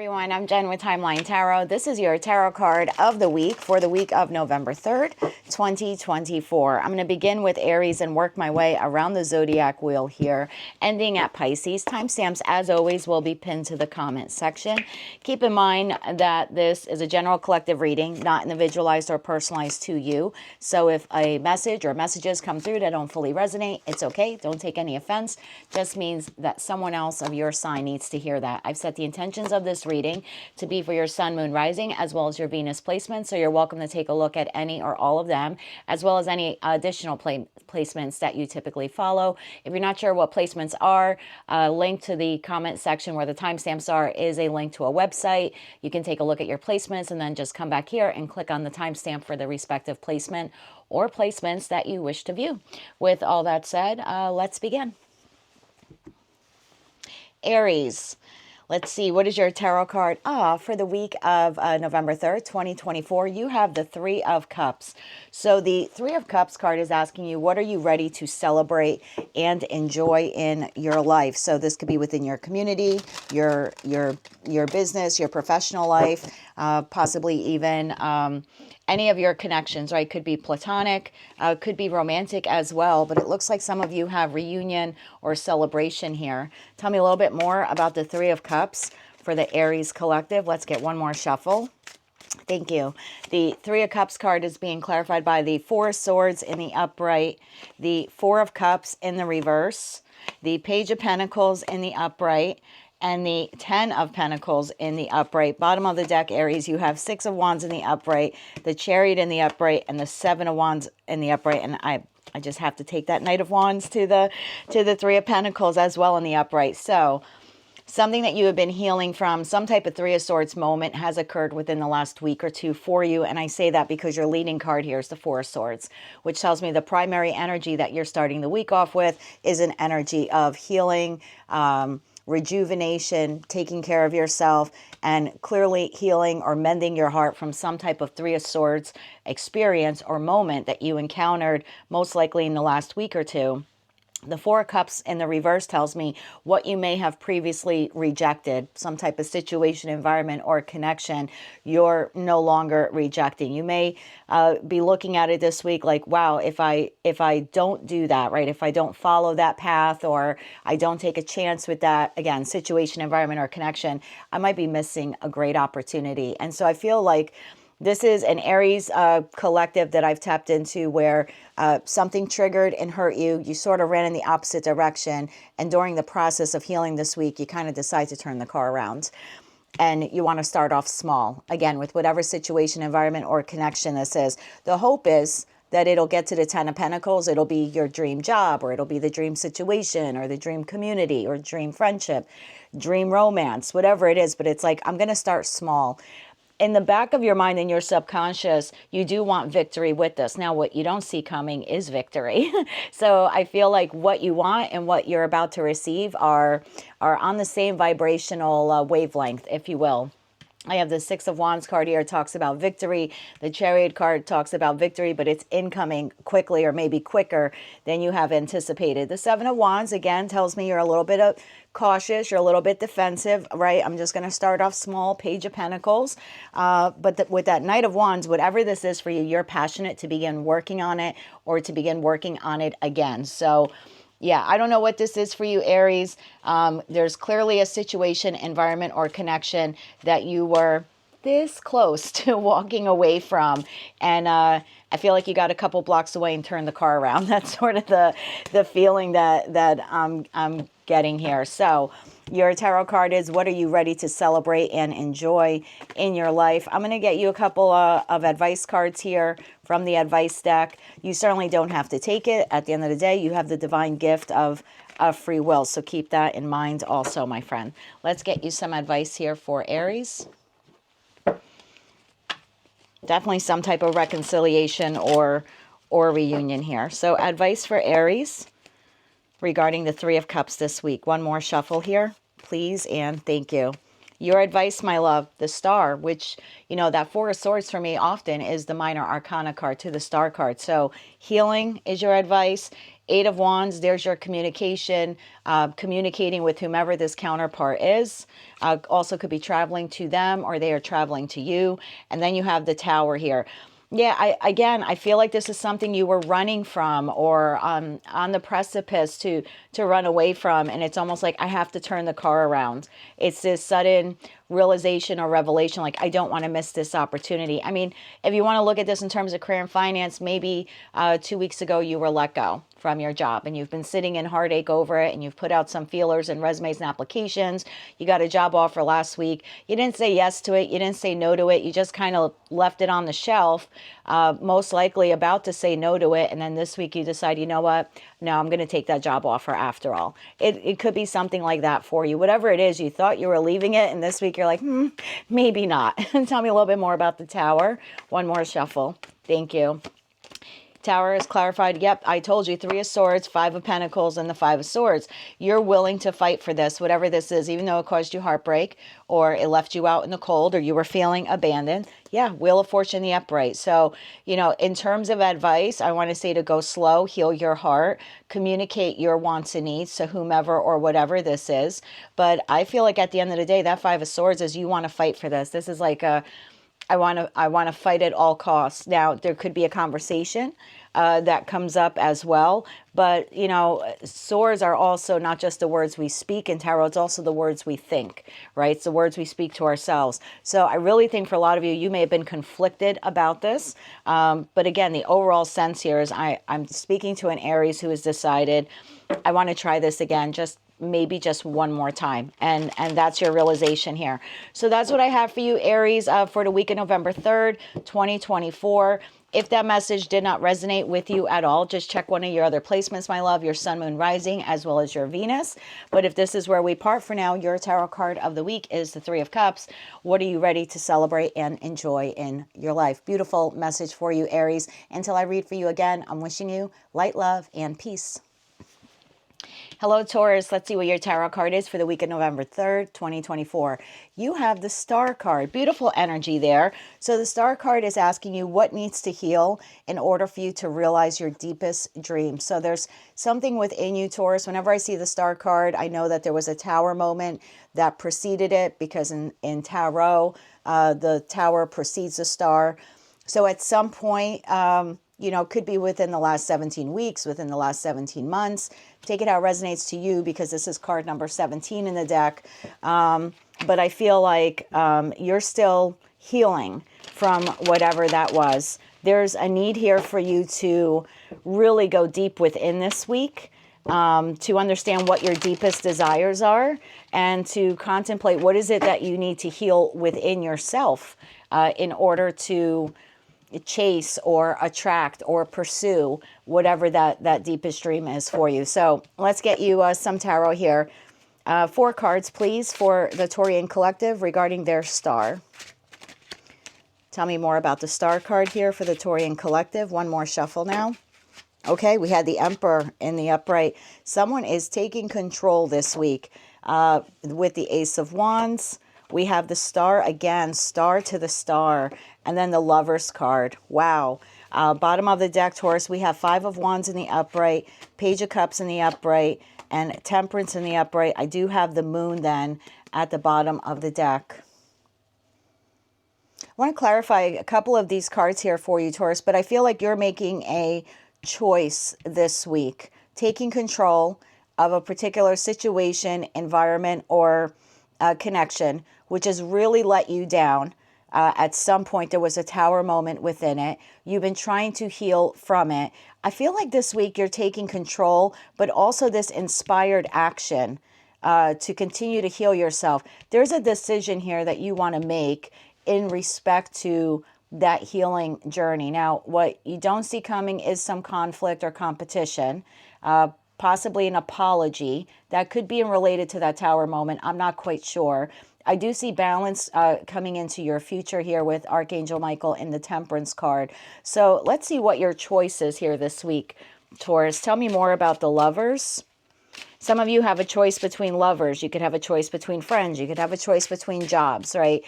Everyone, I'm Jen with Timeline Tarot. This is your tarot card of the week for the week of November 3rd, 2024. I'm going to begin with Aries and work my way around the zodiac wheel here, ending at Pisces. Timestamps, as always, will be pinned to the comment section. Keep in mind that this is a general collective reading, not individualized or personalized to you. So if a message or messages come through that don't fully resonate, it's okay. Don't take any offense. Just means that someone else of your sign needs to hear that. I've set the intentions of this reading to be for your sun, moon, rising, as well as your Venus placement. So you're welcome to take a look at any or all of them, as well as any additional placements that you typically follow. If you're not sure what placements are, a link to the comment section where the timestamps are is a link to a website. You can take a look at your placements and then just come back here and click on the timestamp for the respective placement or placements that you wish to view. With all that said, let's begin. Aries. Let's see, what is your tarot card? For the week of November 3rd, 2024, you have the Three of Cups. So the Three of Cups card is asking you, what are you ready to celebrate and enjoy in your life? So this could be within your community, your business, your professional life, possibly even any of your connections, right? Could be platonic, could be romantic as well, but it looks like some of you have reunion or celebration here. Tell me a little bit more about the Three of Cups for the Aries collective. Let's get one more shuffle. Thank you. The Three of Cups card is being clarified by the Four of Swords in the upright, the Four of Cups in the reverse, the Page of Pentacles in the upright, and the 10 of Pentacles in the upright. Bottom of the deck, Aries, you have Six of Wands in the upright, the Chariot in the upright, and the Seven of Wands in the upright. And I just have to take that Knight of Wands to the Three of Pentacles as well in the upright. So something that you have been healing from, some type of Three of Swords moment has occurred within the last week or two for you. And I say that because your leading card here is the Four of Swords, which tells me the primary energy that you're starting the week off with is an energy of healing, rejuvenation, taking care of yourself, and clearly healing or mending your heart from some type of Three of Swords experience or moment that you encountered most likely in the last week or two. The Four of Cups in the reverse tells me what you may have previously rejected, some type of situation, environment, or connection you're no longer rejecting. You may be looking at it this week like, wow, if I don't do that, right? If I don't follow that path or I don't take a chance with that, again, situation, environment, or connection, I might be missing a great opportunity. And so I feel like this is an Aries collective that I've tapped into where something triggered and hurt you. You sort of ran in the opposite direction. And during the process of healing this week, you kind of decide to turn the car around. And you want to start off small, again, with whatever situation, environment, or connection this is. The hope is that it'll get to the 10 of Pentacles. It'll be your dream job, or it'll be the dream situation, or the dream community, or dream friendship, dream romance, whatever it is. But it's like, I'm going to start small. In the back of your mind and your subconscious, you do want victory with this. Now, what you don't see coming is victory. So I feel like what you want and what you're about to receive are on the same vibrational wavelength, if you will. I have the Six of Wands card here. It talks about victory. The Chariot card talks about victory, but it's incoming quickly or maybe quicker than you have anticipated. The Seven of Wands, again, tells me you're a little bit cautious. You're a little bit defensive, right? I'm just going to start off small, Page of Pentacles. But with that Knight of Wands, whatever this is for you, you're passionate to begin working on it or to begin working on it again. So yeah, I don't know what this is for you, Aries. There's clearly a situation, environment, or connection that you were this close to walking away from. And I feel like you got a couple blocks away and turned the car around. That's sort of the feeling that I'm getting here. So your tarot card is, what are you ready to celebrate and enjoy in your life? I'm going to get you a couple of advice cards here from the advice deck. You certainly don't have to take it. At the end of the day, you have the divine gift of free will. So keep that in mind also, my friend. Let's get you some advice here for Aries. Definitely some type of reconciliation or reunion here. So advice for Aries regarding the Three of Cups this week. One more shuffle here, please, and thank you. Your advice, my love, the star, which, you know, that Four of Swords for me often is the minor arcana card to the star card. So healing is your advice. Eight of Wands, there's your communication, communicating with whomever this counterpart is. Also could be traveling to them or they are traveling to you. And then you have the Tower here. Yeah, I feel like this is something you were running from or on the precipice to run away from. And it's almost like I have to turn the car around. It's this sudden realization or revelation, like I don't want to miss this opportunity. I mean, if you want to look at this in terms of career and finance, maybe 2 weeks ago you were let go from your job and you've been sitting in heartache over it and you've put out some feelers and resumes and applications. You got a job offer last week. You didn't say yes to it. You didn't say no to it. You just kind of left it on the shelf, most likely about to say no to it. And then this week you decide, you know what? No, I'm going to take that job offer after all. It could be something like that for you. Whatever it is, you thought you were leaving it. And this week you're like, maybe not. Tell me a little bit more about the Tower. One more shuffle. Thank you. Tower is clarified. Yep, I told you, Three of Swords, Five of Pentacles, and the Five of Swords. You're willing to fight for this, whatever this is, even though it caused you heartbreak or it left you out in the cold or you were feeling abandoned. Yeah, Wheel of Fortune, the upright. So, you know, in terms of advice, I want to say to go slow, heal your heart, communicate your wants and needs to whomever or whatever this is. But I feel like at the end of the day, that Five of Swords is you want to fight for this. This is like a I want to fight at all costs. Now, there could be a conversation that comes up as well. But, you know, swords are also not just the words we speak in tarot. It's also the words we think, right? It's the words we speak to ourselves. So I really think for a lot of you, you may have been conflicted about this. But again, the overall sense here is I'm speaking to an Aries who has decided, I want to try this again, maybe just one more time. And that's your realization here. So that's what I have for you, Aries, for the week of November 3rd, 2024. If that message did not resonate with you at all, just check one of your other placements, my love, your sun, moon, rising, as well as your Venus. But if this is where we part for now, your tarot card of the week is the Three of Cups. What are you ready to celebrate and enjoy in your life? Beautiful message for you, Aries. Until I read for you again, I'm wishing you light, love, and peace. Hello, Taurus. Let's see what your tarot card is for the week of November 3rd, 2024. You have the Star card. Beautiful energy there. So the Star card is asking you what needs to heal in order for you to realize your deepest dreams. So there's something within you, Taurus. Whenever I see the Star card, I know that there was a Tower moment that preceded it because in tarot, the Tower precedes the Star. So at some point, you know, could be within the last 17 weeks, within the last 17 months. Take it how it resonates to you because this is card number 17 in the deck. But I feel like you're still healing from whatever that was. There's a need here for you to really go deep within this week, to understand what your deepest desires are and to contemplate what is it that you need to heal within yourself in order to chase or attract or pursue whatever that deepest dream is for you. So let's get you some tarot here. 4 cards, please, for the Taurian Collective regarding their star. Tell me more about the Star card here for the Taurian Collective. One more shuffle now. Okay, we had the Emperor in the upright. Someone is taking control this week with the Ace of Wands. We have the Star again, Star to the Star, and then the Lovers card. Wow. Bottom of the deck, Taurus, we have 5 of Wands in the upright, Page of Cups in the upright, and Temperance in the upright. I do have the Moon then at the bottom of the deck. I want to clarify a couple of these cards here for you, Taurus, but I feel like you're making a choice this week, taking control of a particular situation, environment, or connection, which has really let you down. At some point, there was a Tower moment within it. You've been trying to heal from it. I feel like this week you're taking control, but also this inspired action to continue to heal yourself. There's a decision here that you want to make in respect to that healing journey. Now, what you don't see coming is some conflict or competition, possibly an apology that could be related to that Tower moment. I'm not quite sure. I do see balance coming into your future here with Archangel Michael in the Temperance card. So let's see what your choice is here this week, Taurus. Tell me more about the Lovers. Some of you have a choice between lovers. You could have a choice between friends. You could have a choice between jobs, right?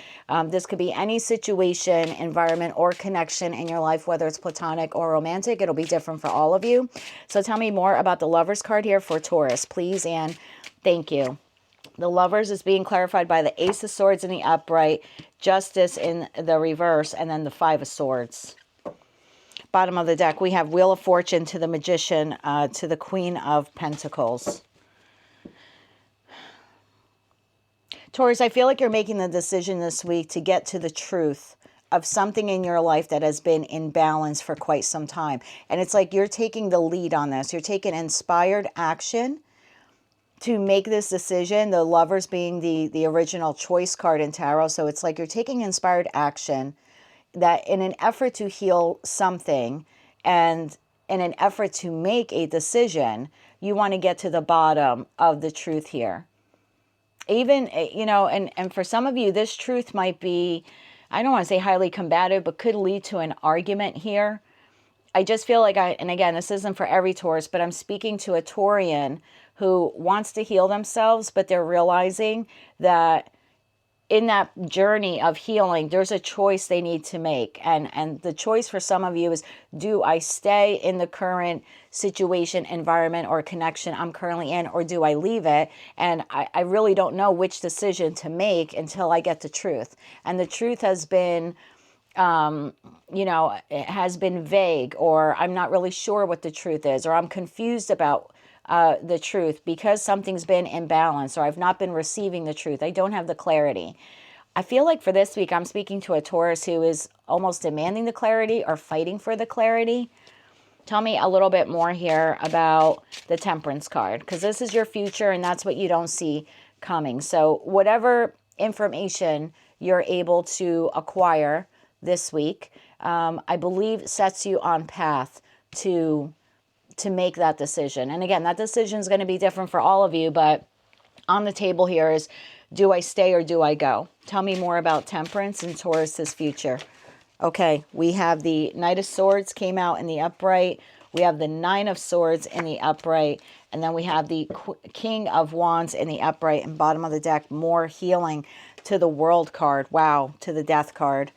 This could be any situation, environment, or connection in your life, whether it's platonic or romantic. It'll be different for all of you. So tell me more about the Lovers card here for Taurus, please, and thank you. The Lovers is being clarified by the Ace of Swords in the upright, Justice in the reverse, and then the Five of Swords. Bottom of the deck, we have Wheel of Fortune to the Magician, to the Queen of Pentacles. Taurus, I feel like you're making the decision this week to get to the truth of something in your life that has been in balance for quite some time. And it's like you're taking the lead on this. You're taking inspired action to make this decision. The Lovers being the original choice card in tarot. So it's like you're taking inspired action that in an effort to heal something and in an effort to make a decision, you want to get to the bottom of the truth here. Even, you know, and for some of you, this truth might be, I don't want to say highly combative, but could lead to an argument here. I just feel like and again, this isn't for every Taurus, but I'm speaking to a Taurian who wants to heal themselves, but they're realizing that in that journey of healing, there's a choice they need to make. And the choice for some of you is, do I stay in the current situation, environment, or connection I'm currently in, or do I leave it? And I really don't know which decision to make until I get the truth. And the truth has been, you know, it has been vague, or I'm not really sure what the truth is, or I'm confused about the truth because something's been imbalanced, or I've not been receiving the truth. I don't have the clarity. I feel like for this week, I'm speaking to a Taurus who is almost demanding the clarity or fighting for the clarity. Tell me a little bit more here about the Temperance card, because this is your future and that's what you don't see coming. So whatever information you're able to acquire this week, I believe sets you on path to make that decision. And again, that decision is going to be different for all of you, but on the table here is, do I stay or do I go? Tell me more about Temperance and Taurus's future. Okay, we have the Knight of Swords came out in the upright. We have the Nine of Swords in the upright. And then we have the King of Wands in the upright. And bottom of the deck, more healing to the World card. Wow, to the Death card.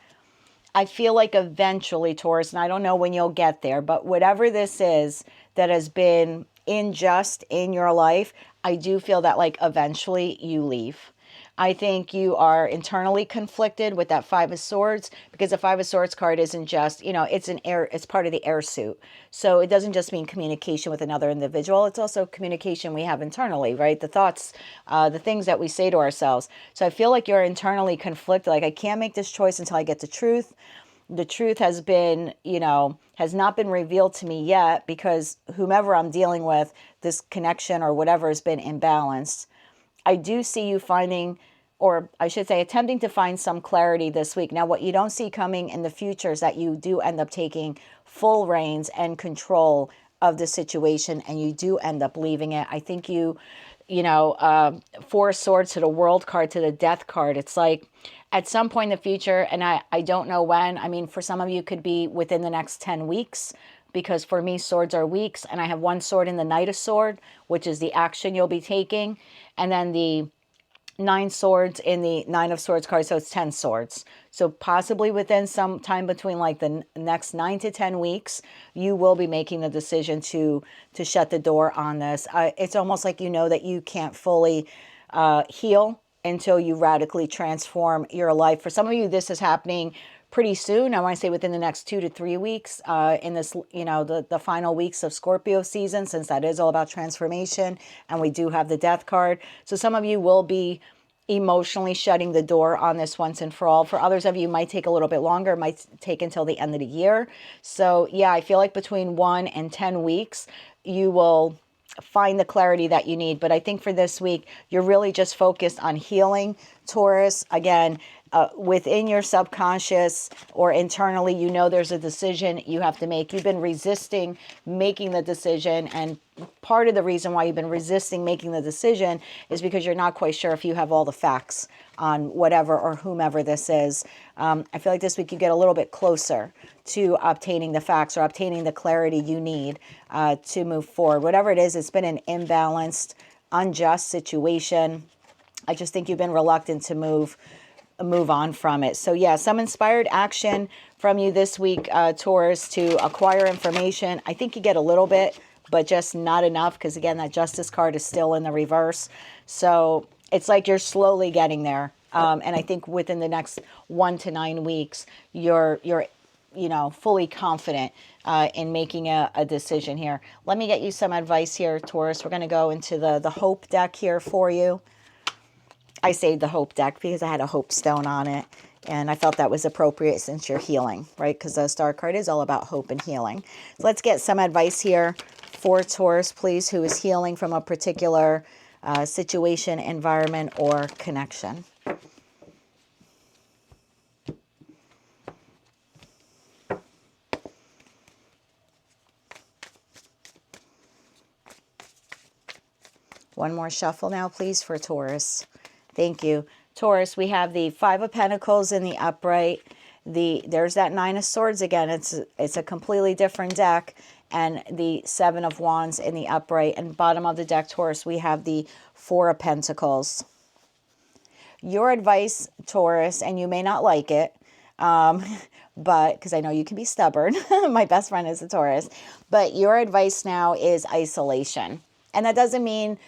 I feel like eventually, Taurus, and I don't know when you'll get there, but whatever this is that has been unjust in your life, I do feel that like eventually you leave. I think you are internally conflicted with that Five of Swords, because the Five of Swords card isn't just, you know, it's part of the air suit. So it doesn't just mean communication with another individual. It's also communication we have internally, right? The thoughts, the things that we say to ourselves. So I feel like you're internally conflicted. Like, I can't make this choice until I get the truth. The truth has been, you know, has not been revealed to me yet, because whomever I'm dealing with, this connection or whatever has been imbalanced. I do see you finding, or I should say attempting to find some clarity this week. Now, what you don't see coming in the future is that you do end up taking full reins and control of the situation, and you do end up leaving it. I think you know, Four of Swords to the World card to the Death card. It's like at some point in the future, and I don't know when. I mean, for some of you, it could be within the next 10 weeks, because for me, swords are weeks, and I have one sword in the Knight of Swords, which is the action you'll be taking, and then the 9 swords in the Nine of Swords card, so it's 10 swords. So possibly within some time between like the next 9 to 10 weeks, you will be making the decision to shut the door on this. It's almost like you know that you can't fully heal until you radically transform your life. For some of you, this is happening pretty soon. I want to say within the next 2 to 3 weeks in this, you know, the final weeks of Scorpio season, since that is all about transformation, and we do have the Death card. So some of you will be emotionally shutting the door on this once and for all. For others of you, it might take a little bit longer. It might take until the end of the year. So yeah, I feel like between 1 and 10 weeks, you will find the clarity that you need. But I think for this week, you're really just focused on healing, Taurus. Again, within your subconscious or internally, you know there's a decision you have to make. You've been resisting making the decision, and part of the reason why you've been resisting making the decision is because you're not quite sure if you have all the facts on whatever or whomever this is. I feel like this week you get a little bit closer to obtaining the facts or obtaining the clarity you need to move forward. Whatever it is, it's been an imbalanced unjust situation. I just think you've been reluctant to move on from it. So yeah, some inspired action from you this week, Taurus, to acquire information. I think you get a little bit, but just not enough, because again, that Justice card is still in the reverse. So it's like you're slowly getting there. And I think within the next 1 to 9 weeks, you're fully confident in making a decision here. Let me get you some advice here, Taurus. We're going to go into the Hope deck here for you. I saved the Hope deck because I had a Hope stone on it, and I felt that was appropriate since you're healing, right? Because the Star card is all about hope and healing. So let's get some advice here for Taurus, please, who is healing from a particular situation, environment, or connection. One more shuffle now, please, for Taurus. Thank you. Taurus, we have the Five of Pentacles in the upright. There's that Nine of Swords again. It's a completely different deck. And the Seven of Wands in the upright. And bottom of the deck, Taurus, we have the Four of Pentacles. Your advice, Taurus, and you may not like it, but because I know you can be stubborn. My best friend is a Taurus. But your advice now is isolation. And that doesn't mean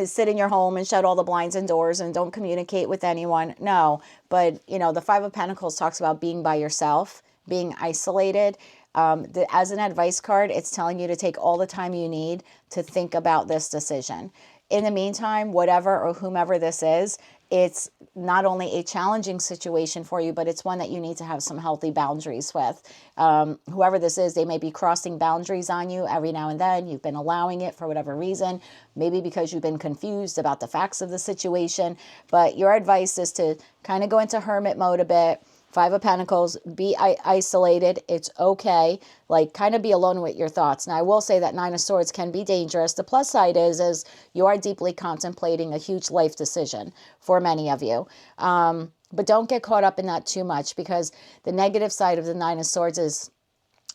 sit in your home and shut all the blinds and doors and don't communicate with anyone. No, but the Five of Pentacles talks about being by yourself, being isolated. As an advice card, it's telling you to take all the time you need to think about this decision. In the meantime, whatever or whomever this is, it's not only a challenging situation for you, but it's one that you need to have some healthy boundaries with. Whoever this is, they may be crossing boundaries on you every now and then. You've been allowing it for whatever reason, maybe because you've been confused about the facts of the situation. But your advice is to kind of go into hermit mode a bit. Five of Pentacles, be isolated. It's okay. Like, kind of be alone with your thoughts. Now, I will say that Nine of Swords can be dangerous. The plus side is you are deeply contemplating a huge life decision for many of you. But don't get caught up in that too much, because the negative side of the Nine of Swords is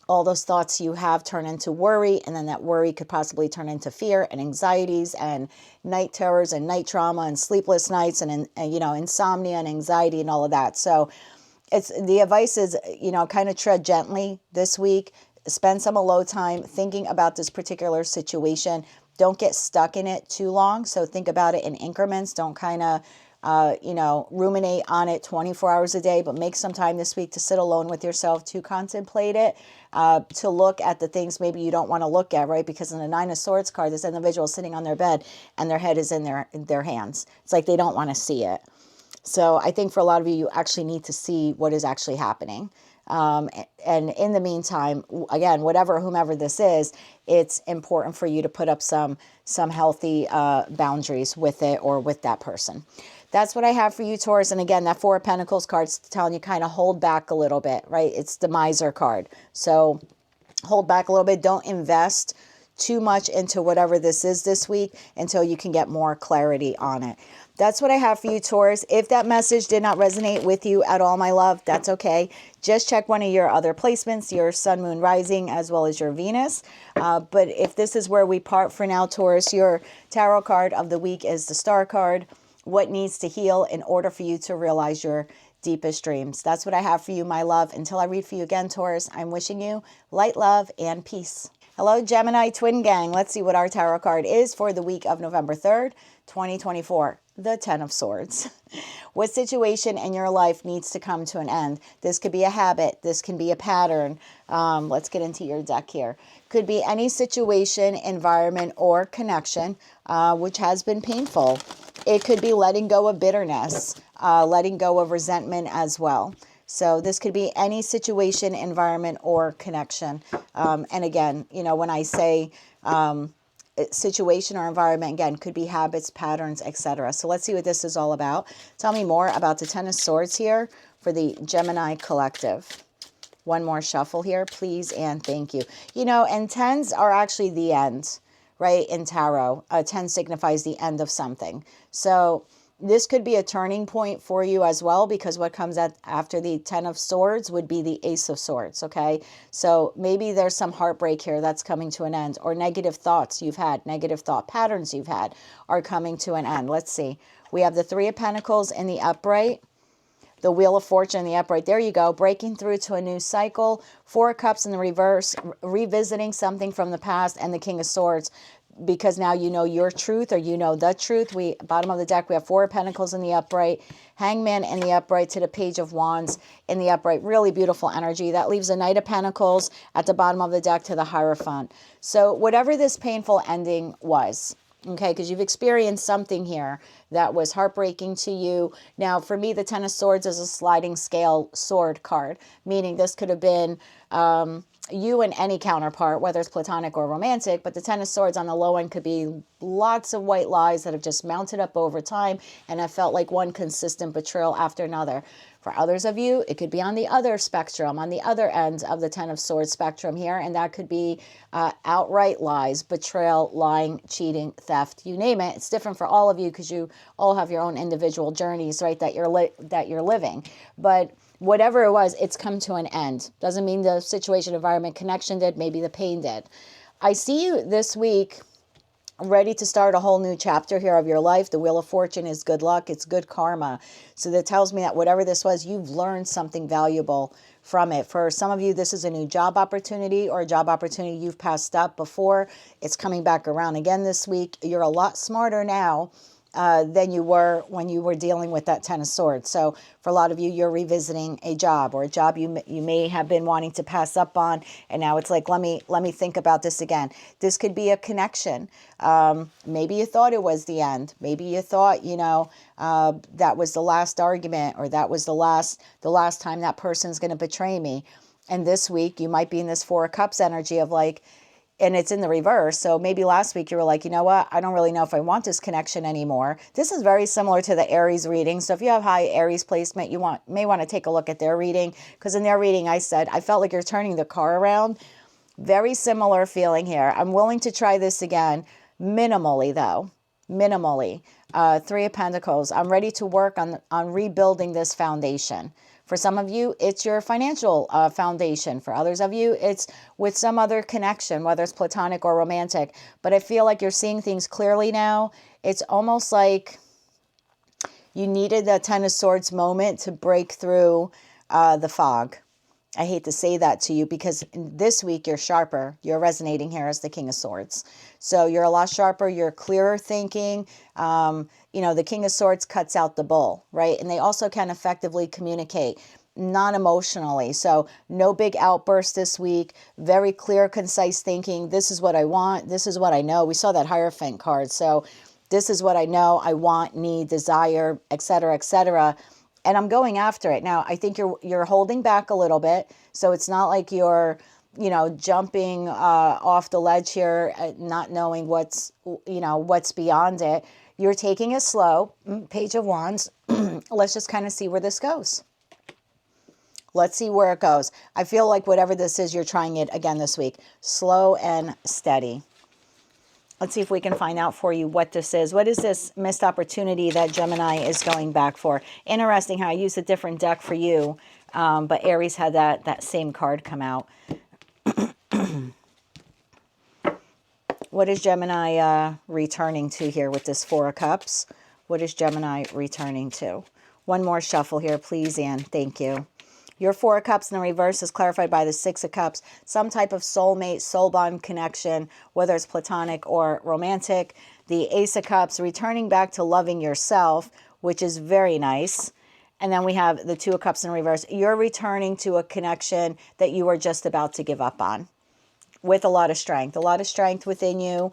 all those thoughts you have turn into worry, and then that worry could possibly turn into fear and anxieties and night terrors and night trauma and sleepless nights and insomnia and anxiety and all of that. So the advice is, kind of tread gently this week. Spend some alone time thinking about this particular situation. Don't get stuck in it too long. So think about it in increments. Don't kind of, ruminate on it 24 hours a day, but make some time this week to sit alone with yourself, to contemplate it, to look at the things maybe you don't want to look at, right? Because in the Nine of Swords card, this individual is sitting on their bed and their head is in their hands. It's like they don't want to see it. So I think for a lot of you, you actually need to see what is actually happening. And in the meantime, again, whomever this is, it's important for you to put up some healthy boundaries with it or with that person. That's what I have for you, Taurus. And again, that Four of Pentacles card's telling you kind of hold back a little bit, right? It's the Miser card. So hold back a little bit. Don't invest too much into whatever this is this week until you can get more clarity on it. That's what I have for you, Taurus. If that message did not resonate with you at all, my love, that's okay. Just check one of your other placements, your Sun, Moon, Rising, as well as your Venus. But if this is where we part for now, Taurus, your tarot card of the week is the Star card. What needs to heal in order for you to realize your deepest dreams? That's what I have for you, my love. Until I read for you again, Taurus, I'm wishing you light, love, and peace. Hello, Gemini Twin Gang. Let's see what our tarot card is for the week of November 3rd, 2024. The Ten of Swords. What situation in your life needs to come to an end? This could be a habit. This can be a pattern. Let's get into your deck here. Could be any situation, environment, or connection which has been painful. It could be letting go of bitterness, letting go of resentment as well. So this could be any situation, environment, or connection. And again, when I say situation or environment, again, could be habits, patterns, etc. So let's see what this is all about. Tell me more about the Ten of Swords here for the Gemini collective. One more shuffle here, please, and thank you. And tens are actually the end, right, in tarot. 10 signifies the end of something. So This could be a turning point for you as well, because what comes after the Ten of Swords would be the Ace of Swords, okay? So maybe there's some heartbreak here that's coming to an end, or negative thoughts you've had, negative thought patterns you've had are coming to an end. Let's see. We have the Three of Pentacles in the upright, the Wheel of Fortune in the upright. There you go. Breaking through to a new cycle. Four of Cups in the reverse, revisiting something from the past, and the King of Swords, because now you know your truth, or you know the truth. Bottom of the deck, we have Four of Pentacles in the upright, Hangman in the upright to the Page of Wands in the upright. Really beautiful energy. That leaves a Knight of Pentacles at the bottom of the deck to the Hierophant. So whatever this painful ending was, okay, because you've experienced something here that was heartbreaking to you. Now, for me, the Ten of Swords is a sliding scale sword card, meaning this could have been you and any counterpart, whether it's platonic or romantic, but the Ten of Swords on the low end could be lots of white lies that have just mounted up over time and have felt like one consistent betrayal after another. For others of you, it could be on the other spectrum, on the other end of the Ten of Swords spectrum here, and that could be outright lies, betrayal, lying, cheating, theft, you name it. It's different for all of you because you all have your own individual journeys, right, that you're living. But whatever it was, it's come to an end. Doesn't mean the situation, environment, connection did. Maybe the pain did. I see you this week ready to start a whole new chapter here of your life. The Wheel of Fortune is good luck. It's good karma. So that tells me that whatever this was, you've learned something valuable from it. For some of you, this is a new job opportunity, or a job opportunity you've passed up before. It's coming back around again this week. You're a lot smarter now than you were when you were dealing with that Ten of Swords. So for a lot of you, you're revisiting a job, or a job you may have been wanting to pass up on, and now it's like, let me think about this again. This could be a connection. Maybe you thought it was the end. Maybe you thought, that was the last argument, or that was the last time that person's going to betray me. And this week, you might be in this Four of Cups energy of like, and it's in the reverse. So maybe last week you were like, you know what? I don't really know if I want this connection anymore. This is very similar to the Aries reading. So if you have high Aries placement, may want to take a look at their reading, because in their reading, I said, I felt like you're turning the car around. Very similar feeling here. I'm willing to try this again, minimally though. Minimally. Three of Pentacles. I'm ready to work on rebuilding this foundation. For some of you, it's your financial foundation. For others of you, it's with some other connection, whether it's platonic or romantic. But I feel like you're seeing things clearly now. It's almost like you needed that Ten of Swords moment to break through the fog. I hate to say that to you, because this week you're sharper. You're resonating here as the King of Swords. So you're a lot sharper. You're clearer thinking. The King of Swords cuts out the bull, right? And they also can effectively communicate non-emotionally. So no big outbursts this week. Very clear, concise thinking. This is what I want. This is what I know. We saw that Hierophant card. So this is what I know, I want, need, desire, etc., etc. And I'm going after it. Now, I think you're holding back a little bit. So it's not like you're, jumping off the ledge here, not knowing what's beyond it. You're taking it slow. Page of Wands. Let's just kind of see where this goes. Let's see where it goes. I feel like whatever this is, you're trying it again this week. Slow and steady. Let's see if we can find out for you what this is. What is this missed opportunity that Gemini is going back for? Interesting how I used a different deck for you, but Aries had that same card come out. What is Gemini returning to here with this Four of Cups? What is Gemini returning to? One more shuffle here, please, Anne. Thank you. Your Four of Cups in the reverse is clarified by the Six of Cups. Some type of soulmate, soul bond connection, whether it's platonic or romantic. The Ace of Cups, returning back to loving yourself, which is very nice. And then we have the Two of Cups in reverse. You're returning to a connection that you were just about to give up on, with a lot of strength within you,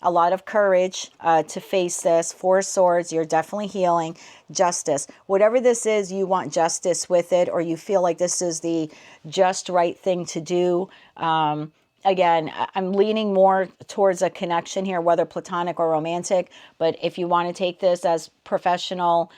a lot of courage to face this. Four of Swords, you're definitely healing. Justice, whatever this is, you want justice with it, or you feel like this is the just right thing to do. Again, I'm leaning more towards a connection here, whether platonic or romantic, but if you want to take this as professional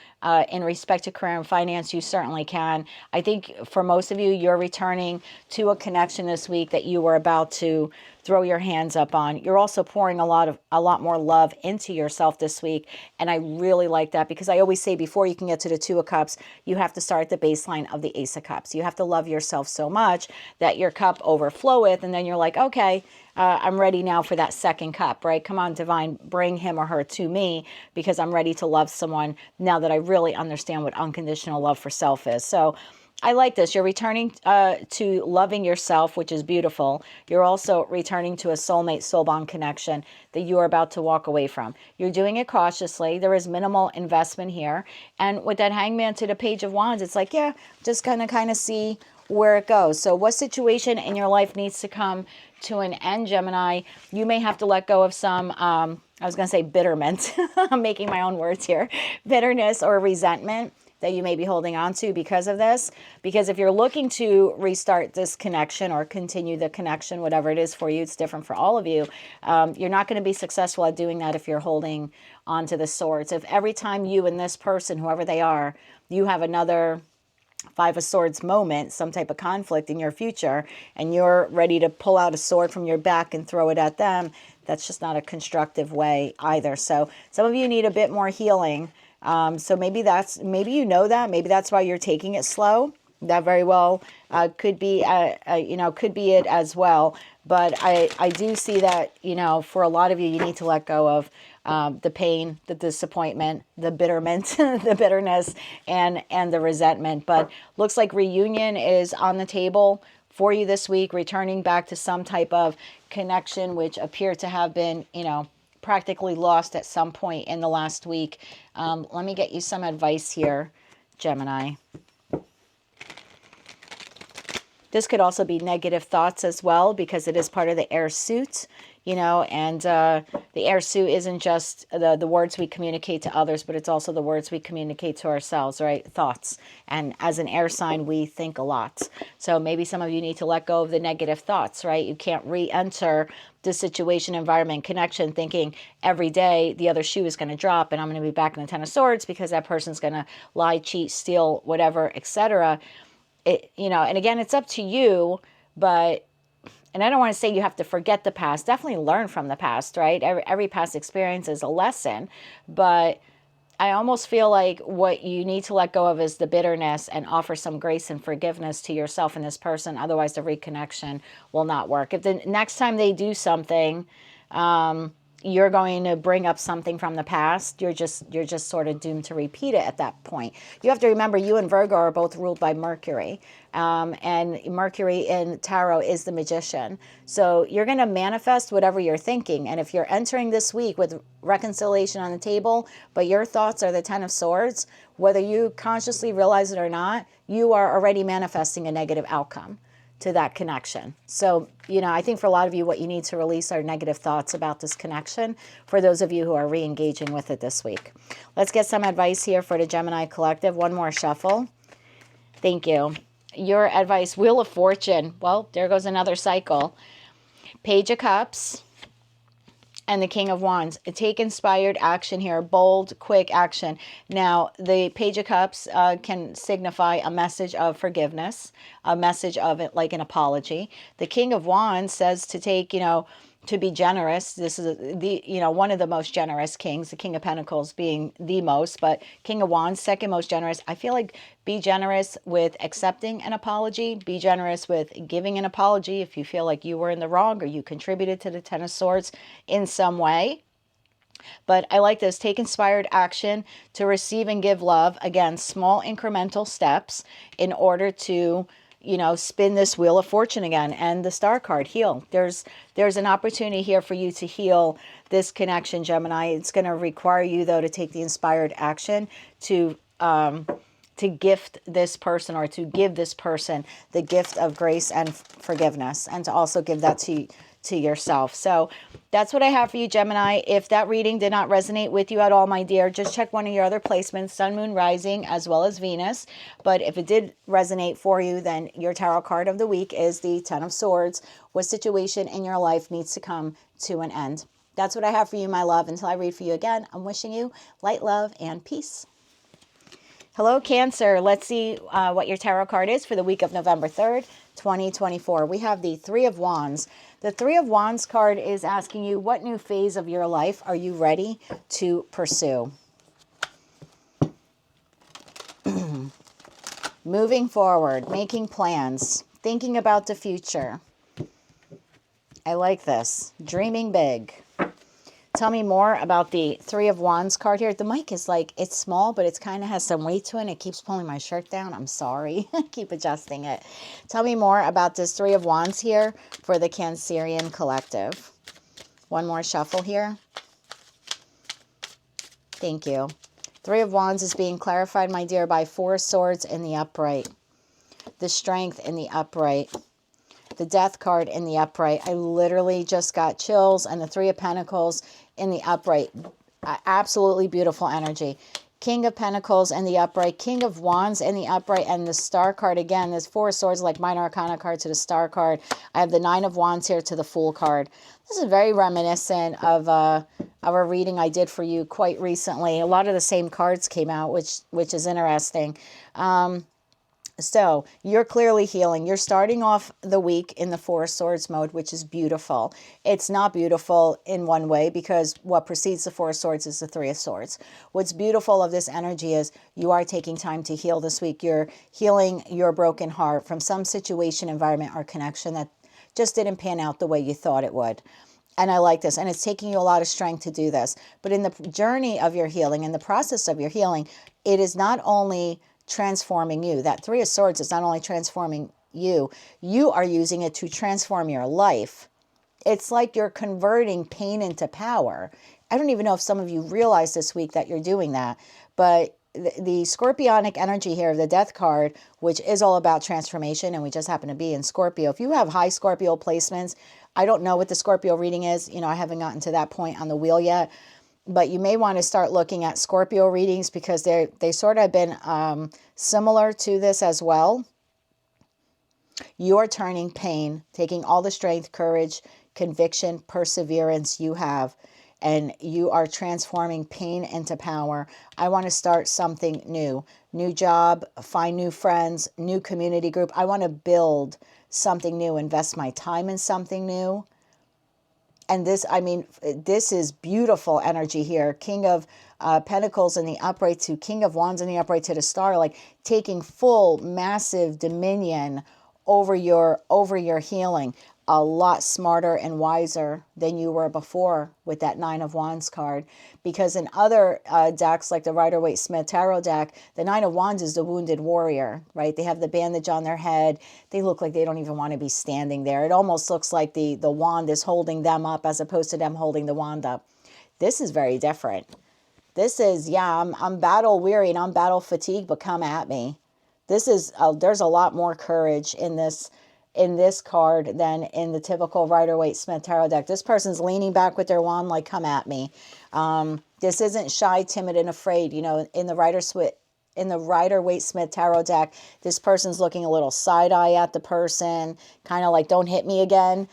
in respect to career and finance, you certainly can. I think for most of you, you're returning to a connection this week that you were about to throw your hands up on. You're also pouring a lot more love into yourself this week. And I really like that, because I always say before you can get to the Two of Cups, you have to start at the baseline of the Ace of Cups. You have to love yourself so much that your cup overfloweth. And then you're like, okay, I'm ready now for that second cup, right? Come on, divine, bring him or her to me, because I'm ready to love someone now that I really understand what unconditional love for self is. So I like this. You're returning to loving yourself, which is beautiful. You're also returning to a soulmate, soul bond connection that you are about to walk away from. You're doing it cautiously. There is minimal investment here. And with that Hangman to the Page of Wands, it's like, yeah, just gonna kind of see where it goes. So what situation in your life needs to come to an end, Gemini? You may have to let go of some, I was going to say bitterment. I'm making my own words here. Bitterness or resentment that you may be holding on to because of this. Because if you're looking to restart this connection or continue the connection, whatever it is for you, it's different for all of you. You're not going to be successful at doing that if you're holding onto the swords. If every time you and this person, whoever they are, you have another Five of Swords moment, some type of conflict in your future, and you're ready to pull out a sword from your back and throw it at them, that's just not a constructive way either. So some of you need a bit more healing. So maybe you know that, maybe that's why you're taking it slow. That very well could be, could be it as well. But I do see that, for a lot of you, you need to let go of the pain, the disappointment, the bitterment, the bitterness, and the resentment. But looks like reunion is on the table for you this week, returning back to some type of connection, which appeared to have been, practically lost at some point in the last week. Let me get you some advice here, Gemini. This could also be negative thoughts as well, because it is part of the air suit, and the air suit isn't just the words we communicate to others, but it's also the words we communicate to ourselves, right? Thoughts. And as an air sign, we think a lot. So maybe some of you need to let go of the negative thoughts, right? You can't re-enter the situation, environment, connection, thinking every day the other shoe is going to drop and I'm going to be back in the Ten of Swords because that person's going to lie, cheat, steal, whatever, etc. And again, it's up to you, and I don't want to say you have to forget the past. Definitely learn from the past, right? Every past experience is a lesson, but I almost feel like what you need to let go of is the bitterness and offer some grace and forgiveness to yourself and this person. Otherwise, the reconnection will not work. If the next time they do something, you're going to bring up something from the past, you're just sort of doomed to repeat it at that point. You have to remember, you and Virgo are both ruled by Mercury, and Mercury in tarot is the magician. So you're going to manifest whatever you're thinking. And if you're entering this week with reconciliation on the table, but your thoughts are the Ten of Swords, whether you consciously realize it or not, you are already manifesting a negative outcome to that connection. So, I think for a lot of you, what you need to release are negative thoughts about this connection, for those of you who are re-engaging with it this week. Let's get some advice here for the Gemini Collective. One more shuffle. Thank you. Your advice, Wheel of Fortune. Well, there goes another cycle. Page of Cups and the King of Wands. Take inspired action here, bold, quick action. Now, the Page of Cups can signify a message of forgiveness, a message of it, like an apology. The King of Wands says to take, to be generous. This is one of the most generous kings, the King of Pentacles being the most, but King of Wands, second most generous. I feel like be generous with accepting an apology. Be generous with giving an apology if you feel like you were in the wrong or you contributed to the Ten of Swords in some way. But I like this. Take inspired action to receive and give love. Again, small incremental steps in order to spin this Wheel of Fortune again. And the Star card, heal. There's an opportunity here for you to heal this connection, Gemini. It's going to require you, though, to take the inspired action to gift this person, or to give this person the gift of grace and forgiveness, and to also give that to yourself. So that's what I have for you, Gemini. If that reading did not resonate with you at all, my dear, just check one of your other placements, Sun, Moon, Rising, as well as Venus. But if it did resonate for you, then your tarot card of the week is the Ten of Swords. What situation in your life needs to come to an end? That's what I have for you, my love. Until I read for you again, I'm wishing you light, love, and peace. Hello, Cancer. Let's see what your tarot card is for the week of November 3rd, 2024. We have the Three of Wands. The Three of Wands card is asking you, what new phase of your life are you ready to pursue? Moving forward, making plans, thinking about the future. I like this. Dreaming big. Tell me more about the Three of Wands card here. The mic is like, it's small, but it's kind of has some weight to it. And it keeps pulling my shirt down. I'm sorry. Keep adjusting it. Tell me more about this Three of Wands here for the Cancerian collective. One more shuffle here. Thank you. Three of Wands is being clarified, my dear, by Four Swords in the upright. The Strength in the upright. The Death card in the upright. I literally just got chills. And the Three of Pentacles in the upright. Absolutely beautiful energy. King of Pentacles in the upright. King of Wands in the upright. And the Star card again. There's Four Swords, like Minor Arcana card to the Star card. I have the Nine of Wands here to the Fool card. This is very reminiscent of a reading I did for you quite recently. A lot of the same cards came out, which is interesting. So you're clearly healing. You're starting off the week in the Four Swords mode, which is beautiful. It's not beautiful in one way because what precedes the Four Swords is the Three of Swords. What's beautiful of this energy is you are taking time to heal this week. You're healing your broken heart from some situation, environment, or connection that just didn't pan out the way you thought it would. And I like this. And it's taking you a lot of strength to do this. But in the journey of your healing, in the process of your healing, it is not only transforming you. That Three of Swords is not only transforming you, you are using it to transform your life. It's like you're converting pain into power. I don't even know if some of you realize this week that you're doing that, but the Scorpionic energy here of the Death card, which is all about transformation, and we just happen to be in Scorpio. If you have high Scorpio placements, I don't know what the Scorpio reading is. You know, I haven't gotten to that point on the wheel yet. But you may want to start looking at Scorpio readings because they sort of have been similar to this as well. You are turning pain, taking all the strength, courage, conviction, perseverance you have, and you are transforming pain into power. I want to start something new. New job, find new friends, new community group. I want to build something new, invest my time in something new. And this, I mean, this is beautiful energy here. King of Pentacles in the upright to King of Wands in the upright to the Star, like taking full, massive dominion over your healing. A lot smarter and wiser than you were before with that Nine of Wands card. Because in other decks, like the Rider-Waite-Smith Tarot deck, the Nine of Wands is the wounded warrior, right? They have the bandage on their head. They look like they don't even want to be standing there. It almost looks like the wand is holding them up as opposed to them holding the wand up. This is very different. This is, yeah, I'm battle weary and I'm battle fatigued, but come at me. This is, there's a lot more courage in this card than in the typical Rider-Waite-Smith Tarot deck. This person's leaning back with their wand like, come at me. This isn't shy, timid, and afraid. You know, in the Rider-Waite-Smith Tarot deck, this person's looking a little side-eye at the person, kind of like, don't hit me again.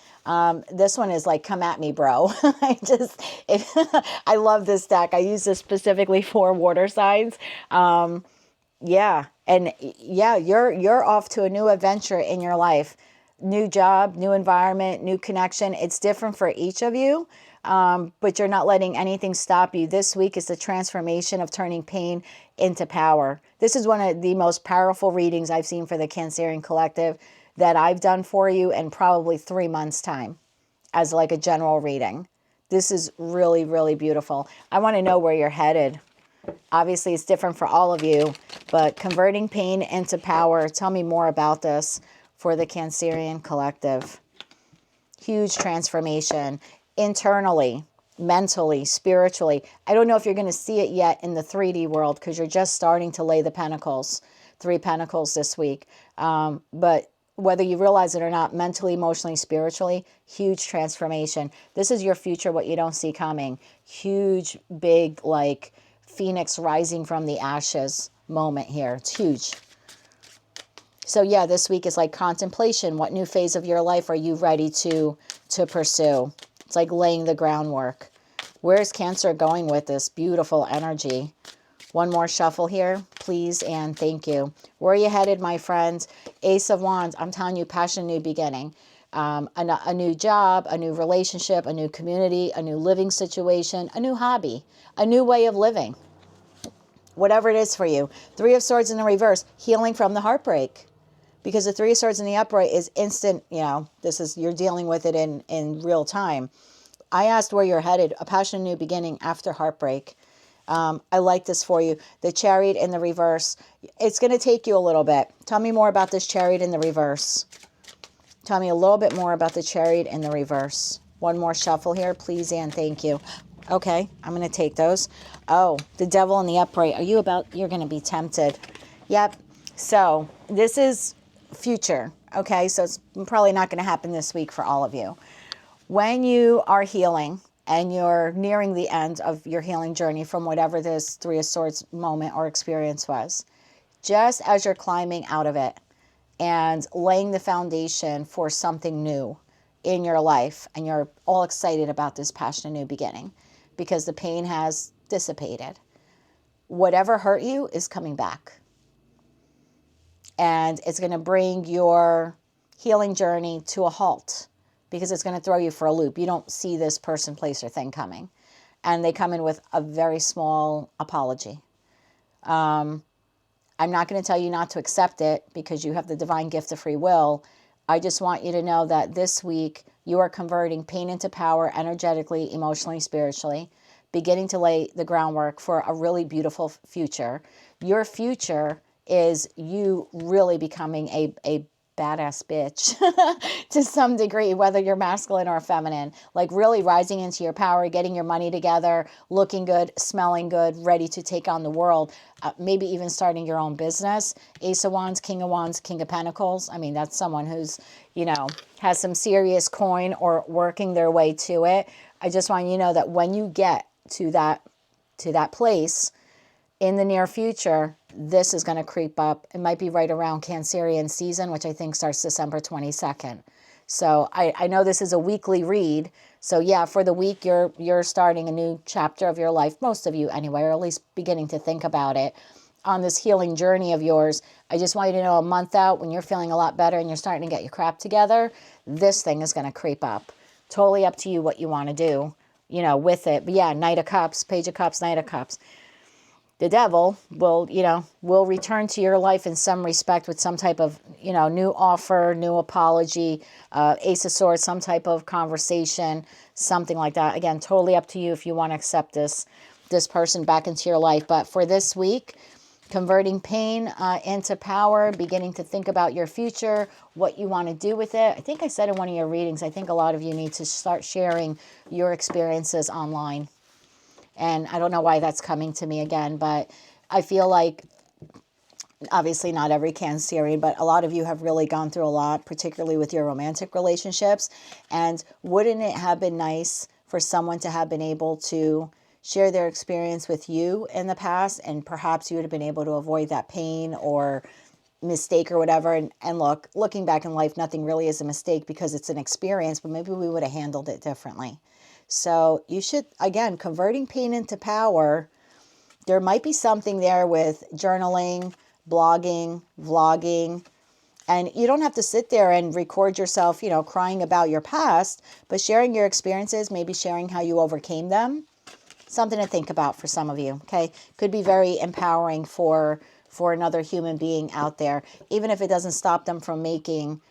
This one is like, come at me, bro. I love this deck. I use this specifically for water signs. Yeah. And yeah, you're off to a new adventure in your life. New job, new environment, new connection. It's different for each of you, but you're not letting anything stop you. This week is the transformation of turning pain into power. This is one of the most powerful readings I've seen for the Cancerian collective that I've done for you in probably 3 months' time as like a general reading. This is really, really beautiful. I want to know where you're headed. Obviously, it's different for all of you, but converting pain into power. Tell me more about this for the Cancerian collective. Huge transformation internally, mentally, spiritually. I don't know if you're going to see it yet in the 3D world because you're just starting to lay the pentacles, 3 pentacles this week. But whether you realize it or not, mentally, emotionally, spiritually, huge transformation. This is your future, what you don't see coming. Huge, big, like Phoenix rising from the ashes moment here. It's huge. So yeah, this week is like contemplation. What new phase of your life are you ready to pursue? It's like laying the groundwork. Where's Cancer going with this beautiful energy? One more shuffle here, please, and thank you. Where are you headed, my friends? Ace of Wands. I'm telling you, passion, new beginning. A new job, a new relationship, a new community, a new living situation, a new hobby, a new way of living. Whatever it is for you. Three of Swords in the reverse, healing from the heartbreak. Because the Three of Swords in the upright is instant, you're dealing with it in real time. I asked where you're headed, a passion, new beginning after heartbreak. I like this for you. The Chariot in the reverse. It's going to take you a little bit. Tell me more about this Chariot in the reverse. Tell me a little bit more about the Chariot in the reverse. One more shuffle here, please, and thank you. Okay, I'm going to take those. Oh, the Devil in the upright. You're going to be tempted. Yep. So this is future. Okay, so it's probably not going to happen this week for all of you. When you are healing and you're nearing the end of your healing journey from whatever this Three of Swords moment or experience was, just as you're climbing out of it and laying the foundation for something new in your life, and you're all excited about this passionate new beginning because the pain has dissipated, whatever hurt you is coming back. And it's going to bring your healing journey to a halt because it's going to throw you for a loop. You don't see this person, place, or thing coming. And they come in with a very small apology. I'm not going to tell you not to accept it because you have the divine gift of free will. I just want you to know that this week you are converting pain into power energetically, emotionally, spiritually, beginning to lay the groundwork for a really beautiful future. Your future is you really becoming a badass bitch to some degree, whether you're masculine or feminine, like really rising into your power, getting your money together, looking good, smelling good, ready to take on the world, maybe even starting your own business. Ace of Wands, King of Pentacles. I mean, that's someone who's, has some serious coin or working their way to it. I just want you to know that when you get to that place in the near future, this is going to creep up. It might be right around Cancerian season, which I think starts December 22nd. So I know this is a weekly read. So yeah, for the week, you're starting a new chapter of your life, most of you anyway, or at least beginning to think about it on this healing journey of yours. I just want you to know a month out, when you're feeling a lot better and you're starting to get your crap together, this thing is going to creep up. Totally up to you what you want to do, with it. But yeah, Knight of Cups, Page of Cups, Knight of Cups. The Devil will return to your life in some respect with some type of, new offer, new apology, Ace of Swords, some type of conversation, something like that. Again, totally up to you if you want to accept this person back into your life. But for this week, converting pain into power, beginning to think about your future, what you want to do with it. I think I said in one of your readings, I think a lot of you need to start sharing your experiences online. And I don't know why that's coming to me again, but I feel like, obviously not every Cancerian, but a lot of you have really gone through a lot, particularly with your romantic relationships. And wouldn't it have been nice for someone to have been able to share their experience with you in the past, and perhaps you would have been able to avoid that pain or mistake or whatever. And looking back in life, nothing really is a mistake because it's an experience, but maybe we would have handled it differently. So you should, again, converting pain into power. There might be something there with journaling, blogging, vlogging, and you don't have to sit there and record yourself, crying about your past, but sharing your experiences, maybe sharing how you overcame them. Something to think about for some of you, okay? Could be very empowering for another human being out there, even if it doesn't stop them from making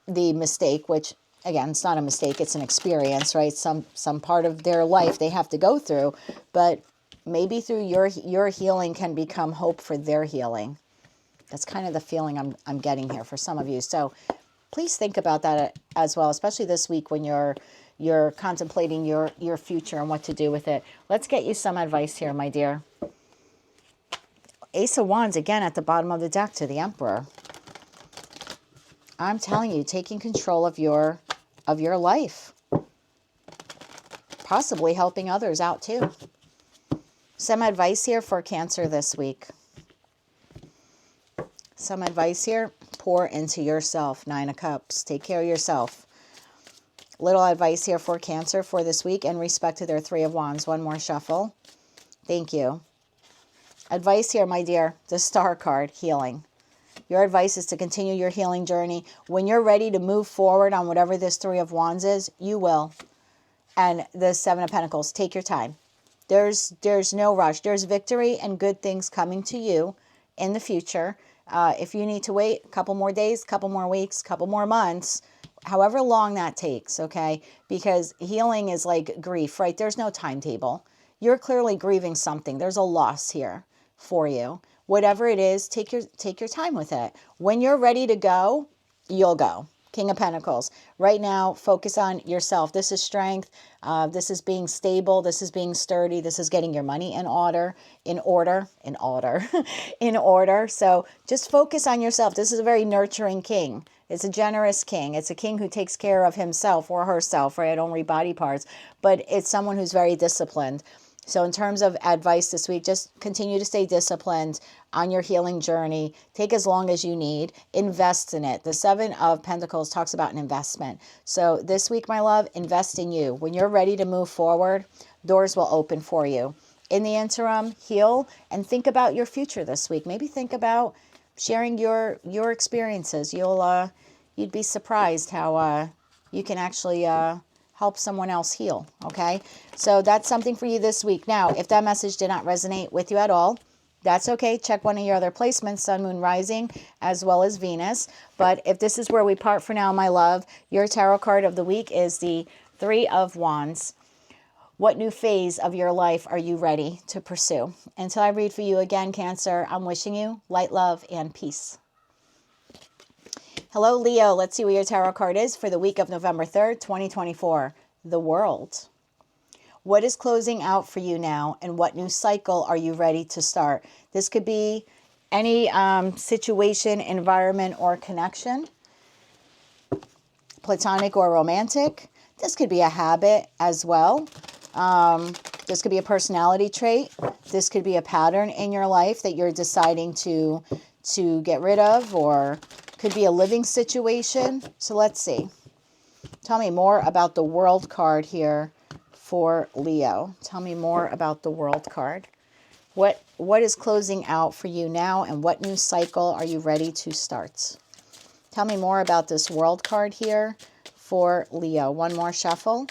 the mistake, which, again, it's not a mistake, it's an experience, right? Some part of their life they have to go through, but maybe through your healing can become hope for their healing. That's kind of the feeling I'm getting here for some of you. So please think about that as well, especially this week when you're contemplating your future and what to do with it. Let's get you some advice here, my dear. Ace of Wands, again, at the bottom of the deck to the Emperor. I'm telling you, taking control of your life. Possibly helping others out too. Some advice here for Cancer this week. Some advice here. Pour into yourself. Nine of Cups. Take care of yourself. Little advice here for Cancer for this week in respect to their Three of Wands. One more shuffle. Thank you. Advice here, my dear, the Star card, healing. Your advice is to continue your healing journey. When you're ready to move forward on whatever this Three of Wands is, you will. And the Seven of Pentacles, take your time. There's no rush. There's victory and good things coming to you in the future. If you need to wait a couple more days, couple more weeks, couple more months, however long that takes, okay? Because healing is like grief, right? There's no timetable. You're clearly grieving something. There's a loss here for you. Whatever it is, take your time with it. When you're ready to go, you'll go. King of Pentacles. Right now, focus on yourself. This is strength. This is being stable. This is being sturdy. This is getting your money in order. So just focus on yourself. This is a very nurturing king. It's a generous king. It's a king who takes care of himself or herself, right? I don't read body parts, but it's someone who's very disciplined. So in terms of advice this week, just continue to stay disciplined on your healing journey. Take as long as you need. Invest in it. The Seven of Pentacles talks about an investment. So this week, my love, invest in you. When you're ready to move forward, doors will open for you. In the interim, heal and think about your future this week. Maybe think about sharing your experiences. You'd be surprised how you can actually help someone else heal, okay? So that's something for you this week. Now, if that message did not resonate with you at all, that's okay. Check one of your other placements, Sun, Moon, Rising, as well as Venus. But if this is where we part for now, my love, your tarot card of the week is the Three of Wands. What new phase of your life are you ready to pursue? Until I read for you again, Cancer, I'm wishing you light, love, and peace. Hello, Leo. Let's see what your tarot card is for the week of November 3rd, 2024. The World. What is closing out for you now, and what new cycle are you ready to start? This could be any situation, environment, or connection, platonic or romantic. This could be a habit as well. This could be a personality trait. This could be a pattern in your life that you're deciding to get rid of, or could be a living situation. So let's see. Tell me more about the World card here for Leo. Tell me more about the World card. What is closing out for you now, and what new cycle are you ready to start? Tell me more about this World card here for Leo. One more shuffle.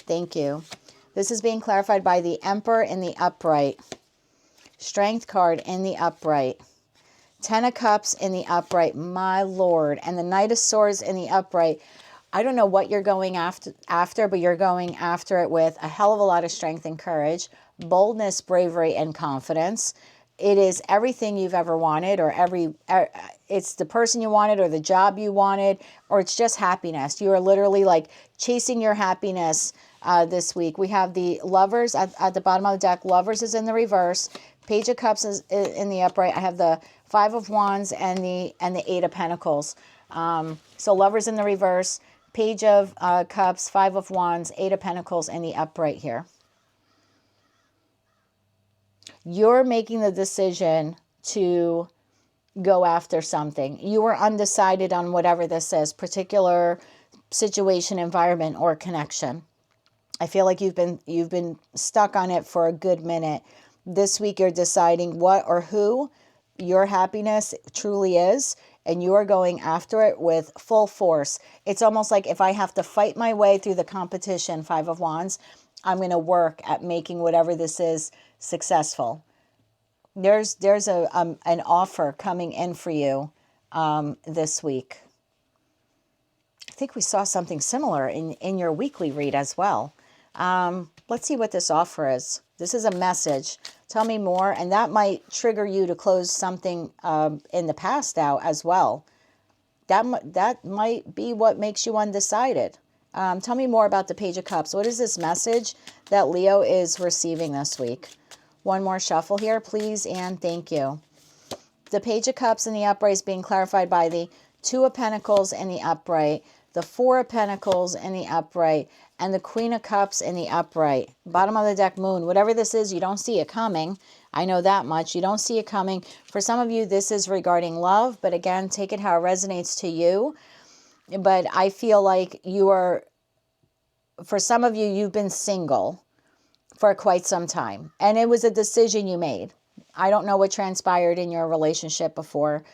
Thank you. This is being clarified by the Emperor in the upright. Strength card in the upright. Ten of Cups in the upright, my Lord. And the Knight of Swords in the upright. I don't know what you're going after, but you're going after it with a hell of a lot of strength and courage, boldness, bravery, and confidence. It is everything you've ever wanted, or it's the person you wanted, or the job you wanted, or it's just happiness. You are literally like chasing your happiness this week. We have the Lovers at the bottom of the deck. Lovers is in the reverse. Page of Cups is in the upright. I have the Five of Wands and the Eight of Pentacles. So Lovers in the reverse, Page of Cups, Five of Wands, Eight of Pentacles, and the upright here. You're making the decision to go after something. You were undecided on whatever this is, particular situation, environment, or connection. I feel like you've been stuck on it for a good minute. This week you're deciding what or who your happiness truly is, and you are going after it with full force. It's almost like if I have to fight my way through the competition, Five of Wands, I'm going to work at making whatever this is successful. There's an offer coming in for you this week. I think we saw something similar in your weekly read as well. Let's see what this offer is. This is a message. Tell me more, and that might trigger you to close something in the past out as well. That might be what makes you undecided. Tell me more about the Page of Cups. What is this message that Leo is receiving this week? One more shuffle here, please, and thank you. The Page of Cups in the upright is being clarified by the Two of Pentacles in the upright, the Four of Pentacles in the upright, and the Queen of Cups in the upright. Bottom of the deck, Moon. Whatever this is, you don't see it coming. I know that much. You don't see it coming. For some of you, this is regarding love, but again, take it how it resonates to you. But I feel like for some of you, you've been single for quite some time, and it was a decision you made. I don't know what transpired in your relationship before,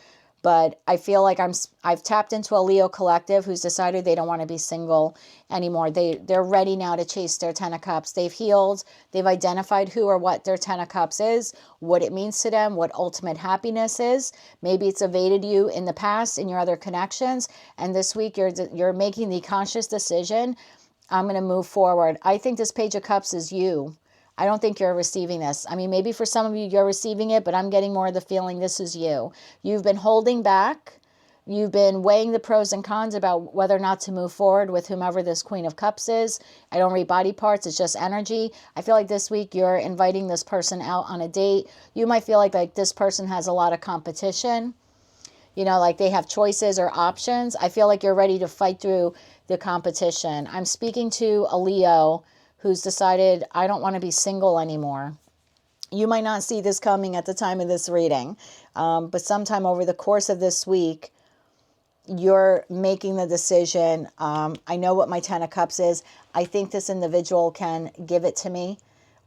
but I feel like I've tapped into a Leo collective who's decided they don't want to be single anymore. They're ready now to chase their Ten of Cups. They've healed. They've identified who or what their Ten of Cups is, what it means to them, what ultimate happiness is. Maybe it's evaded you in the past in your other connections, and this week you're making the conscious decision. I'm going to move forward. I think this Page of Cups is you. I don't think you're receiving this. I mean, maybe for some of you, you're receiving it, but I'm getting more of the feeling this is you. You've been holding back. You've been weighing the pros and cons about whether or not to move forward with whomever this Queen of Cups is. I don't read body parts. It's just energy. I feel like this week you're inviting this person out on a date. You might feel like this person has a lot of competition. You know, like they have choices or options. I feel like you're ready to fight through the competition. I'm speaking to a Leo who's decided, I don't want to be single anymore. You might not see this coming at the time of this reading, but sometime over the course of this week, you're making the decision. I know what my Ten of Cups is. I think this individual can give it to me,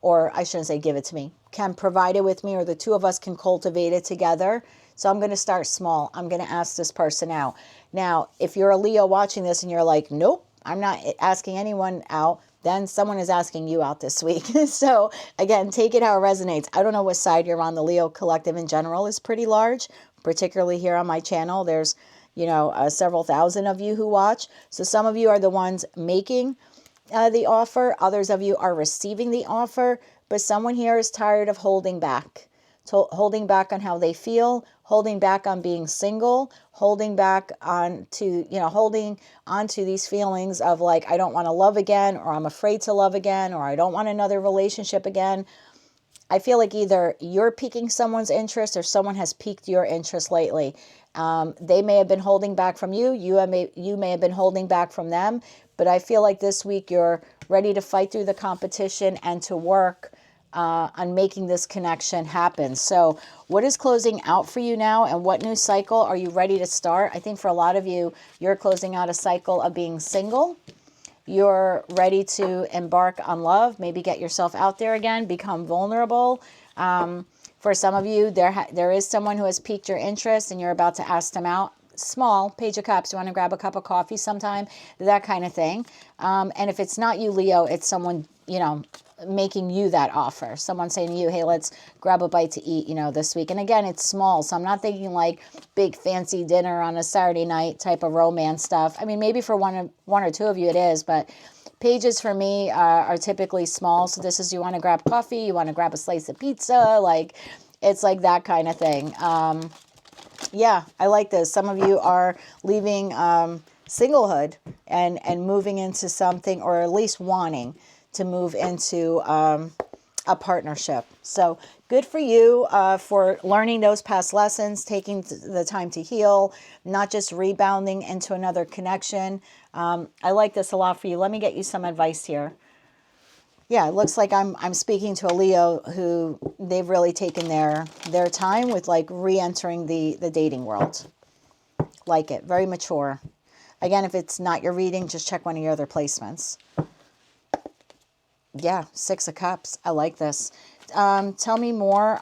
or I shouldn't say give it to me, can provide it with me, or the two of us can cultivate it together. So I'm going to start small. I'm going to ask this person out. Now, if you're a Leo watching this and you're like, nope, I'm not asking anyone out, then someone is asking you out this week. So again, take it how it resonates. I don't know what side you're on. The Leo collective in general is pretty large, particularly here on my channel. There's, you know, several thousand of you who watch. So some of you are the ones making the offer. Others of you are receiving the offer. But someone here is tired of holding back. Holding back on how they feel, holding back on being single, holding back on to, you know, holding on to these feelings of like, I don't want to love again, or I'm afraid to love again, or I don't want another relationship again. I feel like either you're piquing someone's interest or someone has piqued your interest lately. They may have been holding back from you. You may have been holding back from them. But I feel like this week you're ready to fight through the competition and to work on making this connection happen. So what is closing out for you now, and what new cycle are you ready to start? I think for a lot of you, you're closing out a cycle of being single. You're ready to embark on love, maybe get yourself out there again, become vulnerable. For some of you, there is someone who has piqued your interest and you're about to ask them out. Small, Page of Cups, you want to grab a cup of coffee sometime, that kind of thing. And if it's not you, Leo, it's someone, you know, making you that offer. Someone saying to you, hey, let's grab a bite to eat, you know, this week. And again, it's small. So I'm not thinking like big fancy dinner on a Saturday night type of romance stuff. I mean, maybe for one or two of you it is, but pages for me are typically small. So this is, you want to grab coffee, you want to grab a slice of pizza, like it's like that kind of thing. Yeah, I like this. Some of you are leaving singlehood and moving into something, or at least wanting to move into a partnership. So good for you for learning those past lessons, taking the time to heal, not just rebounding into another connection. I like this a lot for you. Let me get you some advice here. Yeah, it looks like I'm speaking to a Leo who they've really taken their time with like re-entering the dating world. Like it, very mature. Again, if it's not your reading, just check one of your other placements. Yeah, Six of Cups. I like this. Tell me more.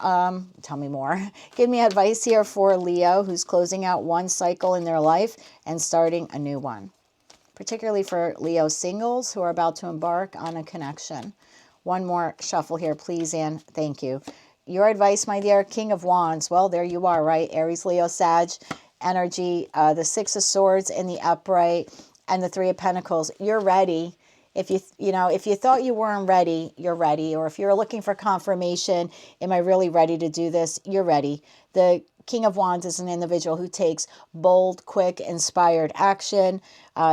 Give me advice here for Leo who's closing out one cycle in their life and starting a new one. Particularly for Leo singles who are about to embark on a connection. One more shuffle here, please, and thank you. Your advice, my dear, King of Wands. Well, there you are, right? Aries, Leo, Sag energy, the Six of Swords in the upright, and the Three of Pentacles. You're ready. If you thought you weren't ready, you're ready. Or if you're looking for confirmation, am I really ready to do this? You're ready. The King of Wands is an individual who takes bold, quick, inspired action.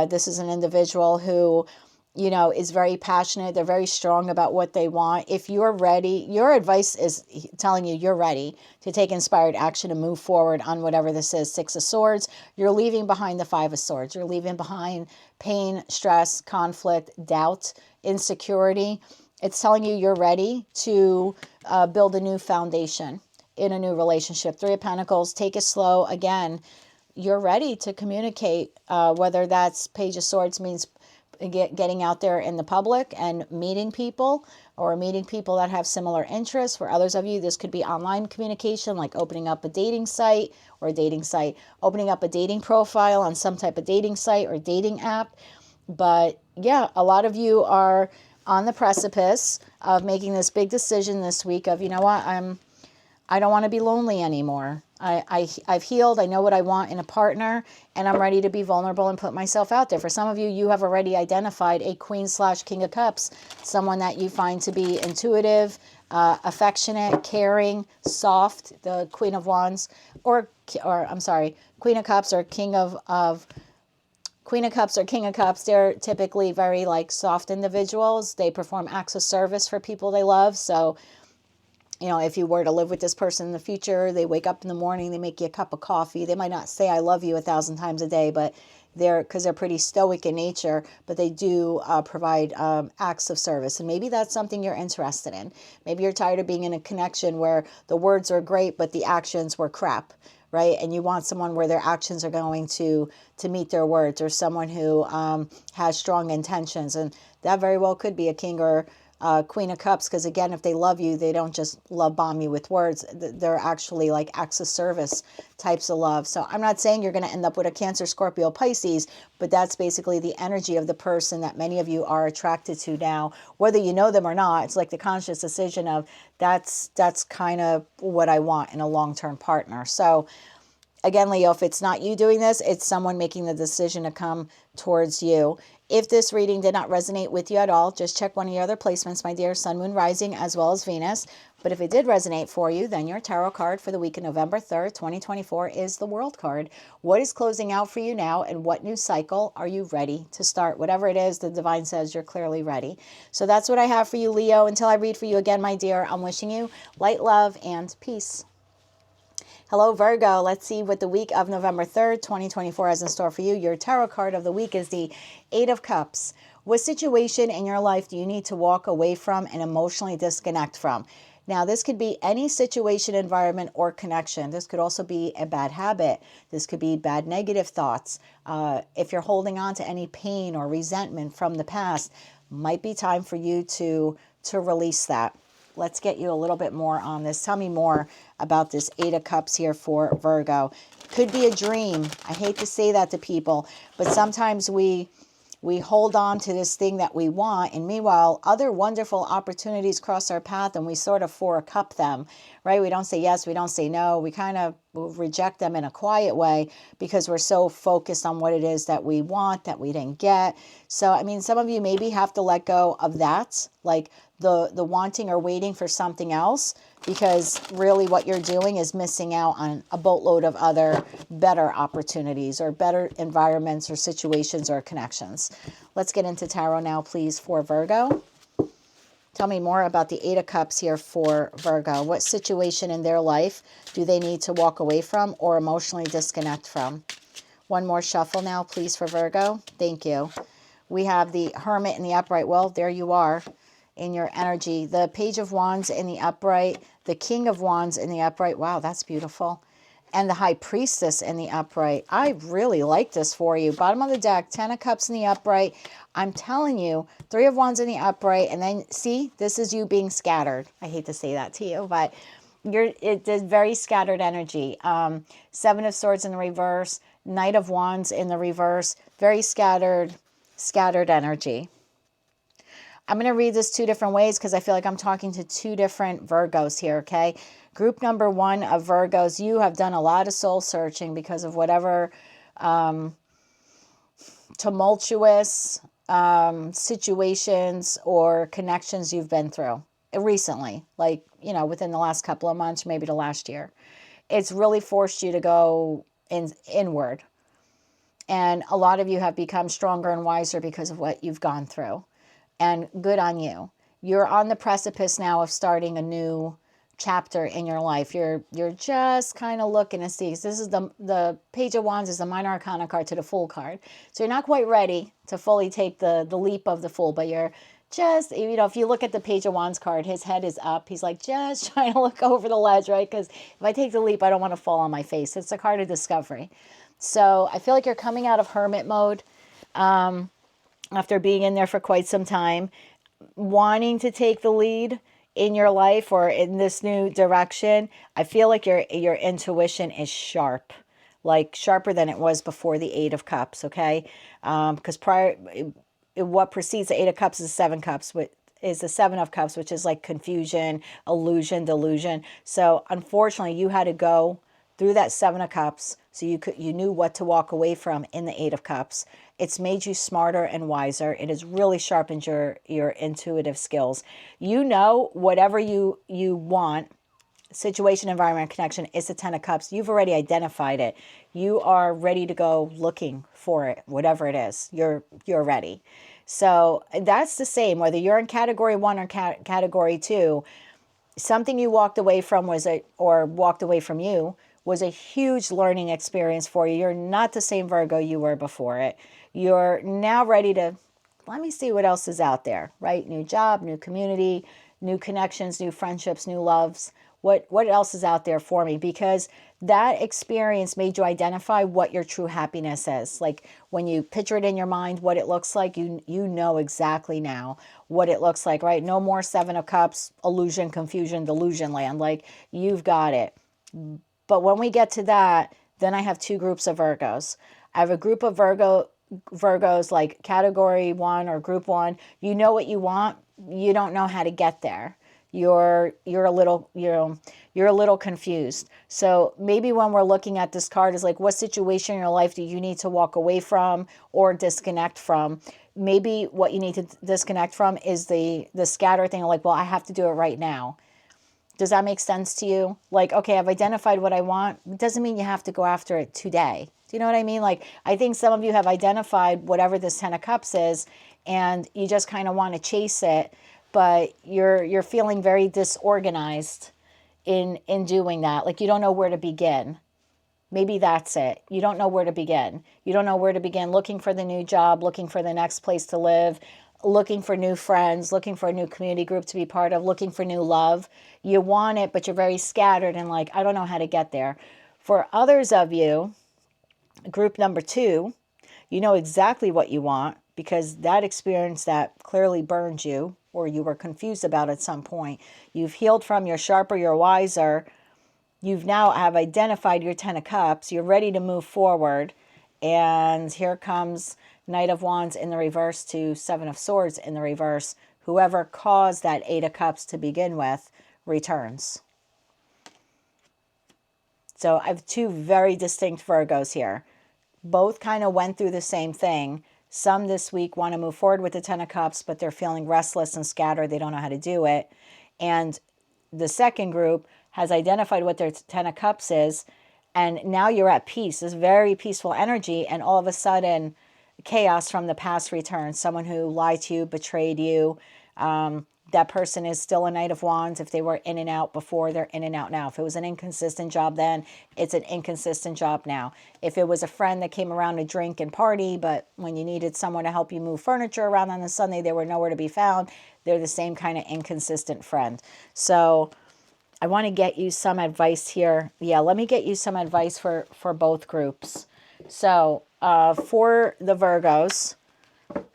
This is an individual who, you know, is very passionate. They're very strong about what they want. If you're ready, your advice is telling you you're ready to take inspired action and move forward on whatever this is. Six of Swords. You're leaving behind the Five of Swords. You're leaving behind pain, stress, conflict, doubt, insecurity. It's telling you you're ready to build a new foundation in a new relationship. Three of Pentacles. Take it slow. Again, you're ready to communicate, whether that's Page of Swords means getting out there in the public and meeting people. or meeting people that have similar interests. For others of you, this could be online communication, like opening up a dating site opening up a dating profile on some type of dating site or dating app. But yeah, a lot of you are on the precipice of making this big decision this week of, you know what, I don't want to be lonely anymore. I've healed. I know what I want in a partner, and I'm ready to be vulnerable and put myself out there. For some of you, you have already identified a Queen/King of Cups, someone that you find to be intuitive, affectionate, caring, soft, the Queen of Wands, or I'm sorry, Queen of Cups or King of Queen of Cups or King of Cups. They're typically very like soft individuals. They perform acts of service for people they love. So, you know, if you were to live with this person in the future, they wake up in the morning, they make you a cup of coffee. They might not say I love you 1,000 times a day, but because they're pretty stoic in nature, but they do provide acts of service. And maybe that's something you're interested in. Maybe you're tired of being in a connection where the words are great, but the actions were crap, right? And you want someone where their actions are going to meet their words, or someone who has strong intentions. And that very well could be a King or Queen of Cups, because again, if they love you, they don't just love bomb you with words. They're actually like acts of service types of love. So I'm not saying you're going to end up with a Cancer, Scorpio, Pisces, but that's basically the energy of the person that many of you are attracted to now, whether you know them or not. It's like the conscious decision of that's kind of what I want in a long-term partner. So again, Leo, if it's not you doing this, it's someone making the decision to come towards you. If this reading did not resonate with you at all, just check one of your other placements, my dear, Sun, Moon, Rising, as well as Venus. But if it did resonate for you, then your tarot card for the week of November 3rd, 2024 is the World card. What is closing out for you now, and what new cycle are you ready to start? Whatever it is, the divine says you're clearly ready. So that's what I have for you, Leo. Until I read for you again, my dear, I'm wishing you light, love, and peace. Hello, Virgo. Let's see what the week of November 3rd, 2024 has in store for you. Your tarot card of the week is the Eight of Cups. What situation in your life do you need to walk away from and emotionally disconnect from? Now, this could be any situation, environment, or connection. This could also be a bad habit. This could be bad negative thoughts. If you're holding on to any pain or resentment from the past, might be time for you to release that. Let's get you a little bit more on this. Tell me more about this Eight of Cups here for Virgo. Could be a dream. I hate to say that to people, but sometimes we hold on to this thing that we want, and meanwhile, other wonderful opportunities cross our path, and we sort of four-cup them, right? We don't say yes, we don't say no. We kind of reject them in a quiet way because we're so focused on what it is that we want that we didn't get. So, I mean, some of you maybe have to let go of that, like the wanting or waiting for something else, because really what you're doing is missing out on a boatload of other better opportunities or better environments or situations or connections. Let's get into tarot now, please, for Virgo. Tell me more about the Eight of Cups here for Virgo. What situation in their life do they need to walk away from or emotionally disconnect from? One more shuffle now, please, for Virgo. Thank you. We have the Hermit in the upright. Well, there you are in your energy. The Page of Wands in the upright. The King of Wands in the upright. Wow, that's beautiful. And the High Priestess in the upright. I really like this for you. Bottom of the deck, 10 of Cups in the upright. I'm telling you, 3 of Wands in the upright. And then, see, this is you being scattered. I hate to say that to you, but it's very scattered energy. 7 of Swords in the reverse. Knight of Wands in the reverse. Very scattered energy. I'm going to read this two different ways because I feel like I'm talking to two different Virgos here, okay? Group number 1 of Virgos, you have done a lot of soul searching because of whatever tumultuous situations or connections you've been through recently, like, you know, within the last couple of months, maybe the last year. It's really forced you to go inward. And a lot of you have become stronger and wiser because of what you've gone through. And good on you. You're on the precipice now of starting a new chapter in your life. You're just kind of looking to see. This is the Page of Wands is the Minor Arcana card to the Fool card. So you're not quite ready to fully take the leap of the Fool, but you're just, you know, if you look at the Page of Wands card, his head is up. He's like just trying to look over the ledge, right? Because if I take the leap, I don't want to fall on my face. It's a card of discovery. So I feel like you're coming out of hermit mode. After being in there for quite some time. wanting to take the lead in your life or in this new direction, I feel like your intuition is sharp, like sharper than it was before the Eight of Cups, okay? Because what precedes the Eight of Cups is the Seven Cups, which is the Seven of Cups, which is like confusion, illusion, delusion. So unfortunately, you had to go through that Seven of Cups so you knew what to walk away from in the Eight of Cups. It's made you smarter and wiser. It has really sharpened your intuitive skills. You know whatever you want, situation, environment, connection, is the Ten of Cups. You've already identified it. You are ready to go looking for it, whatever it is. You're ready. So that's the same, whether you're in category 1 or category 2, something you walked away from walked away from you was a huge learning experience for you. You're not the same Virgo you were before it. You're now ready to, let me see what else is out there, right? New job, new community, new connections, new friendships, new loves. What else is out there for me? Because that experience made you identify what your true happiness is. Like when you picture it in your mind, what it looks like, you know exactly now what it looks like, right? No more Seven of Cups, illusion, confusion, delusion land. Like you've got it. But when we get to that, then I have two groups of Virgos. I have a group of Virgos like category 1 or group 1. You know what you want. You don't know how to get there. You're a little confused. So maybe when we're looking at this card is like, what situation in your life do you need to walk away from or disconnect from? Maybe what you need to disconnect from is the scatter thing. Like, well, I have to do it right now. Does that make sense to you? Like, okay, I've identified what I want. It doesn't mean you have to go after it today. Do you know what I mean? Like, I think some of you have identified whatever this Ten of Cups is, and you just kind of want to chase it, but you're feeling very disorganized in doing that. Like, you don't know where to begin. Maybe that's it. You don't know where to begin. You don't know where to begin looking for the new job, looking for the next place to live, looking for new friends, looking for a new community group to be part of, looking for new love. You want it, but you're very scattered and like, I don't know how to get there. For others of you, group number 2, you know exactly what you want because that experience that clearly burned you or you were confused about at some point, you've healed from, you're sharper, you're wiser. You've now have identified your Ten of Cups. You're ready to move forward. And here comes Knight of Wands in the reverse to Seven of Swords in the reverse. Whoever caused that Eight of Cups to begin with returns. So I have two very distinct Virgos here. Both kind of went through the same thing. Some this week want to move forward with the Ten of Cups, but they're feeling restless and scattered. They don't know how to do it. And the second group has identified what their Ten of Cups is, and now you're at peace. This very peaceful energy, and all of a sudden, chaos from the past returns. Someone who lied to you, betrayed you. That person is still a Knight of Wands. If they were in and out before, they're in and out now. If it was an inconsistent job then, it's an inconsistent job now. If it was a friend that came around to drink and party, but when you needed someone to help you move furniture around on a Sunday, they were nowhere to be found, they're the same kind of inconsistent friend. So I want to get you some advice here. Yeah, let me get you some advice for both groups. So for the Virgos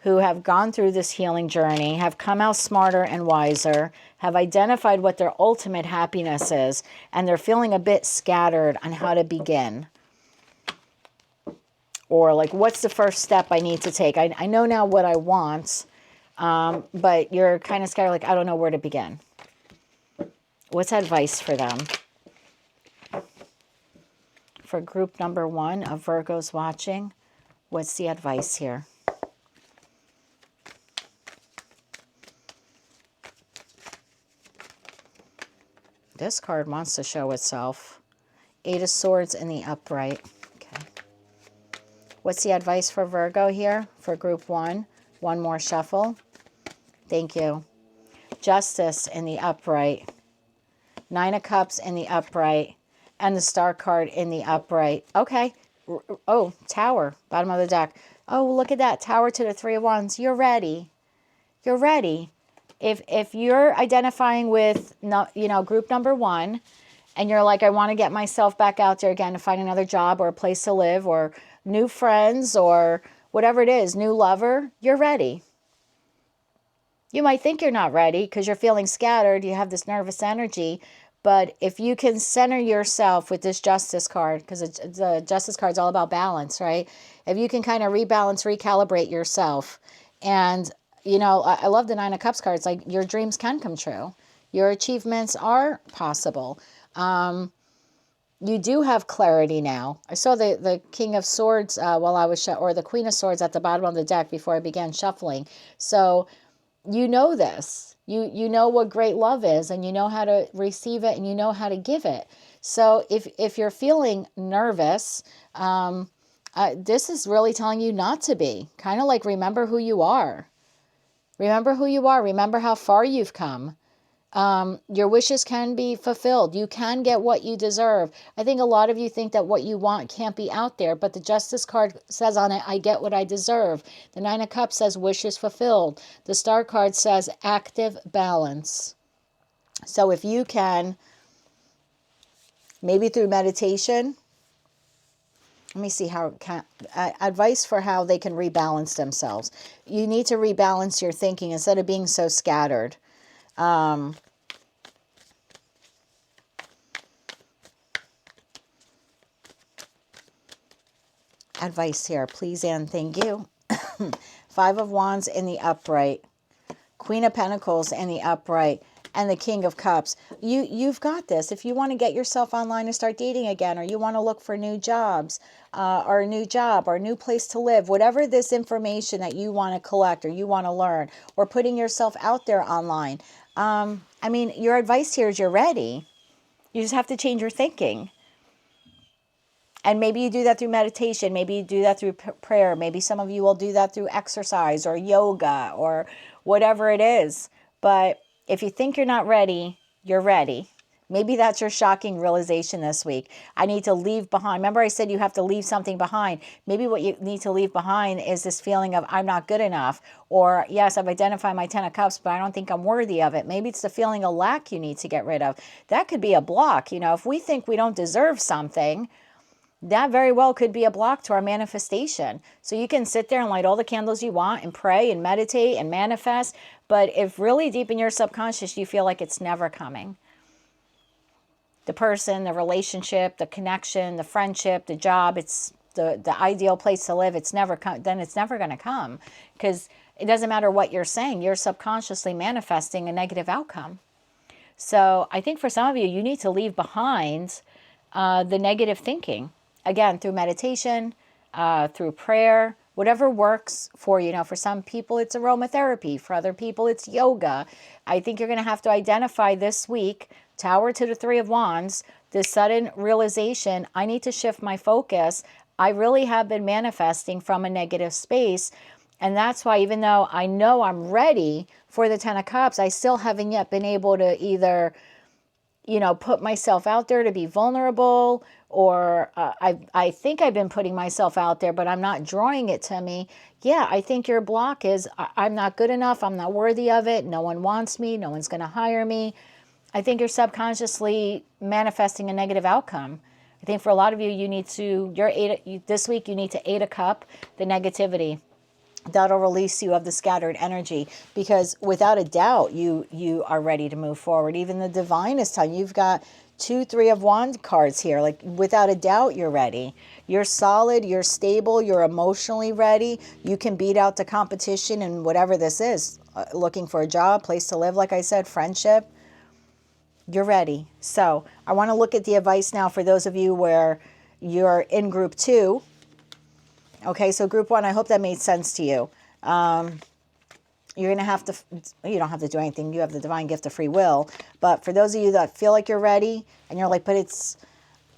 who have gone through this healing journey, have come out smarter and wiser, have identified what their ultimate happiness is, and they're feeling a bit scattered on how to begin. Or like, what's the first step I need to take? I know now what I want, but you're kind of scattered, like, I don't know where to begin. What's advice for them? For group number 1 of Virgos watching, what's the advice here? This card wants to show itself. 8 of Swords in the upright. Okay. What's the advice for Virgo here? For group 1? One more shuffle. Thank you. Justice in the upright. 9 of Cups in the upright. And the Star card in the upright. Okay. Oh, Tower. Bottom of the deck. Oh, look at that. Tower to the 3 of Wands. You're ready. You're ready. If you're identifying with, group number 1, and you're like, I want to get myself back out there again to find another job or a place to live or new friends or whatever it is, new lover, you're ready. You might think you're not ready because you're feeling scattered. You have this nervous energy. But if you can center yourself with this Justice card, because the Justice card is all about balance, right? If you can kind of rebalance, recalibrate yourself. And, you know, I love the Nine of Cups cards. Like, your dreams can come true. Your achievements are possible. You do have clarity now. I saw the King of Swords while I was, or the Queen of Swords at the bottom of the deck before I began shuffling. So you know this. You know what great love is, and you know how to receive it, and you know how to give it. So if you're feeling nervous, this is really telling you not to be. Kind of like, remember who you are. Remember who you are. Remember how far you've come. Your wishes can be fulfilled. You can get what you deserve. I think a lot of you think that what you want can't be out there, but the Justice card says on it, I get what I deserve. The Nine of Cups says wishes fulfilled. The Star card says active balance. So if you can, maybe through meditation, let me see how, advice for how they can rebalance themselves. You need to rebalance your thinking instead of being so scattered. Advice here, please and thank you. Five of Wands in the upright, Queen of Pentacles in the upright, and the King of Cups. You've got this. If you want to get yourself online and start dating again, or you want to look for new jobs, or a new job, or a new place to live, whatever this information that you want to collect or you want to learn, or putting yourself out there online. I mean, your advice here is you're ready. You just have to change your thinking. And maybe you do that through meditation. Maybe you do that through prayer. Maybe some of you will do that through exercise or yoga or whatever it is. But if you think you're not ready, you're ready. Maybe that's your shocking realization this week. I need to leave behind. Remember I said you have to leave something behind. Maybe what you need to leave behind is this feeling of I'm not good enough. Or yes, I've identified my Ten of Cups, but I don't think I'm worthy of it. Maybe it's the feeling of lack you need to get rid of. That could be a block. You know, if we think we don't deserve something, that very well could be a block to our manifestation. So you can sit there and light all the candles you want and pray and meditate and manifest. But if really deep in your subconscious, you feel like it's never coming. The person, the relationship, the connection, the friendship, the job, it's the ideal place to live. It's never then it's never going to come, because it doesn't matter what you're saying. You're subconsciously manifesting a negative outcome. So I think for some of you, you need to leave behind the negative thinking. Again, through meditation, through prayer, whatever works for you. Now, for some people, it's aromatherapy. For other people, it's yoga. I think you're going to have to identify this week, Tower to the Three of Wands, this sudden realization, I need to shift my focus. I really have been manifesting from a negative space. And that's why, even though I know I'm ready for the Ten of Cups, I still haven't yet been able to either, you know, put myself out there to be vulnerable, or I think I've been putting myself out there, but I'm not drawing it to me. Yeah, I think your block is I'm not good enough. I'm not worthy of it. No one wants me. No one's going to hire me. I think you're subconsciously manifesting a negative outcome. I think for a lot of you, you need to, this week, you need to 8 a cup, the negativity. That'll release you of the scattered energy, because without a doubt, you are ready to move forward. Even the divine is telling you, you've got 2 Three of Wands cards here. Like, without a doubt, you're ready. You're solid, you're stable, you're emotionally ready. You can beat out the competition and whatever this is. Looking for a job, place to live, like I said, friendship. You're ready. So I want to look at the advice now for those of you where you're in group 2. Okay, so group 1, I hope that made sense to you. You're going to have to, you don't have to do anything. You have the divine gift of free will. But for those of you that feel like you're ready and you're like, but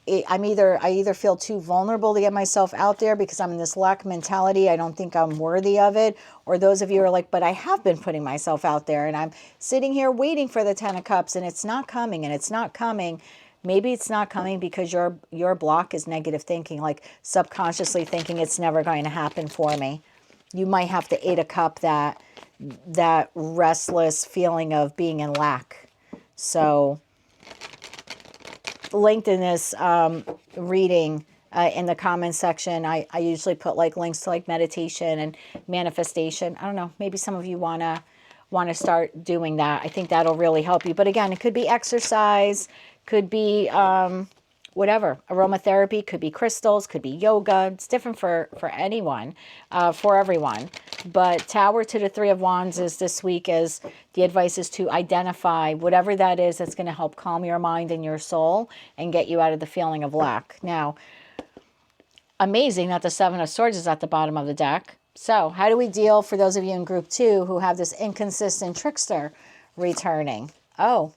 I either feel too vulnerable to get myself out there because I'm in this lack mentality. I don't think I'm worthy of it. Or those of you are like, but I have been putting myself out there and I'm sitting here waiting for the Ten of Cups and it's not coming and it's not coming. Maybe it's not coming because your block is negative thinking, like subconsciously thinking it's never going to happen for me. You might have to 8 a cup that restless feeling of being in lack. So linked in this reading in the comments section, I usually put like links to like meditation and manifestation. I don't know, maybe some of you want to want to start doing that. I think that'll really help you. But again, it could be exercise, could be whatever. Aromatherapy, could be crystals, could be yoga. It's different for anyone, for everyone. But Tower to the Three of Wands is this week, as the advice is to identify whatever that is that's going to help calm your mind and your soul and get you out of the feeling of lack. Now, amazing that the Seven of Swords is at the bottom of the deck. So how do we deal, for those of you in group 2 who have this inconsistent trickster returning? Oh,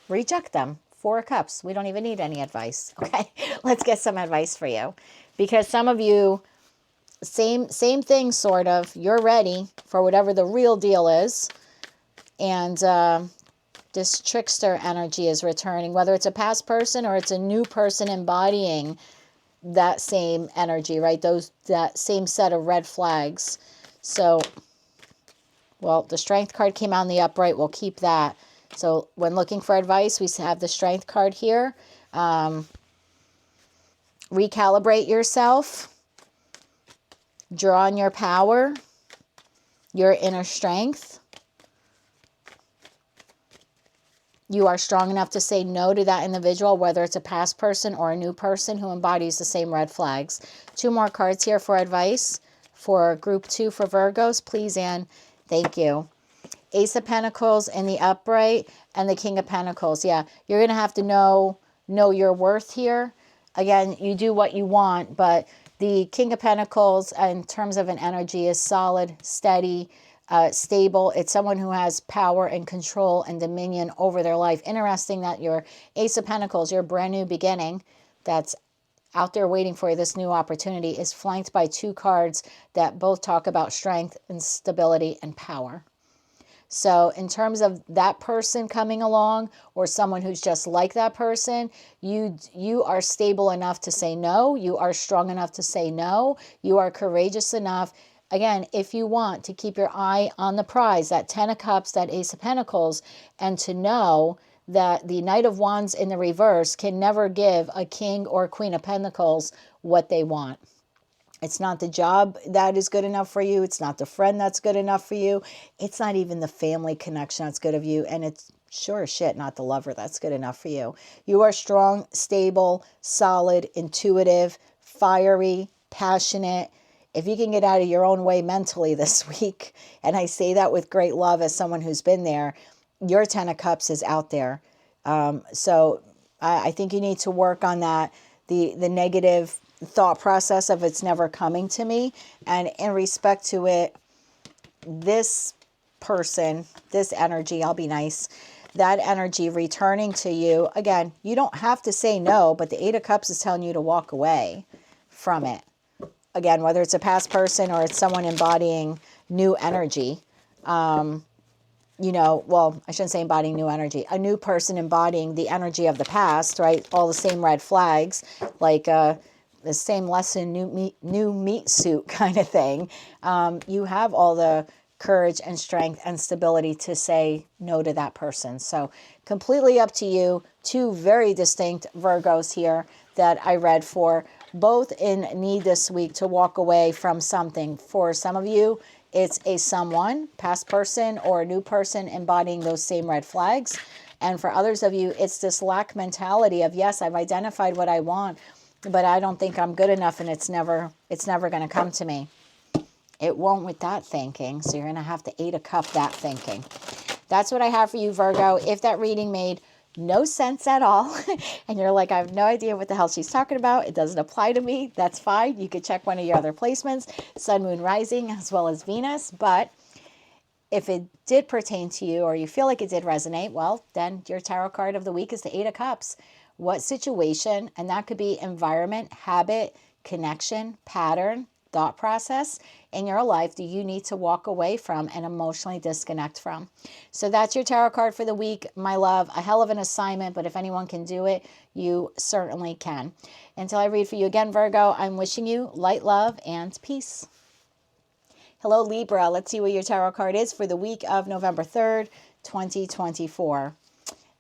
reject them. Four of Cups. We don't even need any advice. Okay, let's get some advice for you. Because some of you, same thing sort of. You're ready for whatever the real deal is. And this trickster energy is returning. Whether it's a past person or it's a new person embodying that same energy, right? That same set of red flags. So, well, the Strength card came out in the upright. We'll keep that. So when looking for advice, we have the Strength card here. Recalibrate yourself. Draw on your power, your inner strength. You are strong enough to say no to that individual, whether it's a past person or a new person who embodies the same red flags. 2 more cards here for advice for group 2 for Virgos. Please, Anne. Thank you. Ace of Pentacles in the upright and the King of Pentacles. Yeah, you're going to have to know your worth here. Again, you do what you want, but the King of Pentacles in terms of an energy is solid, steady, stable. It's someone who has power and control and dominion over their life. Interesting that your Ace of Pentacles, your brand new beginning that's out there waiting for you, this new opportunity, is flanked by 2 cards that both talk about strength and stability and power. So in terms of that person coming along or someone who's just like that person, you are stable enough to say no. You are strong enough to say no. You are courageous enough, again, if you want to keep your eye on the prize, that 10 of Cups, that Ace of Pentacles, and to know that the Knight of Wands in the reverse can never give a King or Queen of Pentacles what they want. It's not the job that is good enough for you. It's not the friend that's good enough for you. It's not even the family connection that's good of you. And it's sure as shit not the lover that's good enough for you. You are strong, stable, solid, intuitive, fiery, passionate. If you can get out of your own way mentally this week, and I say that with great love as someone who's been there, your 10 of Cups is out there. So I think you need to work on that, the negative thought process of it's never coming to me. And in respect to it, this person, this energy, I'll be nice, that energy returning to you, again, you don't have to say no, but the 8 of Cups is telling you to walk away from it. Again, whether it's a past person or it's someone embodying new energy, you know, well, I shouldn't say embodying new energy, a new person embodying the energy of the past, right? All the same red flags, like the same lesson, new meat suit kind of thing. You have all the courage and strength and stability to say no to that person. So completely up to you. 2 very distinct Virgos here that I read for, both in need this week to walk away from something. For some of you, it's a someone, past person or a new person embodying those same red flags. And for others of you, it's this lack mentality of, yes, I've identified what I want, but I don't think I'm good enough, and it's never going to come to me. It won't with that thinking, so you're going to have to 8 of Cups that thinking. That's what I have for you, Virgo. If that reading made no sense at all, and you're like, I have no idea what the hell she's talking about, it doesn't apply to me, that's fine. You could check one of your other placements, Sun, Moon, Rising, as well as Venus. But if it did pertain to you, or you feel like it did resonate, well, then your tarot card of the week is the 8 of Cups. What situation, and that could be environment, habit, connection, pattern, thought process in your life do you need to walk away from and emotionally disconnect from? So that's your tarot card for the week, my love. A hell of an assignment, but if anyone can do it, you certainly can. Until I read for you again, Virgo, I'm wishing you light, love, and peace. Hello, Libra. Let's see what your tarot card is for the week of November 3rd, 2024.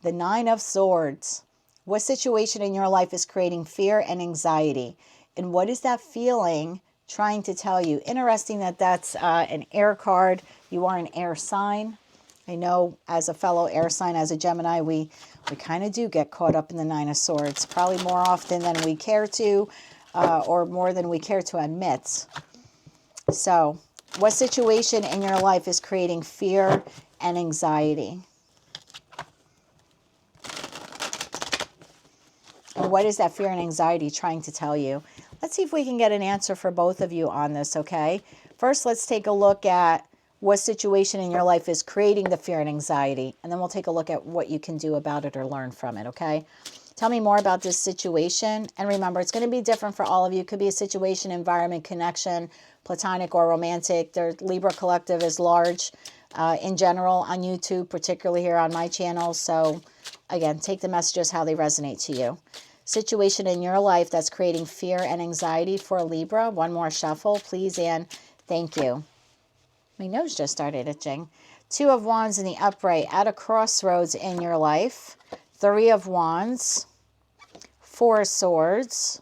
The 9 of Swords. What situation in your life is creating fear and anxiety? And what is that feeling trying to tell you? Interesting that that's an air card. You are an air sign. I know as a fellow air sign, as a Gemini, we kind of do get caught up in the Nine of Swords, probably more often than we care to, or more than we care to admit. So, what situation in your life is creating fear and anxiety? And what is that fear and anxiety trying to tell you? Let's see if we can get an answer for both of you on this, okay? First, let's take a look at what situation in your life is creating the fear and anxiety, and then we'll take a look at what you can do about it or learn from it, okay? Tell me more about this situation, and remember, it's going to be different for all of you. It could be a situation, environment, connection, platonic or romantic. Their Libra collective is large in general on YouTube, particularly here on my channel. So, again, take the messages how they resonate to you. Situation in your life that's creating fear and anxiety for Libra. One more shuffle, please, and thank you. My nose just started itching. Two of Wands in the upright, at a crossroads in your life. Three of Wands. Four of Swords.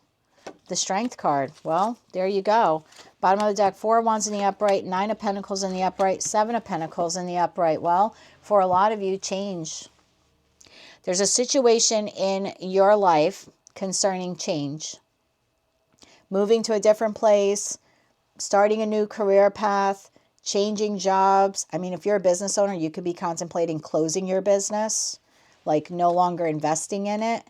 The Strength card. Well, there you go. Bottom of the deck, Four of Wands in the upright. Nine of Pentacles in the upright. Seven of Pentacles in the upright. Well, for a lot of you, change. There's a situation in your life concerning change. Moving to a different place. Starting a new career path. Changing jobs. I mean, if you're a business owner, you could be contemplating closing your business, like no longer investing in it.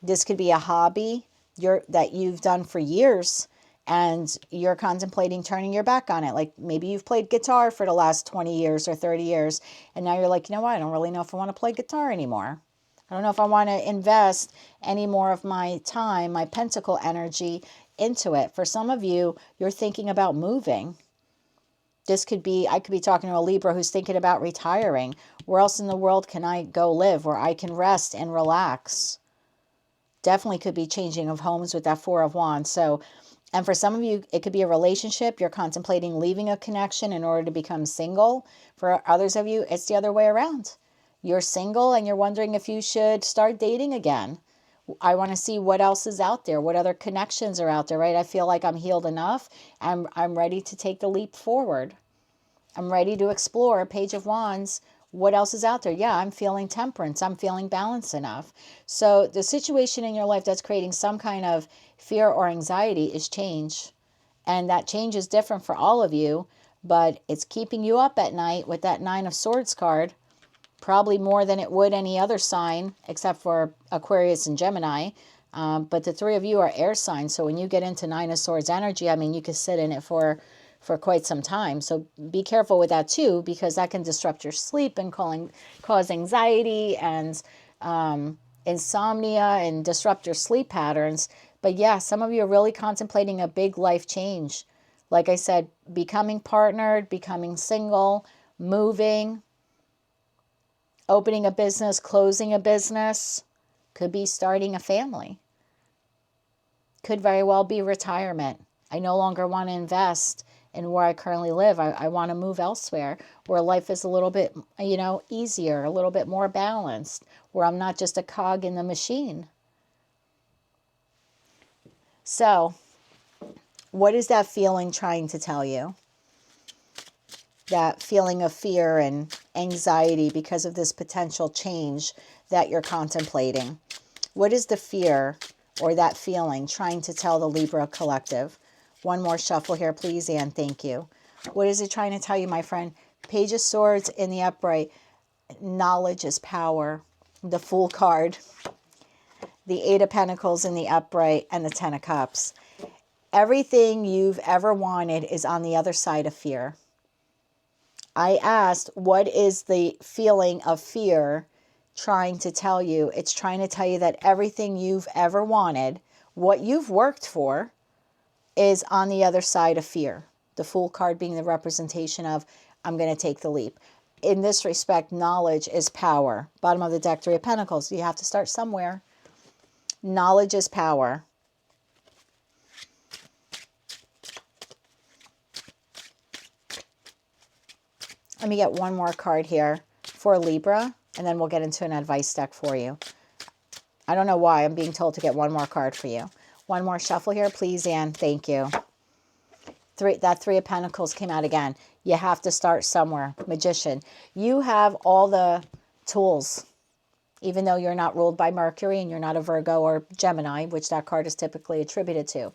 This could be a hobby that you've done for years, and you're contemplating turning your back on it. Like maybe you've played guitar for the last 20 years or 30 years, and now you're like, you know what? I don't really know if I want to play guitar anymore. I don't know if I want to invest any more of my time, my pentacle energy into it. For some of you, you're thinking about moving. This could be, I could be talking to a Libra who's thinking about retiring. Where else in the world can I go live where I can rest and relax? Definitely could be changing of homes with that Four of Wands. So, and for some of you, it could be a relationship. You're contemplating leaving a connection in order to become single. For others of you, it's the other way around. You're single and you're wondering if you should start dating again. I want to see what else is out there, what other connections are out there, right? I feel like I'm healed enough. I'm ready to take the leap forward. I'm ready to explore. Page of Wands. What else is out there? Yeah, I'm feeling temperance. I'm feeling balance enough. So the situation in your life that's creating some kind of fear or anxiety is change. And that change is different for all of you, but it's keeping you up at night with that Nine of Swords card. Probably more than it would any other sign, except for Aquarius and Gemini. But the three of you are air signs. So when you get into Nine of Swords energy, I mean, you could sit in it for quite some time. So be careful with that too, because that can disrupt your sleep and cause anxiety and insomnia and disrupt your sleep patterns. But yeah, some of you are really contemplating a big life change. Like I said, becoming partnered, becoming single, moving, opening a business, closing a business, could be starting a family. Could very well be retirement. I no longer want to invest in where I currently live. I want to move elsewhere where life is a little bit, easier, a little bit more balanced, where I'm not just a cog in the machine. So, what is that feeling trying to tell you? That feeling of fear and anxiety because of this potential change that you're contemplating. What is the fear or that feeling trying to tell the Libra collective? One more shuffle here, please, and thank you. What is it trying to tell you, my friend? Page of Swords in the upright. Knowledge is power. The Fool card. The Eight of Pentacles in the upright and the Ten of Cups. Everything you've ever wanted is on the other side of fear. I asked, what is the feeling of fear trying to tell you? It's trying to tell you that everything you've ever wanted, what you've worked for, is on the other side of fear. The Fool card being the representation of, I'm going to take the leap. In this respect, knowledge is power. Bottom of the deck, Three of Pentacles. You have to start somewhere. Knowledge is power. Let me get one more card here for Libra, and then we'll get into an advice deck for you. I don't know why I'm being told to get one more card for you. One more shuffle here, please, and thank you. That Three of Pentacles came out again. You have to start somewhere. Magician. You have all the tools, even though you're not ruled by Mercury and you're not a Virgo or Gemini, which that card is typically attributed to.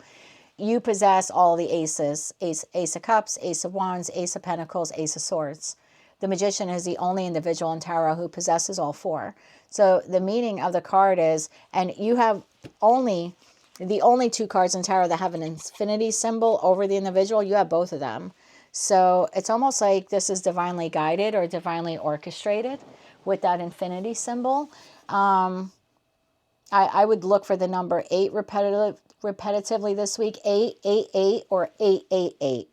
You possess all the aces. Ace of Cups, Ace of Wands, Ace of Pentacles, Ace of Swords. The Magician is the only individual in tarot who possesses all four. So the meaning of the card is, and you have the only two cards in tarot that have an infinity symbol over the individual, you have both of them. So it's almost like this is divinely guided or divinely orchestrated with that infinity symbol. I would look for the number 8 repetitively this week. 888 or 888.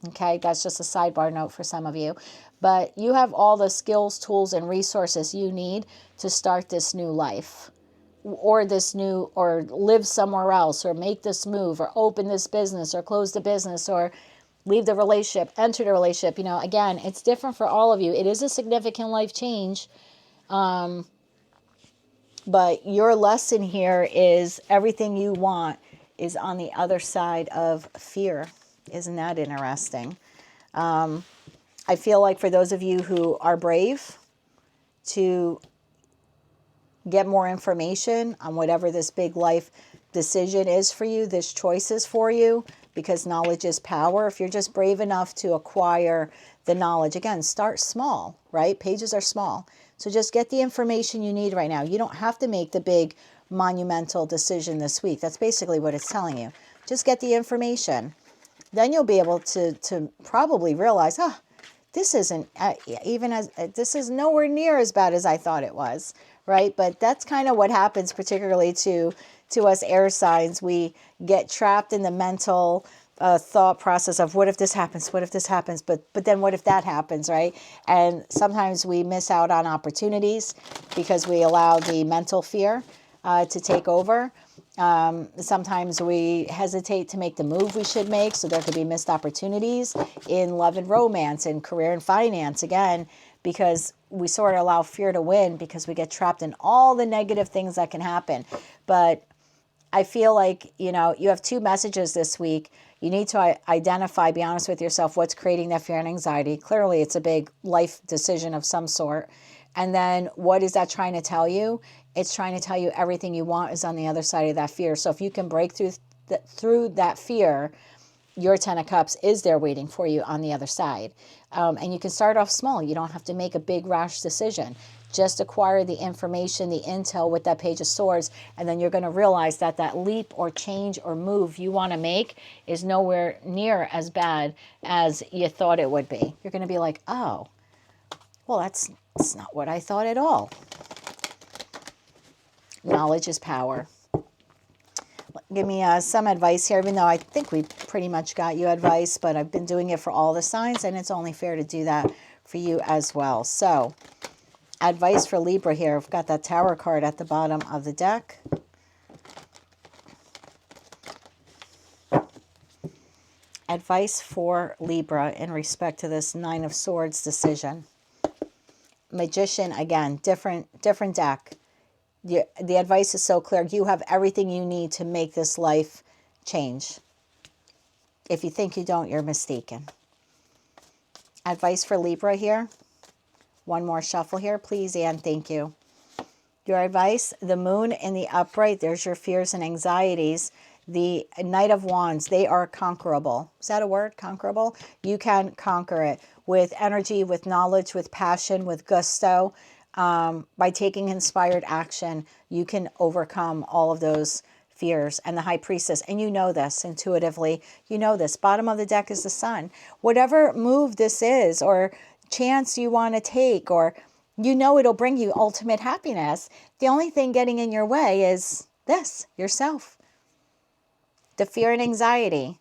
Okay, that's just a sidebar note for some of you. But you have all the skills, tools, and resources you need to start this new life. Or live somewhere else, or make this move, or open this business, or close the business, or leave the relationship, enter the relationship. You know, again, it's different for all of you. It is a significant life change. But your lesson here is everything you want is on the other side of fear. Isn't that interesting? I feel like for those of you who are brave to get more information on whatever this big life decision is for you, this choice is for you, because knowledge is power. If you're just brave enough to acquire the knowledge, again, start small, right? Pages are small. So just get the information you need right now. You don't have to make the big monumental decision this week. That's basically what it's telling you. Just get the information. Then you'll be able to probably realize, this isn't this is nowhere near as bad as I thought it was, right? But that's kind of what happens, particularly to us air signs. We get trapped in the mental thought process of what if this happens, what if this happens, but then what if that happens, right? And sometimes we miss out on opportunities because we allow the mental fear to take over. Sometimes we hesitate to make the move we should make, so there could be missed opportunities in love and romance and career and finance, again, because we sort of allow fear to win because we get trapped in all the negative things that can happen. But I feel like, you have two messages this week. You need to identify, be honest with yourself, what's creating that fear and anxiety. Clearly, it's a big life decision of some sort. And then what is that trying to tell you? It's trying to tell you everything you want is on the other side of that fear. So if you can break through that fear, your 10 of Cups is there waiting for you on the other side. And you can start off small. You don't have to make a big rash decision. Just acquire the information, the intel with that Page of Swords, and then you're going to realize that that leap or change or move you want to make is nowhere near as bad as you thought it would be. You're going to be like, oh, well, that's not what I thought at all. Knowledge is power. Give me some advice here, even though I think we pretty much got you advice, but I've been doing it for all the signs, and it's only fair to do that for you as well. So, advice for Libra here. I've got that Tower card at the bottom of the deck. Advice for Libra in respect to this Nine of Swords decision. Magician, again, different deck. The advice is so clear. You have everything you need to make this life change. If you think you don't, you're mistaken. Advice for Libra here. One more shuffle here, please, and thank you. Your advice, the Moon in the upright, there's your fears and anxieties. The Knight of Wands, they are conquerable. Is that a word, conquerable? You can conquer it with energy, with knowledge, with passion, with gusto. By taking inspired action, you can overcome all of those fears. And the High Priestess, and you know this intuitively, you know this. Bottom of the deck is the Sun. Whatever move this is, or chance you want to take, or it'll bring you ultimate happiness. The only thing getting in your way is this, yourself. The fear and anxiety.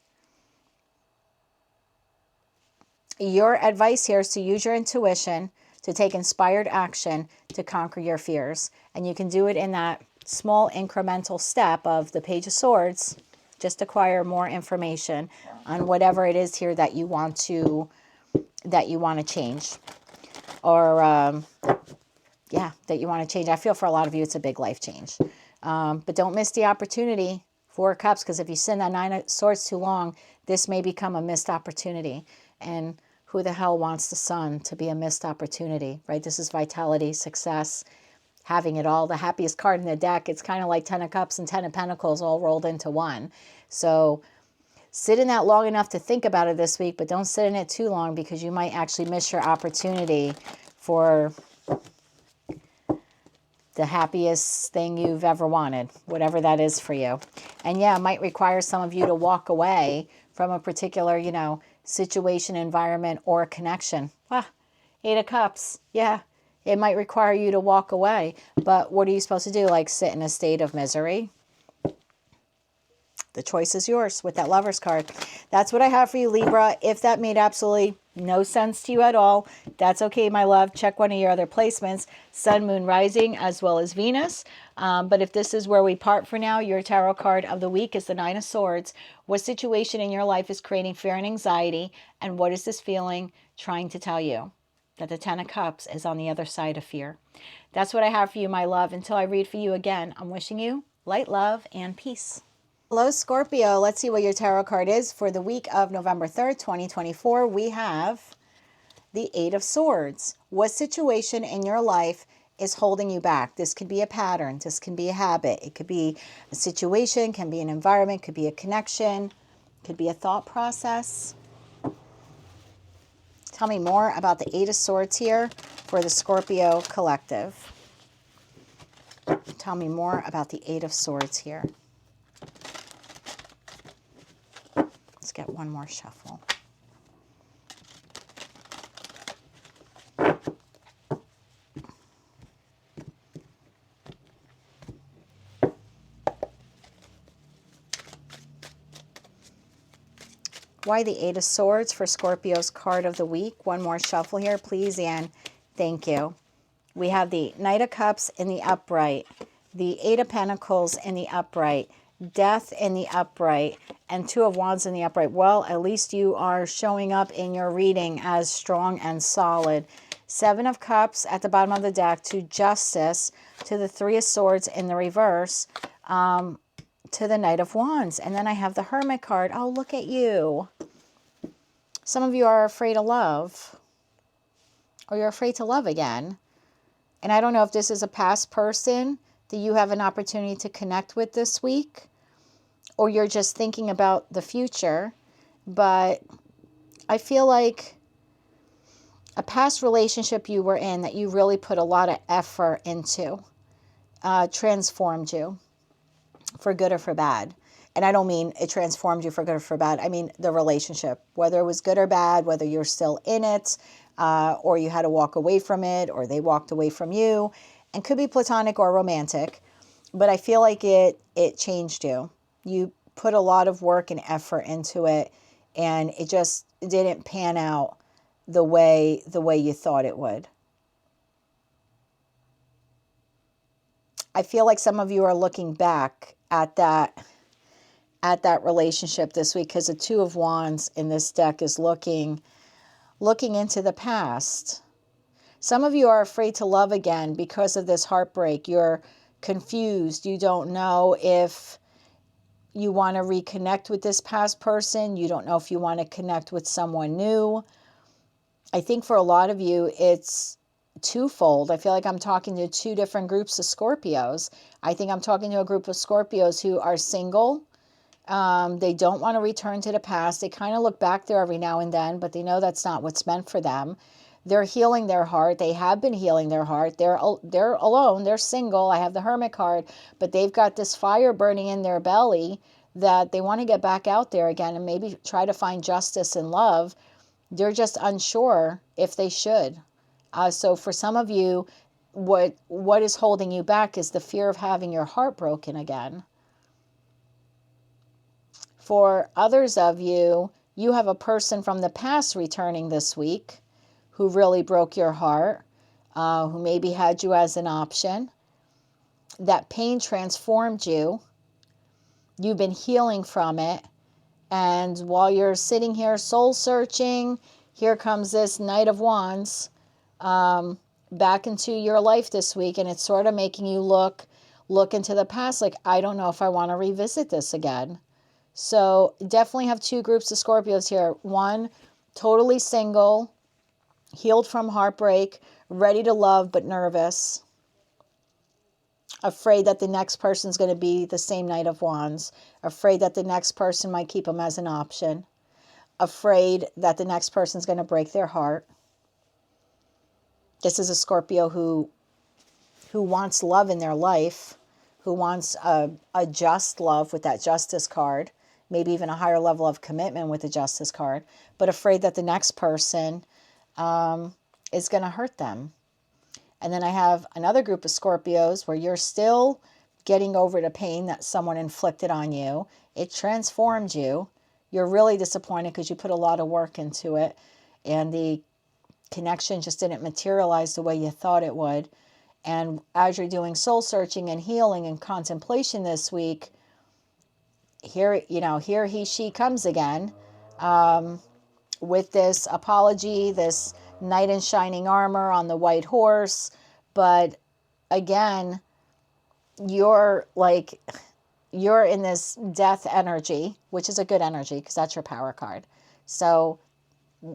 Your advice here is to use your intuition, to take inspired action to conquer your fears. And you can do it in that small incremental step of the Page of Swords. Just acquire more information on whatever it is here that you want to change. Or, that you want to change. I feel for a lot of you it's a big life change. But don't miss the opportunity Four of Cups, because if you sit in that Nine of Swords too long, this may become a missed opportunity. And who the hell wants the Sun to be a missed opportunity, right? This is vitality, success, having it all. The happiest card in the deck. It's kind of like 10 of Cups and 10 of Pentacles all rolled into one. So sit in that long enough to think about it this week, but don't sit in it too long, because you might actually miss your opportunity for the happiest thing you've ever wanted, whatever that is for you. And yeah, it might require some of you to walk away from a particular, you know, situation, environment, or connection. Eight of Cups. Yeah, it might require you to walk away. But what are you supposed to do? Like sit in a state of misery? The choice is yours with that Lover's card. That's what I have for you, Libra. If that made absolutely no sense to you at all, that's okay, my love. Check one of your other placements, Sun, Moon, Rising, as well as Venus. But if this is where we part for now, your tarot card of the week is the Nine of Swords. What situation in your life is creating fear and anxiety? And what is this feeling trying to tell you? That the Ten of Cups is on the other side of fear. That's what I have for you, my love. Until I read for you again, I'm wishing you light, love, and peace. Hello, Scorpio. Let's see what your tarot card is for the week of November 3rd, 2024. We have the Eight of Swords. What situation in your life is holding you back? This could be a pattern. This can be a habit. It could be a situation, can be an environment, could be a connection, could be a thought process. Tell me more about the Eight of Swords here for the Scorpio collective. Tell me more about the Eight of Swords here. Let's get one more shuffle. Why the Eight of Swords for Scorpio's card of the week? One more shuffle here, please, and thank you. We have the Knight of Cups in the upright, the Eight of Pentacles in the upright, Death in the upright, and Two of Wands in the upright. Well, at least you are showing up in your reading as strong and solid. Seven of Cups at the bottom of the deck, to Justice, to the Three of Swords in the reverse, to the Knight of Wands. And then I have the Hermit card. Oh, look at you. Some of you are afraid of love, or you're afraid to love again. And I don't know if this is a past person that you have an opportunity to connect with this week, or you're just thinking about the future. But I feel like a past relationship you were in that you really put a lot of effort into transformed you for good or for bad. And I don't mean it transformed you for good or for bad. I mean the relationship, whether it was good or bad, whether you're still in it, or you had to walk away from it, or they walked away from you. And could be platonic or romantic. But I feel like it changed you. You put a lot of work and effort into it, and it just didn't pan out the way you thought it would. I feel like some of you are looking back at that relationship this week, because the Two of Wands in this deck is looking into the past. Some of you are afraid to love again because of this heartbreak. You're confused. You don't know if you want to reconnect with this past person. You don't know if you want to connect with someone new. I think for a lot of you, it's twofold. I feel like I'm talking to two different groups of Scorpios. I think I'm talking to a group of Scorpios who are single. They don't want to return to the past. They kind of look back there every now and then, but they know that's not what's meant for them. They're healing their heart. They have been healing their heart. They're alone. They're single. I have the Hermit card, but they've got this fire burning in their belly that they want to get back out there again and maybe try to find justice and love. They're just unsure if they should. So for some of you, what is holding you back is the fear of having your heart broken again. For others of you, you have a person from the past returning this week who really broke your heart, who maybe had you as an option. That pain transformed you. You've been healing from it. And while you're sitting here soul searching, here comes this Knight of Wands back into your life this week. And it's sort of making you look look into the past like, I don't know if I want to revisit this again. So definitely have two groups of Scorpios here. One, totally single, healed from heartbreak, ready to love but nervous, afraid that the next person's going to be the same Knight of Wands, afraid that the next person might keep them as an option, afraid that the next person's going to break their heart. This is a Scorpio who wants love in their life, who wants a just love with that Justice card, maybe even a higher level of commitment with the Justice card, but afraid that the next person is going to hurt them. And then I have another group of Scorpios where you're still getting over the pain that someone inflicted on you. It transformed you. You're really disappointed because you put a lot of work into it, and the connection just didn't materialize the way you thought it would. And as you're doing soul searching and healing and contemplation this week, here she comes again with this apology, this knight in shining armor on the white horse. But again, you're in this death energy, which is a good energy because that's your power card. So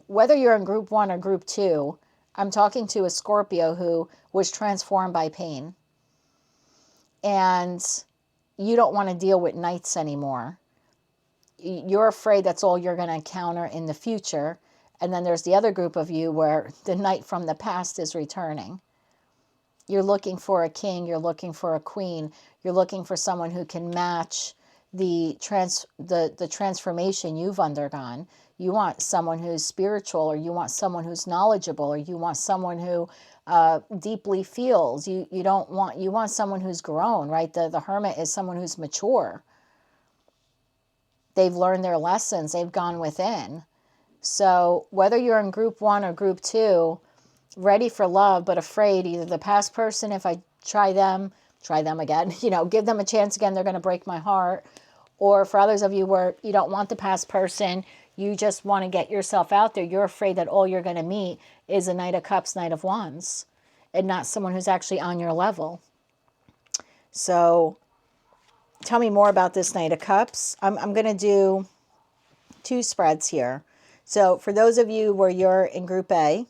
whether you're in group 1 or group 2, I'm talking to a Scorpio who was transformed by pain. And you don't want to deal with knights anymore. You're afraid that's all you're going to encounter in the future. And then there's the other group of you where the knight from the past is returning. You're looking for a king. You're looking for a queen. You're looking for someone who can match the transformation you've undergone. You want someone who's spiritual, or you want someone who's knowledgeable, or you want someone who deeply feels. You want someone who's grown, right? The hermit is someone who's mature. They've learned their lessons. They've gone within. So whether you're in group 1 or group 2, ready for love, but afraid either the past person, if I try them again, give them a chance again, they're going to break my heart. Or for others of you where you don't want the past person, you just want to get yourself out there. You're afraid that all you're going to meet is a Knight of Cups, Knight of Wands, and not someone who's actually on your level. So tell me more about this Knight of Cups. I'm going to do 2 spreads here. So for those of you where you're in group A,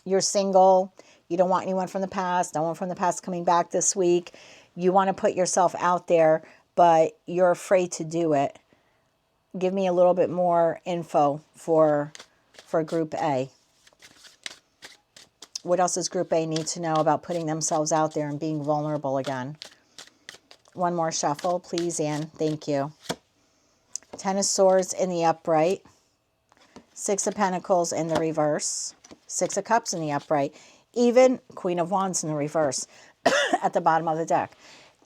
you're single, you don't want anyone from the past, no one from the past coming back this week. You want to put yourself out there, but you're afraid to do it. Give me a little bit more info for group A. What else does group A need to know about putting themselves out there and being vulnerable again? One more shuffle, please, Anne. Thank you. 10 of Swords in the upright. 6 of Pentacles in the reverse. 6 of Cups in the upright. Even Queen of Wands in the reverse at the bottom of the deck.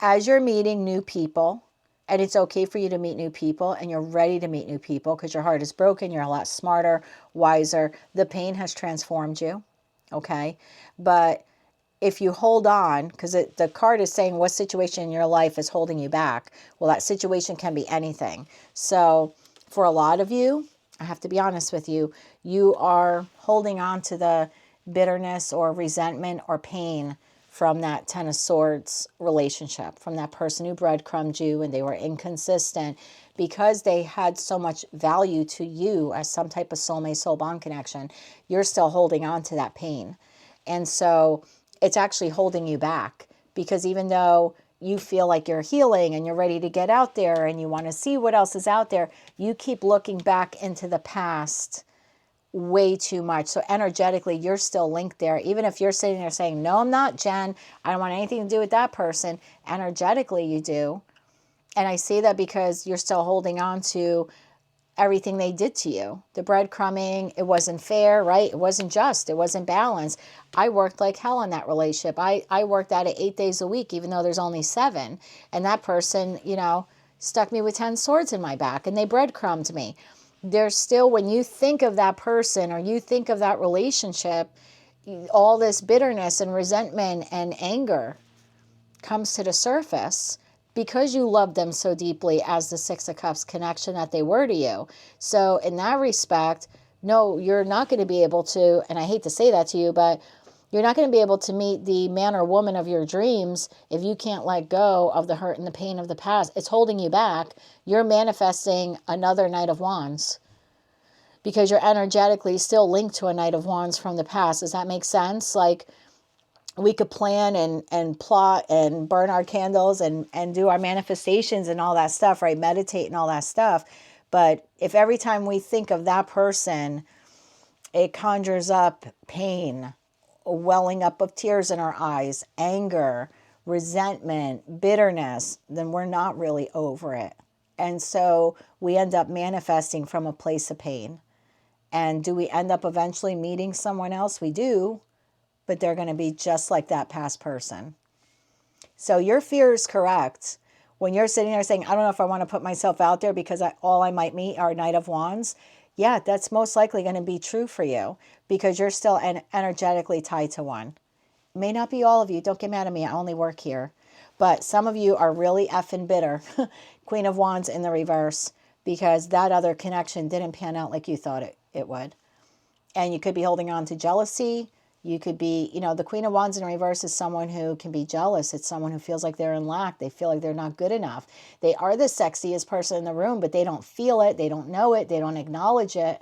As you're meeting new people, and it's okay for you to meet new people, and you're ready to meet new people because your heart is broken, you're a lot smarter, wiser. The pain has transformed you, okay? But if you hold on, because the card is saying what situation in your life is holding you back, well, that situation can be anything. So for a lot of you, I have to be honest with you, you are holding on to the bitterness or resentment or pain from that 10 of Swords relationship, from that person who breadcrumbed you and they were inconsistent because they had so much value to you as some type of soulmate, soul bond connection. You're still holding on to that pain. And so it's actually holding you back, because even though you feel like you're healing and you're ready to get out there and you want to see what else is out there, you keep looking back into the past way too much. So energetically, you're still linked there. Even if you're sitting there saying, no, I'm not, Jen, I don't want anything to do with that person. Energetically, you do. And I say that because you're still holding on to everything they did to you. The breadcrumbing, it wasn't fair, right? It wasn't just, it wasn't balanced. I worked like hell in that relationship. I worked at it 8 days a week, even though there's only 7. And that person, stuck me with 10 swords in my back and they breadcrumbed me. There's still, when you think of that person or you think of that relationship, all this bitterness and resentment and anger comes to the surface because you love them so deeply as the 6 of Cups connection that they were to you. So in that respect, no, you're not going to be able to, and I hate to say that to you, but You're not going to be able to meet the man or woman of your dreams if you can't let go of the hurt and the pain of the past. It's holding you back. You're manifesting another Knight of Wands because you're energetically still linked to a Knight of Wands from the past. Does that make sense? Like, we could plan and plot and burn our candles and do our manifestations and all that stuff, right? Meditate and all that stuff. But if every time we think of that person, it conjures up pain, a welling up of tears in our eyes, anger, resentment, bitterness, then we're not really over it. And so we end up manifesting from a place of pain. And do we end up eventually meeting someone else? We do, but they're going to be just like that past person. So your fear is correct. When you're sitting there saying, I don't know if I want to put myself out there because all I might meet are Knight of Wands. Yeah, that's most likely going to be true for you because you're still energetically tied to one. It may not be all of you. Don't get mad at me. I only work here. But some of you are really effing bitter. Queen of Wands in the reverse, because that other connection didn't pan out like you thought it would. And you could be holding on to jealousy. You could be, the Queen of Wands in reverse is someone who can be jealous. It's someone who feels like they're in lack. They feel like they're not good enough. They are the sexiest person in the room, but they don't feel it. They don't know it. They don't acknowledge it.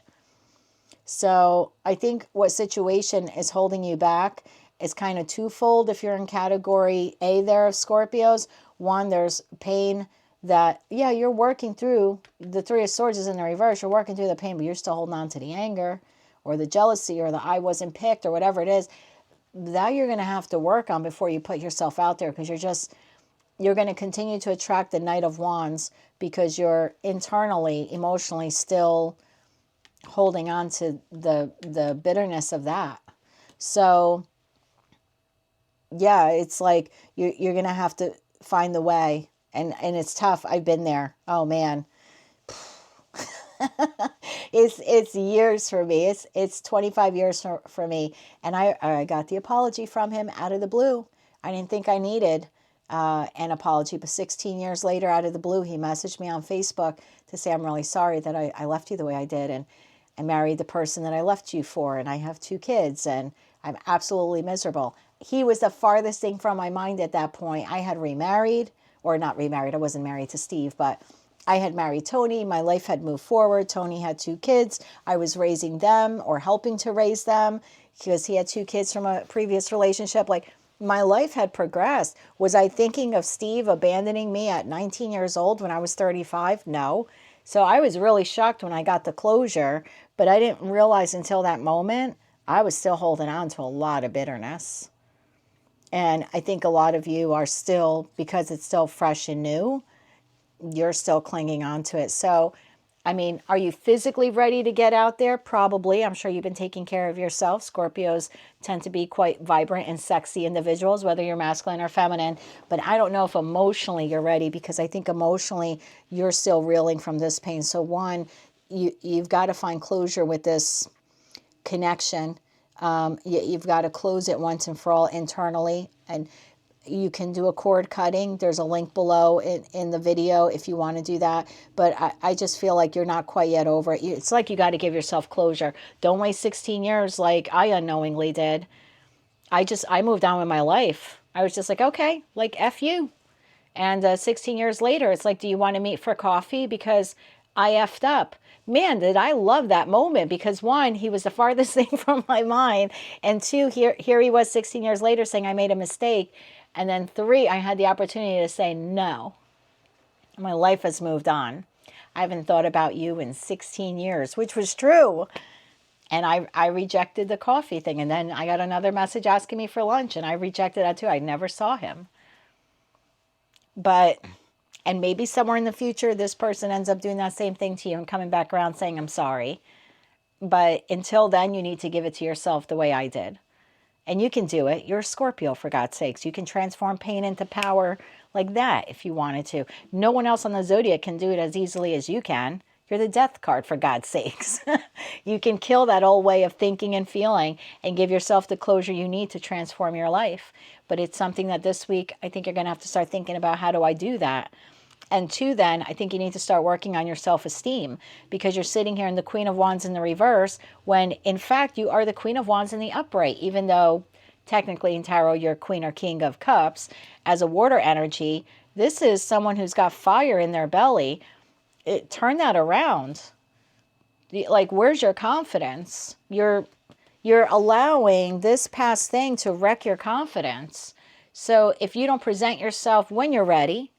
So I think what situation is holding you back is kind of twofold. If you're in category A there of Scorpios, one, there's pain that, yeah, you're working through. The Three of Swords is in the reverse. You're working through the pain, but you're still holding on to the anger or the jealousy or the I wasn't picked or whatever it is. That you're going to have to work on before you put yourself out there, because you're going to continue to attract the Knight of Wands because you're internally, emotionally still holding on to the bitterness of that. So yeah, it's like you're going to have to find the way. And it's tough. I've been there. Oh man. It's years for me. It's 25 years for me. And I got the apology from him out of the blue. I didn't think I needed an apology, but 16 years later, out of the blue, he messaged me on Facebook to say, I'm really sorry that I left you the way I did. And I married the person that I left you for. And I have 2 kids and I'm absolutely miserable. He was the farthest thing from my mind at that point. I had remarried, or not remarried. I wasn't married to Steve, but I had married Tony. My life had moved forward. Tony had 2 kids. I was raising them or helping to raise them because he had 2 kids from a previous relationship. Like, my life had progressed. Was I thinking of Steve abandoning me at 19 years old when I was 35? No. So I was really shocked when I got the closure, but I didn't realize until that moment I was still holding on to a lot of bitterness. And I think a lot of you are still, because it's still fresh and new, you're still clinging on to it. So, I mean, are you physically ready to get out there? Probably. I'm sure you've been taking care of yourself. Scorpios tend to be quite vibrant and sexy individuals, whether you're masculine or feminine. But I don't know if emotionally you're ready, because I think emotionally you're still reeling from this pain. So one, you've got to find closure with this connection. You've got to close it once and for all internally. And you can do a cord cutting. There's a link below in the video if you want to do that. But I just feel like you're not quite yet over it. It's like you got to give yourself closure. Don't waste 16 years like I unknowingly did. I moved on with my life. I was just like, okay, like F you. And 16 years later, it's like, do you want to meet for coffee? Because I effed up. Man, did I love that moment, because one, he was the farthest thing from my mind. And two, here he was 16 years later saying I made a mistake. And then 3, I had the opportunity to say no. My life has moved on. I haven't thought about you in 16 years, which was true. And I rejected the coffee thing. And then I got another message asking me for lunch, and I rejected that too. I never saw him. And maybe somewhere in the future, this person ends up doing that same thing to you and coming back around saying, I'm sorry. But until then, you need to give it to yourself the way I did. And you can do it. You're a Scorpio, for God's sakes. You can transform pain into power like that if you wanted to. No one else on the zodiac can do it as easily as you can. You're the death card, for God's sakes. You can kill that old way of thinking and feeling and give yourself the closure you need to transform your life. But it's something that this week, I think you're going to have to start thinking about, how do I do that? And 2, then, I think you need to start working on your self-esteem, because you're sitting here in the Queen of Wands in the reverse when, in fact, you are the Queen of Wands in the upright, even though technically in tarot, you're Queen or King of Cups. As a water energy, this is someone who's got fire in their belly. Turn that around. Like, where's your confidence? You're allowing this past thing to wreck your confidence. So if you don't present yourself when you're ready,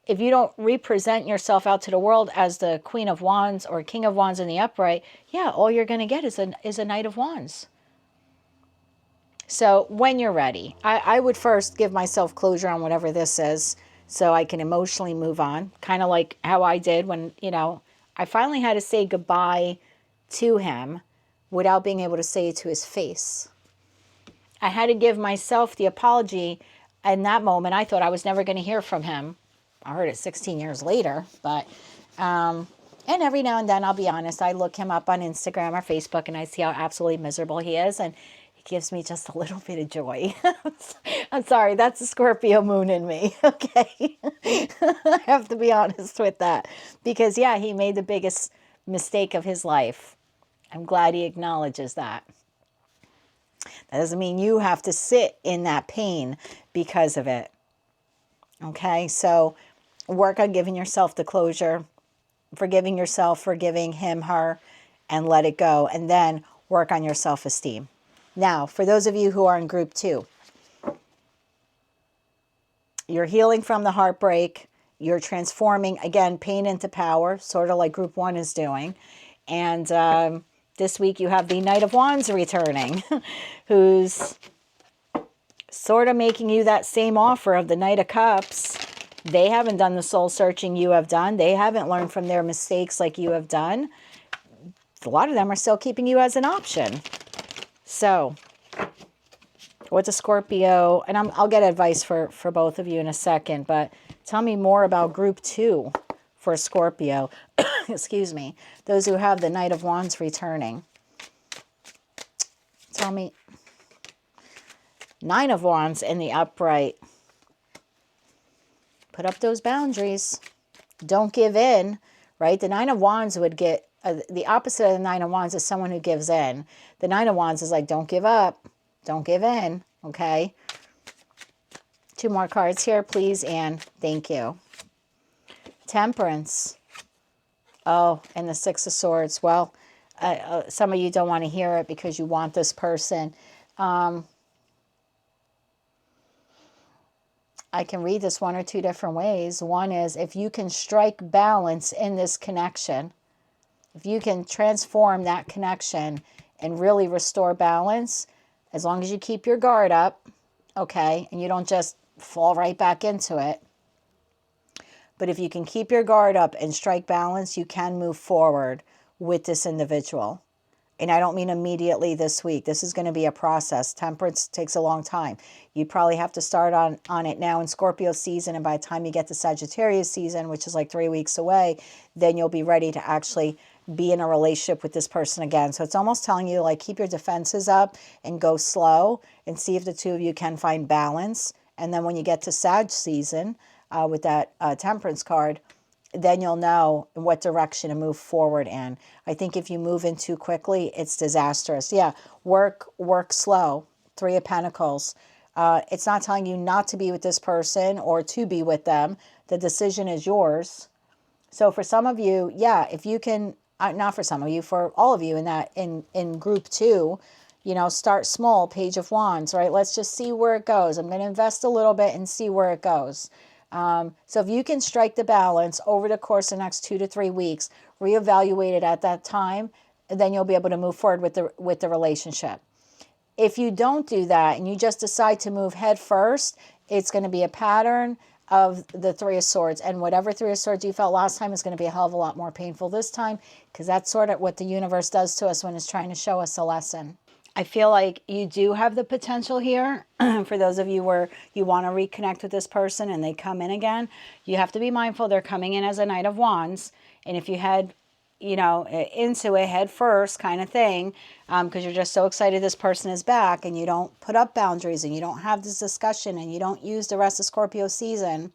if you don't represent yourself out to the world as the Queen of Wands or King of Wands in the upright, yeah, all you're going to get is a Knight of Wands. So when you're ready, I would first give myself closure on whatever this is so I can emotionally move on. Kind of like how I did when, I finally had to say goodbye to him without being able to say it to his face. I had to give myself the apology. In that moment, I thought I was never going to hear from him. I heard it 16 years later, but, and every now and then, I'll be honest, I look him up on Instagram or Facebook and I see how absolutely miserable he is, and it gives me just a little bit of joy. I'm sorry, that's the Scorpio moon in me, okay? I have to be honest with that, because yeah, he made the biggest mistake of his life. I'm glad he acknowledges that. That doesn't mean you have to sit in that pain because of it. Okay, so work on giving yourself the closure, forgiving yourself, forgiving him, her, and let it go. And then work on your self-esteem. Now, for those of you who are in group 2, you're healing from the heartbreak. You're transforming, again, pain into power, sort of like group 1 is doing. And this week you have the Knight of Wands returning, who's sort of making you that same offer of the Knight of Cups. They haven't done the soul searching you have done. They haven't learned from their mistakes like you have done. A lot of them are still keeping you as an option. So, what's a Scorpio? And I'll get advice for both of you in a second, but tell me more about group 2 for Scorpio. Excuse me. Those who have the Knight of Wands returning. Tell me. 9 of Wands in the upright. Put up those boundaries. Don't give in, right? The 9 of Wands would get, the opposite of the 9 of Wands is someone who gives in. The 9 of Wands is like, don't give up. Don't give in, okay? 2 more cards here, please, and thank you. Temperance. Oh, and the 6 of Swords. Well, some of you don't want to hear it because you want this person. I can read this 1 or 2 different ways. One is, if you can strike balance in this connection, if you can transform that connection and really restore balance, as long as you keep your guard up, okay, and you don't just fall right back into it. But if you can keep your guard up and strike balance, you can move forward with this individual. And I don't mean immediately this week. This is going to be a process. Temperance takes a long time. You'd probably have to start on it now in Scorpio season. And by the time you get to Sagittarius season, which is like 3 weeks away, then you'll be ready to actually be in a relationship with this person again. So it's almost telling you, like, keep your defenses up and go slow and see if the 2 of you can find balance. And then when you get to Sag season with that Temperance card, then you'll know in what direction to move forward in. I think if you move in too quickly, it's disastrous. Yeah, work slow. 3 of Pentacles. It's not telling you not to be with this person or to be with them. The decision is yours. So for some of you, yeah, if you can, not for some of you, for all of you in group 2, start small, Page of Wands, right? Let's just see where it goes. I'm going to invest a little bit and see where it goes. So if you can strike the balance over the course of the next 2 to 3 weeks, reevaluate it at that time, then you'll be able to move forward with the relationship. If you don't do that and you just decide to move head first, it's going to be a pattern of the 3 of Swords. And whatever 3 of Swords you felt last time is going to be a hell of a lot more painful this time, because that's sort of what the universe does to us when it's trying to show us a lesson. I feel like you do have the potential here. For those of you where you want to reconnect with this person and they come in again, you have to be mindful they're coming in as a Knight of Wands. And if you head, into it head first kind of thing, because you're just so excited this person is back and you don't put up boundaries and you don't have this discussion and you don't use the rest of Scorpio season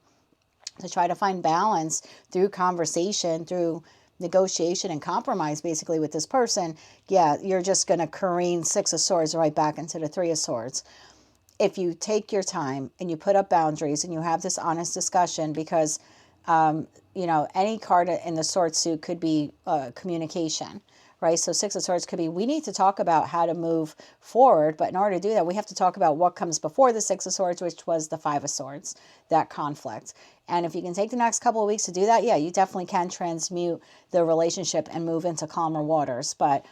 to try to find balance through conversation, through negotiation and compromise basically with this person, yeah, you're just going to careen 6 of Swords right back into the 3 of Swords. if you take your time and you put up boundaries and you have this honest discussion, because, you know, any card in the sword suit could be communication, right? So Six of Swords could be, we need to talk about how to move forward. But in order to do that, we have to talk about what comes before the Six of Swords, which was the Five of Swords, that conflict. And if you can take the next couple of weeks to do that, yeah, you definitely can transmute the relationship and move into calmer waters. But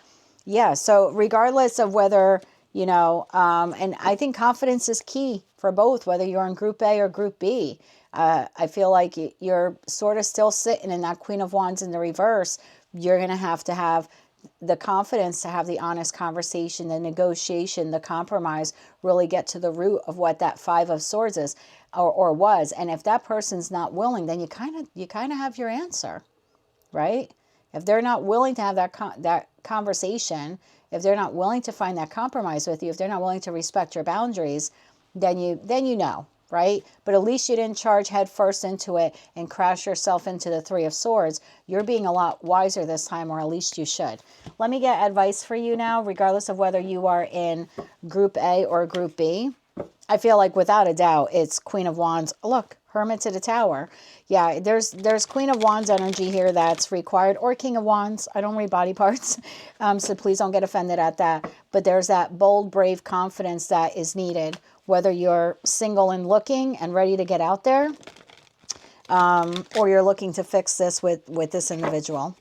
yeah, so regardless of whether, you know, and I think confidence is key for both, whether you're in Group A or Group B. I feel like you're sort of still sitting in that Queen of Wands in the reverse. You're going to have the confidence to have the honest conversation, the negotiation, the compromise, really get to the root of what that Five of Swords is or was. And if that person's not willing, then you kind of have your answer, right? If they're not willing to have that conversation, if they're not willing to find that compromise with you, if they're not willing to respect your boundaries, then you know, right? But at least you didn't charge head first into it and crash yourself into the Three of Swords. You're being a lot wiser this time, or at least you should. Let me get advice for you now, regardless of whether you are in Group A or Group B. I feel like without a doubt, it's Queen of Wands. Look, Hermit to the Tower. Yeah, there's Queen of Wands energy here that's required, or King of Wands. I don't read body parts, so please don't get offended at that. But there's that bold, brave confidence that is needed, whether you're single and looking and ready to get out there, or you're looking to fix this with this individual.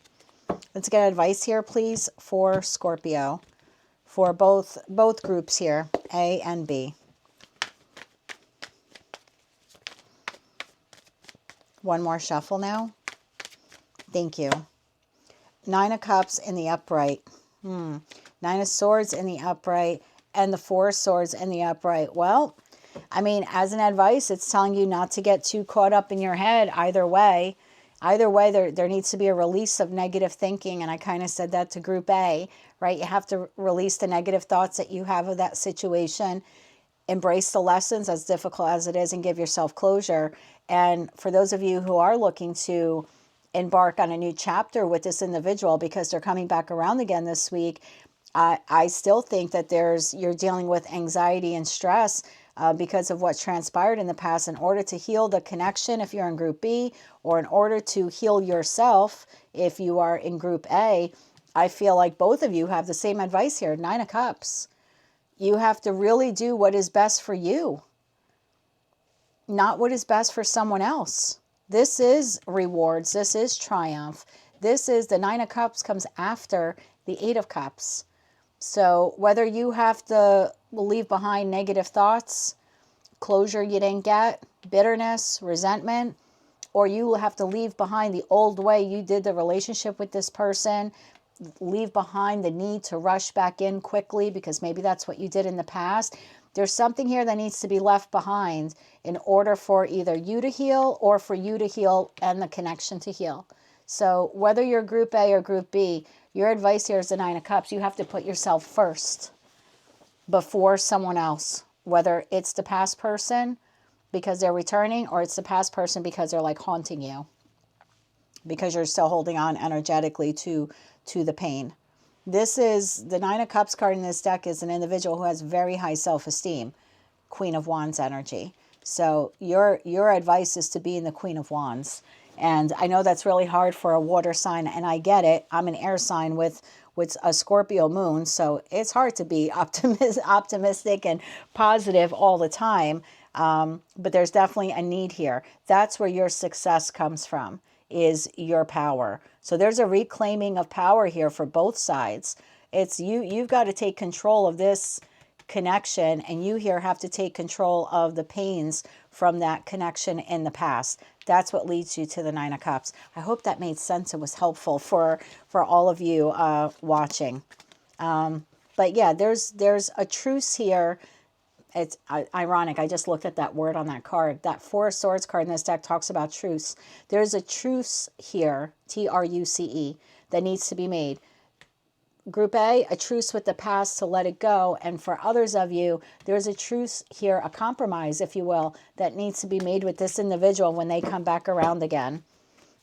Let's get advice here, please, for Scorpio, for both groups here, A and B. One more shuffle now. Thank you. Nine of Cups in the upright. Nine of Swords in the upright. And the Four of Swords in the upright. Well, I mean, as an advice, it's telling you not to get too caught up in your head either way. Either way, there needs to be a release of negative thinking. And I kind of said that to Group A, right? You have to release the negative thoughts that you have of that situation. Embrace the lessons, as difficult as it is, and give yourself closure. And for those of you who are looking to embark on a new chapter with this individual, because they're coming back around again this week, I still think that you're dealing with anxiety and stress because of what transpired in the past. In order to heal the connection, if you're in Group B, or in order to heal yourself, if you are in Group A, I feel like both of you have the same advice here. Nine of Cups. You have to really do what is best for you, not what is best for someone else. This is rewards. This is triumph. This is the Nine of Cups comes after the Eight of Cups. So whether you have to leave behind negative thoughts, closure you didn't get, bitterness, resentment, or you have to leave behind the old way you did the relationship with this person, leave behind the need to rush back in quickly because maybe that's what you did in the past. There's something here that needs to be left behind in order for either you to heal or for you to heal and the connection to heal. So whether you're Group A or Group B, your advice here is the Nine of Cups. You have to put yourself first before someone else, whether it's the past person because they're returning, or it's the past person because they're like haunting you, because you're still holding on energetically to the pain. This is the Nine of Cups card in this deck is an individual who has very high self-esteem, Queen of Wands energy. So your advice is to be in the Queen of Wands. And I know that's really hard for a water sign, and I get it. I'm an air sign with a Scorpio moon, so it's hard to be optimistic and positive all the time. But there's definitely a need here. That's where your success comes from, is your power. So there's a reclaiming of power here for both sides. It's you've got to take control of this connection, and you here have to take control of the pains from that connection in the past. That's what leads you to the Nine of Cups. I hope that made sense. It was helpful for all of you watching. But yeah, there's a truce here. It's ironic. I just looked at that word on that card. That Four of Swords card in this deck talks about truce. There's a truce here, Truce, that needs to be made. Group A, a truce with the past to let it go. And for others of you, there's a truce here, a compromise, if you will, that needs to be made with this individual when they come back around again.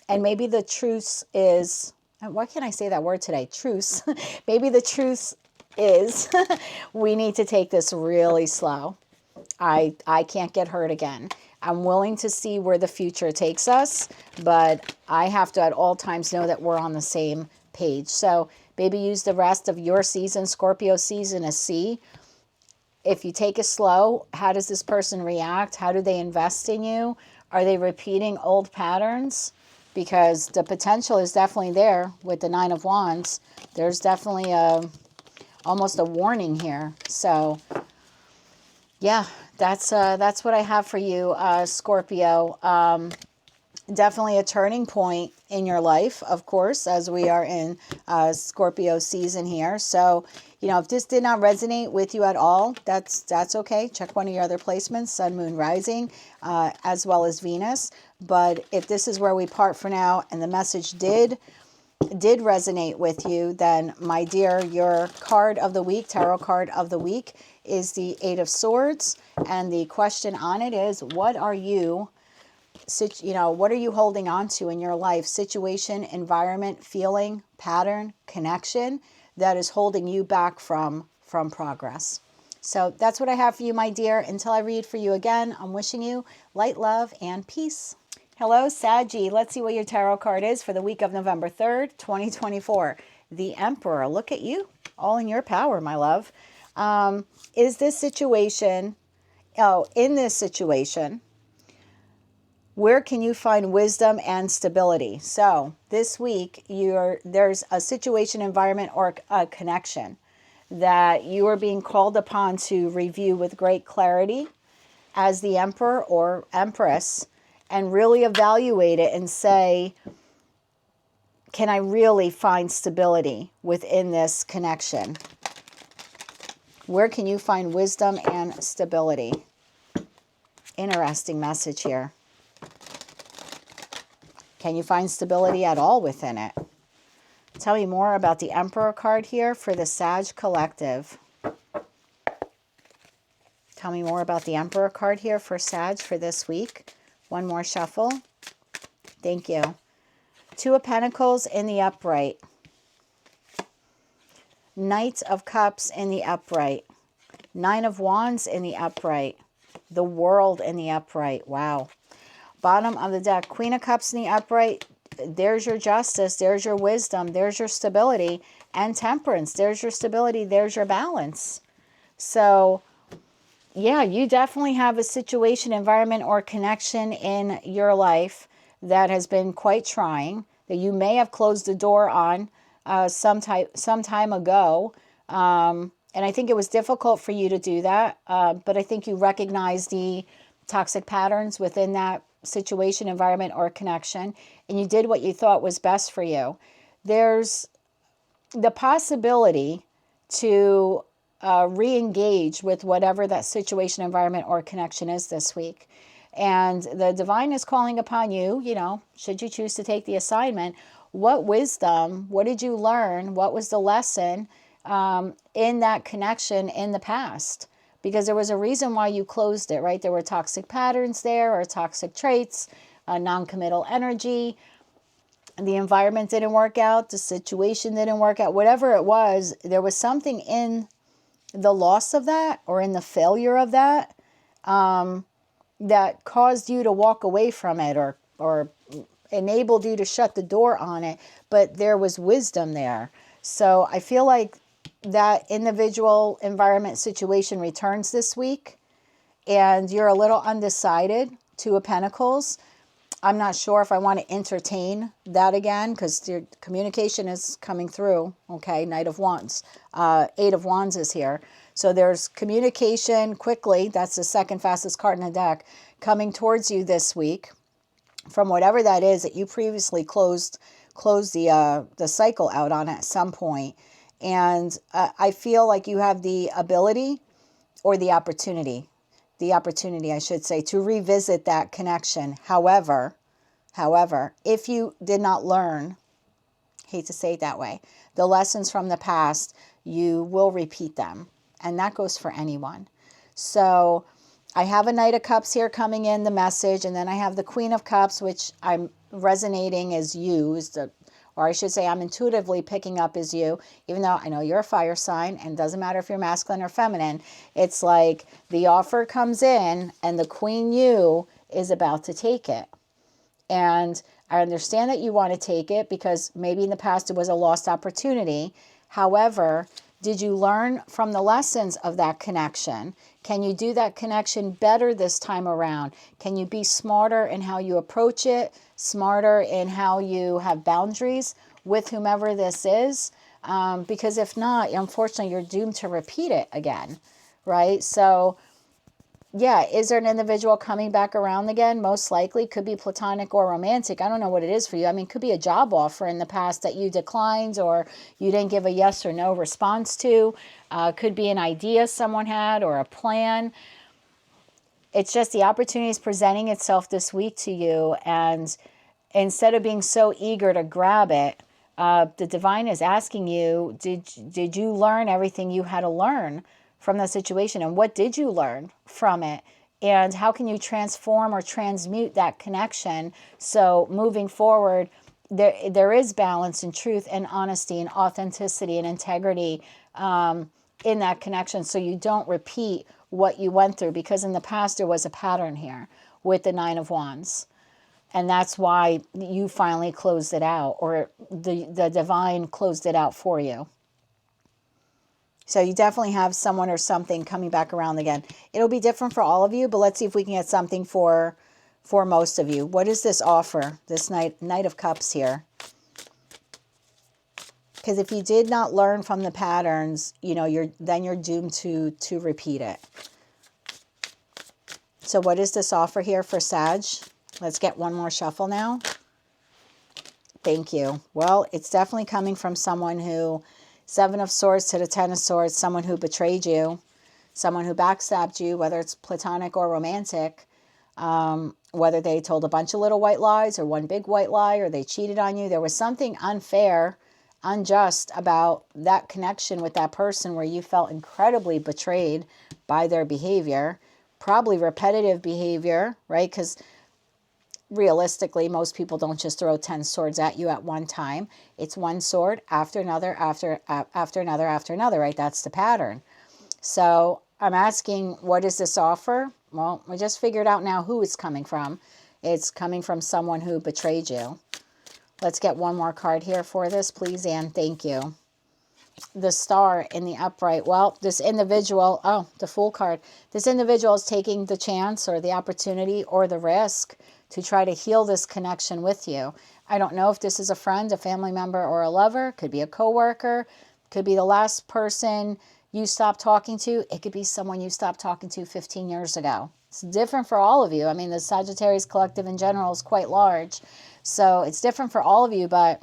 And maybe the truce is, why can't I say that word today? Truce. Maybe the truce is we need to take this really slow. I can't get hurt again. I'm willing to see where the future takes us, but I have to at all times know that we're on the same page. So maybe use the rest of your season, Scorpio season, to see if you take it slow, how does this person react? How do they invest in you? Are they repeating old patterns? Because the potential is definitely there with the Nine of Wands. There's definitely almost a warning here. So yeah, that's what I have for you, Scorpio. Definitely a turning point in your life, of course, as we are in Scorpio season here. So, you know, if this did not resonate with you at all, that's okay. Check one of your other placements, Sun, Moon, Rising, as well as Venus. But if this is where we part for now and the message did resonate with you, then my dear, your card of the week, tarot card of the week, is the Eight of Swords. And the question on it is, what are you holding on to in your life? Situation, environment, feeling, pattern, connection that is holding you back from progress. So that's what I have for you, my dear. Until I read for you again, I'm wishing you light, love, and peace. Hello, Saggy. Let's see what your tarot card is for the week of November 3rd, 2024. The Emperor. Look at you. All in your power, my love. In this situation, where can you find wisdom and stability? So this week, there's a situation, environment, or a connection that you are being called upon to review with great clarity as the Emperor or Empress, and really evaluate it and say, can I really find stability within this connection? Where can you find wisdom and stability? Interesting message here. Can you find stability at all within it? Tell me more about the Emperor card here for the Sag Collective. Tell me more about the Emperor card here for Sag for this week. One more shuffle. Thank you. Two of Pentacles in the upright. Knight of Cups in the upright. Nine of Wands in the upright. The World in the upright. Wow. Bottom of the deck, Queen of Cups in the upright. There's your justice. There's your wisdom. There's your stability. And Temperance. There's your stability. There's your balance. So yeah, you definitely have a situation, environment, or connection in your life that has been quite trying, that you may have closed the door on some time ago. And I think it was difficult for you to do that. But I think you recognize the toxic patterns within that situation, environment, or connection, and you did what you thought was best for you. There's the possibility to re-engage with whatever that situation, environment, or connection is this week. And the divine is calling upon you, should you choose to take the assignment, what wisdom, what did you learn? What was the lesson in that connection in the past? Because there was a reason why you closed it, right? There were toxic patterns there, or toxic traits, non-committal energy. The environment didn't work out. The situation didn't work out. Whatever it was, there was something in the loss of that, or in the failure of that, that caused you to walk away from it, or enabled you to shut the door on it. But there was wisdom there. So I feel like that individual environment situation returns this week, and you're a little undecided. Two of Pentacles. I'm not sure if I want to entertain that again, because your communication is coming through. Okay, Knight of Wands. Eight of Wands is here. So there's communication quickly. That's the second fastest card in the deck, coming towards you this week from whatever that is that you previously closed the cycle out on at some point. And I feel like you have the ability, or the opportunity, I should say, to revisit that connection. However, if you did not learn, hate to say it that way, the lessons from the past, you will repeat them. And that goes for anyone. So I have a Knight of Cups here coming in, the message, and then I have the Queen of Cups, which I'm resonating as you, is or I should say I'm intuitively picking up is you, even though I know you're a fire sign and it doesn't matter if you're masculine or feminine. It's like the offer comes in and the queen you is about to take it. And I understand that you want to take it because maybe in the past it was a lost opportunity. However, did you learn from the lessons of that connection? Can you do that connection better this time around? Can you be smarter in how you approach it, smarter in how you have boundaries with whomever this is? Because if not, unfortunately, you're doomed to repeat it again, right? So yeah, is there an individual coming back around again? Most likely. Could be platonic or romantic. I don't know what it is for you. I mean, could be a job offer in the past that you declined or you didn't give a yes or no response to. Could be an idea someone had or a plan. It's just the opportunity is presenting itself this week to you. And instead of being so eager to grab it, the divine is asking you, did you learn everything you had to learn from the situation? And what did you learn from it? And how can you transform or transmute that connection so moving forward, there is balance and truth and honesty and authenticity and integrity in that connection, so you don't repeat what you went through, because in the past there was a pattern here with the Nine of Wands. And that's why you finally closed it out, or the divine closed it out for you. So you definitely have someone or something coming back around again. It'll be different for all of you, but let's see if we can get something for most of you. What is this offer? This Knight of Cups here. Because if you did not learn from the patterns, you know, you're doomed to repeat it. So what is this offer here for Sag? Let's get one more shuffle now. Thank you. Well, it's definitely coming from someone who, Seven of Swords to the Ten of Swords, someone who betrayed you, someone who backstabbed you, whether it's platonic or romantic, whether they told a bunch of little white lies or one big white lie, or they cheated on you. There was something unfair, unjust about that connection with that person where you felt incredibly betrayed by their behavior, probably repetitive behavior, right? Because realistically, most people don't just throw 10 swords at you at one time. It's one sword after another, after another, after another, right? That's the pattern. So I'm asking, what is this offer? Well, we just figured out now who it's coming from. It's coming from someone who betrayed you. Let's get one more card here for this, please, and thank you. The Star in the upright. Well, this individual, oh, the Fool card. This individual is taking the chance or the opportunity or the risk to try to heal this connection with you. I don't know if this is a friend, a family member, or a lover. Could be a coworker. Could be the last person you stopped talking to. It could be someone you stopped talking to 15 years ago. It's different for all of you. I mean, the Sagittarius collective in general is quite large. So it's different for all of you, but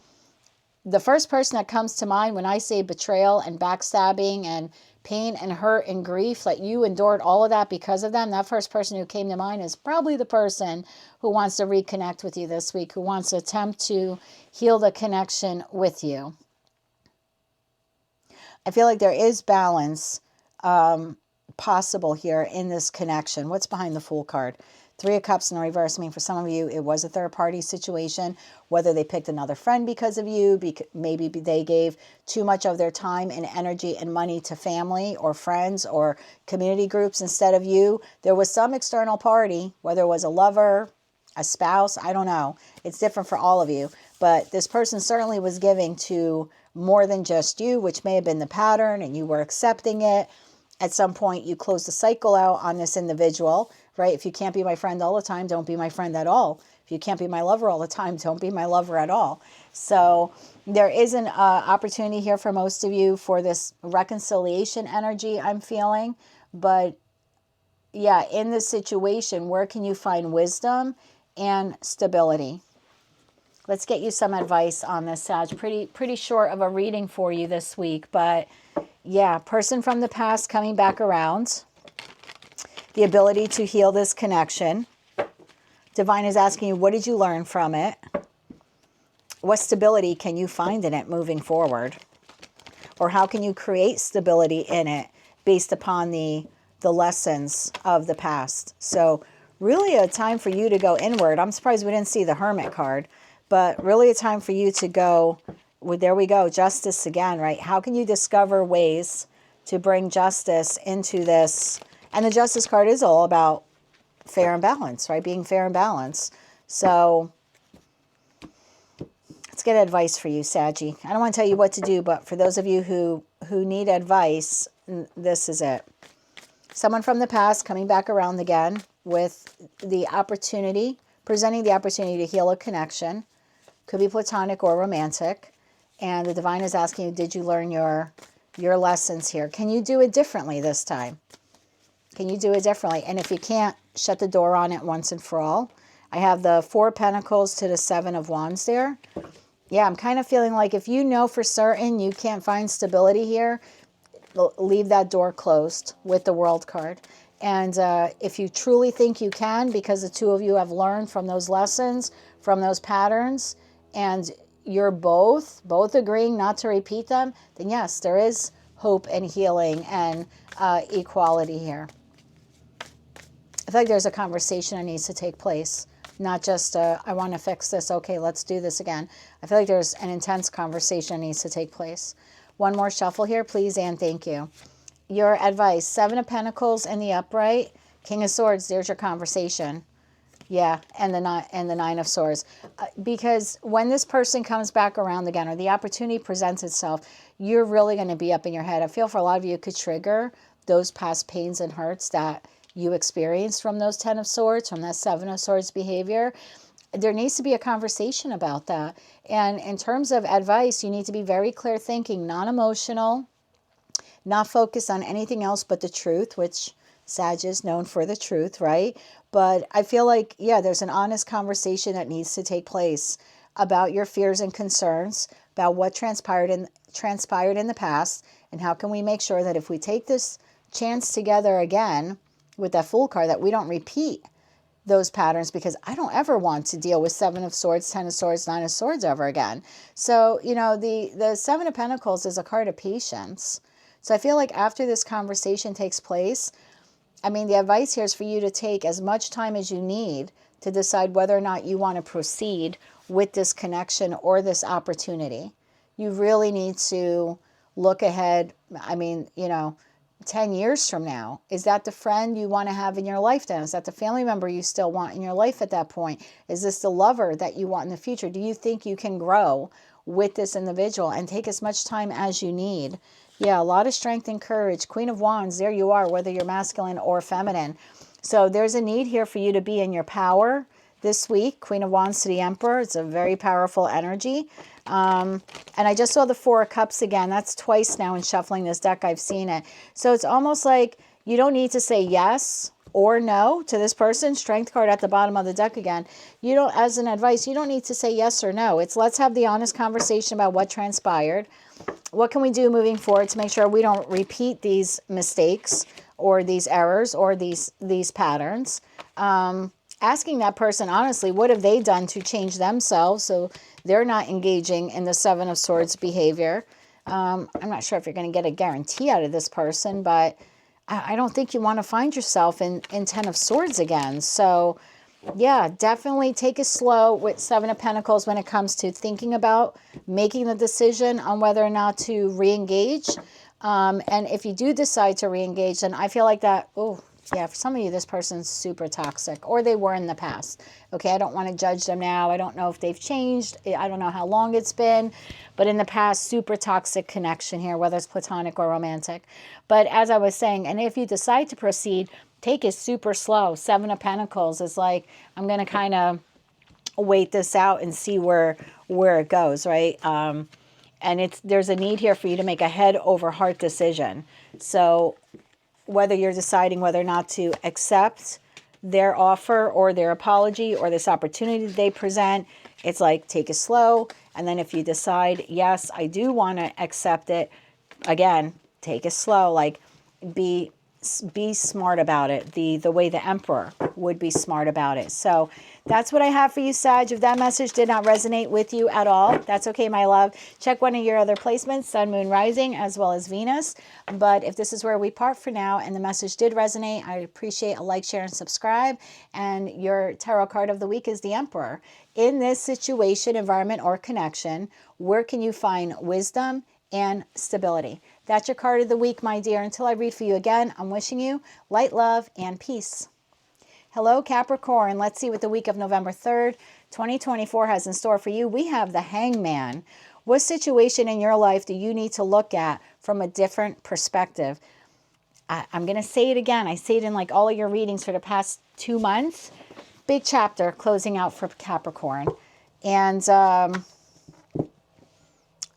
the first person that comes to mind when I say betrayal and backstabbing and pain and hurt and grief, like you endured all of that because of them, that first person who came to mind is probably the person who wants to reconnect with you this week, who wants to attempt to heal the connection with you. I feel like there is balance possible here in this connection. What's behind the Fool card? Three of Cups in the reverse. I mean, for some of you, it was a third-party situation, whether they picked another friend because of you, maybe they gave too much of their time and energy and money to family or friends or community groups instead of you. There was some external party, whether it was a lover, a spouse, I don't know. It's different for all of you. But this person certainly was giving to more than just you, which may have been the pattern, and you were accepting it. At some point, you closed the cycle out on this individual, right? If you can't be my friend all the time, don't be my friend at all. If you can't be my lover all the time, don't be my lover at all. So there is an opportunity here for most of you for this reconciliation energy I'm feeling. But yeah, in this situation, where can you find wisdom and stability? Let's get you some advice on this, Sag. Pretty short of a reading for you this week, but yeah, person from the past coming back around. The ability to heal this connection. Divine is asking you, what did you learn from it? What stability can you find in it moving forward? Or how can you create stability in it based upon the lessons of the past? So really a time for you to go inward. I'm surprised we didn't see the Hermit card, but really a time for you to go, well, there we go, justice again, right? How can you discover ways to bring justice into this? And the justice card is all about fair and balance, right? Being fair and balanced. So let's get advice for you, Saggy. I don't want to tell you what to do, but for those of you who need advice, this is it. Someone from the past coming back around again with the opportunity, presenting the opportunity to heal a connection. Could be platonic or romantic. And the divine is asking you, did you learn your lessons here? Can you do it differently this time? Can you do it differently? And if you can't, shut the door on it once and for all. I have the 4 of Pentacles to the 7 of Wands there. Yeah, I'm kind of feeling like if you know for certain you can't find stability here, leave that door closed with the World card. And if you truly think you can, because the 2 of you have learned from those lessons, from those patterns, and you're both agreeing not to repeat them, then yes, there is hope and healing and equality here. I feel like there's a conversation that needs to take place, not just I want to fix this, okay, let's do this again. I feel like there's an intense conversation that needs to take place. One more shuffle here, please, and thank you. Your advice, 7 of Pentacles in the upright, King of Swords, there's your conversation. Yeah, and the 9 of Swords. Because when this person comes back around again, or the opportunity presents itself, you're really going to be up in your head. I feel for a lot of you, it could trigger those past pains and hurts that you experienced from those 10 of Swords, from that 7 of Swords behavior. There needs to be a conversation about that. And in terms of advice, you need to be very clear thinking, non-emotional, not focused on anything else but the truth, which Sag is known for the truth, right? But I feel like, yeah, there's an honest conversation that needs to take place about your fears and concerns, about what transpired in the past, and how can we make sure that if we take this chance together again with that Fool card, that we don't repeat those patterns, because I don't ever want to deal with 7 of Swords, 10 of Swords, 9 of Swords ever again. So, you know, the 7 of Pentacles is a card of patience. So I feel like after this conversation takes place, I mean, the advice here is for you to take as much time as you need to decide whether or not you want to proceed with this connection or this opportunity. You really need to look ahead. I mean, you know, 10 years from now, is that the friend you want to have in your life then? Is that the family member you still want in your life at that point? Is this the lover that you want in the future? Do you think you can grow with this individual and take as much time as you need? Yeah, a lot of strength and courage. Queen of Wands, there you are, whether you're masculine or feminine. So there's a need here for you to be in your power this week. Queen of Wands to the Emperor. It's a very powerful energy. And I just saw the 4 of Cups again. That's twice now in shuffling this deck I've seen it. So it's almost like you don't need to say yes or no to this person. Strength card at the bottom of the deck again. You don't, as an advice, you don't need to say yes or no. It's let's have the honest conversation about what transpired. What can we do moving forward to make sure we don't repeat these mistakes or these errors or these patterns? Asking that person, honestly, what have they done to change themselves so they're not engaging in the 7 of Swords behavior? I'm not sure if you're going to get a guarantee out of this person, but I don't think you want to find yourself in 10 of Swords again. So, yeah, definitely take it slow with 7 of Pentacles when it comes to thinking about making the decision on whether or not to re-engage. And if you do decide to re-engage, then I feel like that, oh, yeah, for some of you, this person's super toxic, or they were in the past. Okay, I don't want to judge them now. I don't know if they've changed. I don't know how long it's been, but in the past, super toxic connection here, whether it's platonic or romantic. But as I was saying, and if you decide to proceed, take it super slow. 7 of Pentacles is like, I'm going to kind of wait this out and see where it goes, right? And there's a need here for you to make a head over heart decision. So whether you're deciding whether or not to accept their offer or their apology or this opportunity they present, it's like take it slow. And then if you decide, yes, I do want to accept it, again, take it slow. Like be be smart about it, the way the Emperor would be smart about it. So that's what I have for you, Sag. If that message did not resonate with you at all, that's okay, my love. Check one of your other placements, Sun, Moon, Rising, as well as Venus. But if this is where we part for now and the message did resonate, I appreciate a like, share, and subscribe. And your tarot card of the week is the Emperor. In this situation, environment, or connection, where can you find wisdom and stability? That's your card of the week, my dear. Until I read for you again, I'm wishing you light, love, and peace. Hello, Capricorn. Let's see what the week of November 3rd, 2024 has in store for you. We have the Hangman. What situation in your life do you need to look at from a different perspective? I'm going to say it again. I say it in like all of your readings for the past 2 months. Big chapter closing out for Capricorn. And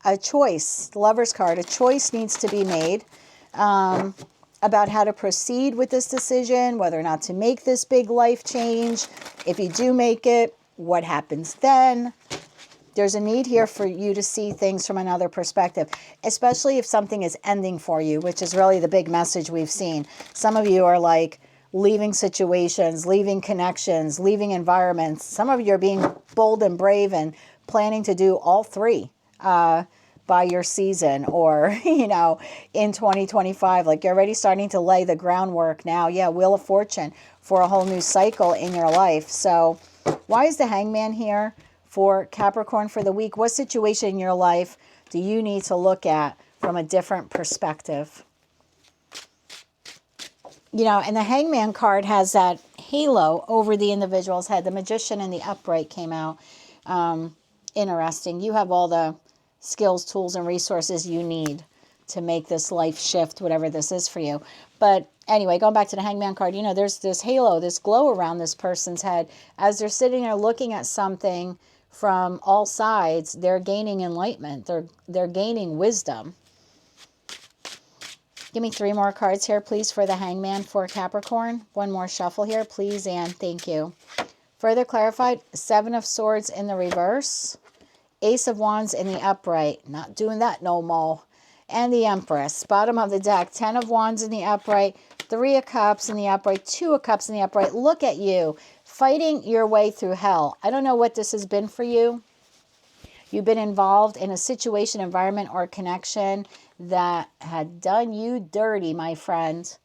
a choice, the Lover's card, a choice needs to be made about how to proceed with this decision, whether or not to make this big life change. If you do make it, what happens then? There's a need here for you to see things from another perspective, especially if something is ending for you, which is really the big message we've seen. Some of you are like leaving situations, leaving connections, leaving environments. Some of you are being bold and brave and planning to do all three by your season, or, you know, in 2025. Like, you're already starting to lay the groundwork now. Yeah, Wheel of Fortune for a whole new cycle in your life. So why is the Hangman here for Capricorn for the week? What situation in your life do you need to look at from a different perspective? You know, and the Hangman card has that halo over the individual's head. The Magician and the Upright came out. Interesting. You have all the skills, tools, and resources you need to make this life shift, whatever this is for you. But anyway, going back to the Hangman card, you know, there's this halo, this glow around this person's head. As they're sitting there looking at something from all sides, they're gaining enlightenment. They're gaining wisdom. Give me 3 more cards here, please, for the Hangman for Capricorn. One more shuffle here, please, and thank you. Further clarified, 7 of Swords in the reverse. Ace of Wands in the upright. Not doing that no more. And the Empress. Bottom of the deck. 10 of Wands in the upright. 3 of Cups in the upright. 2 of Cups in the upright. Look at you. Fighting your way through hell. I don't know what this has been for you. You've been involved in a situation, environment, or connection that had done you dirty, my friend.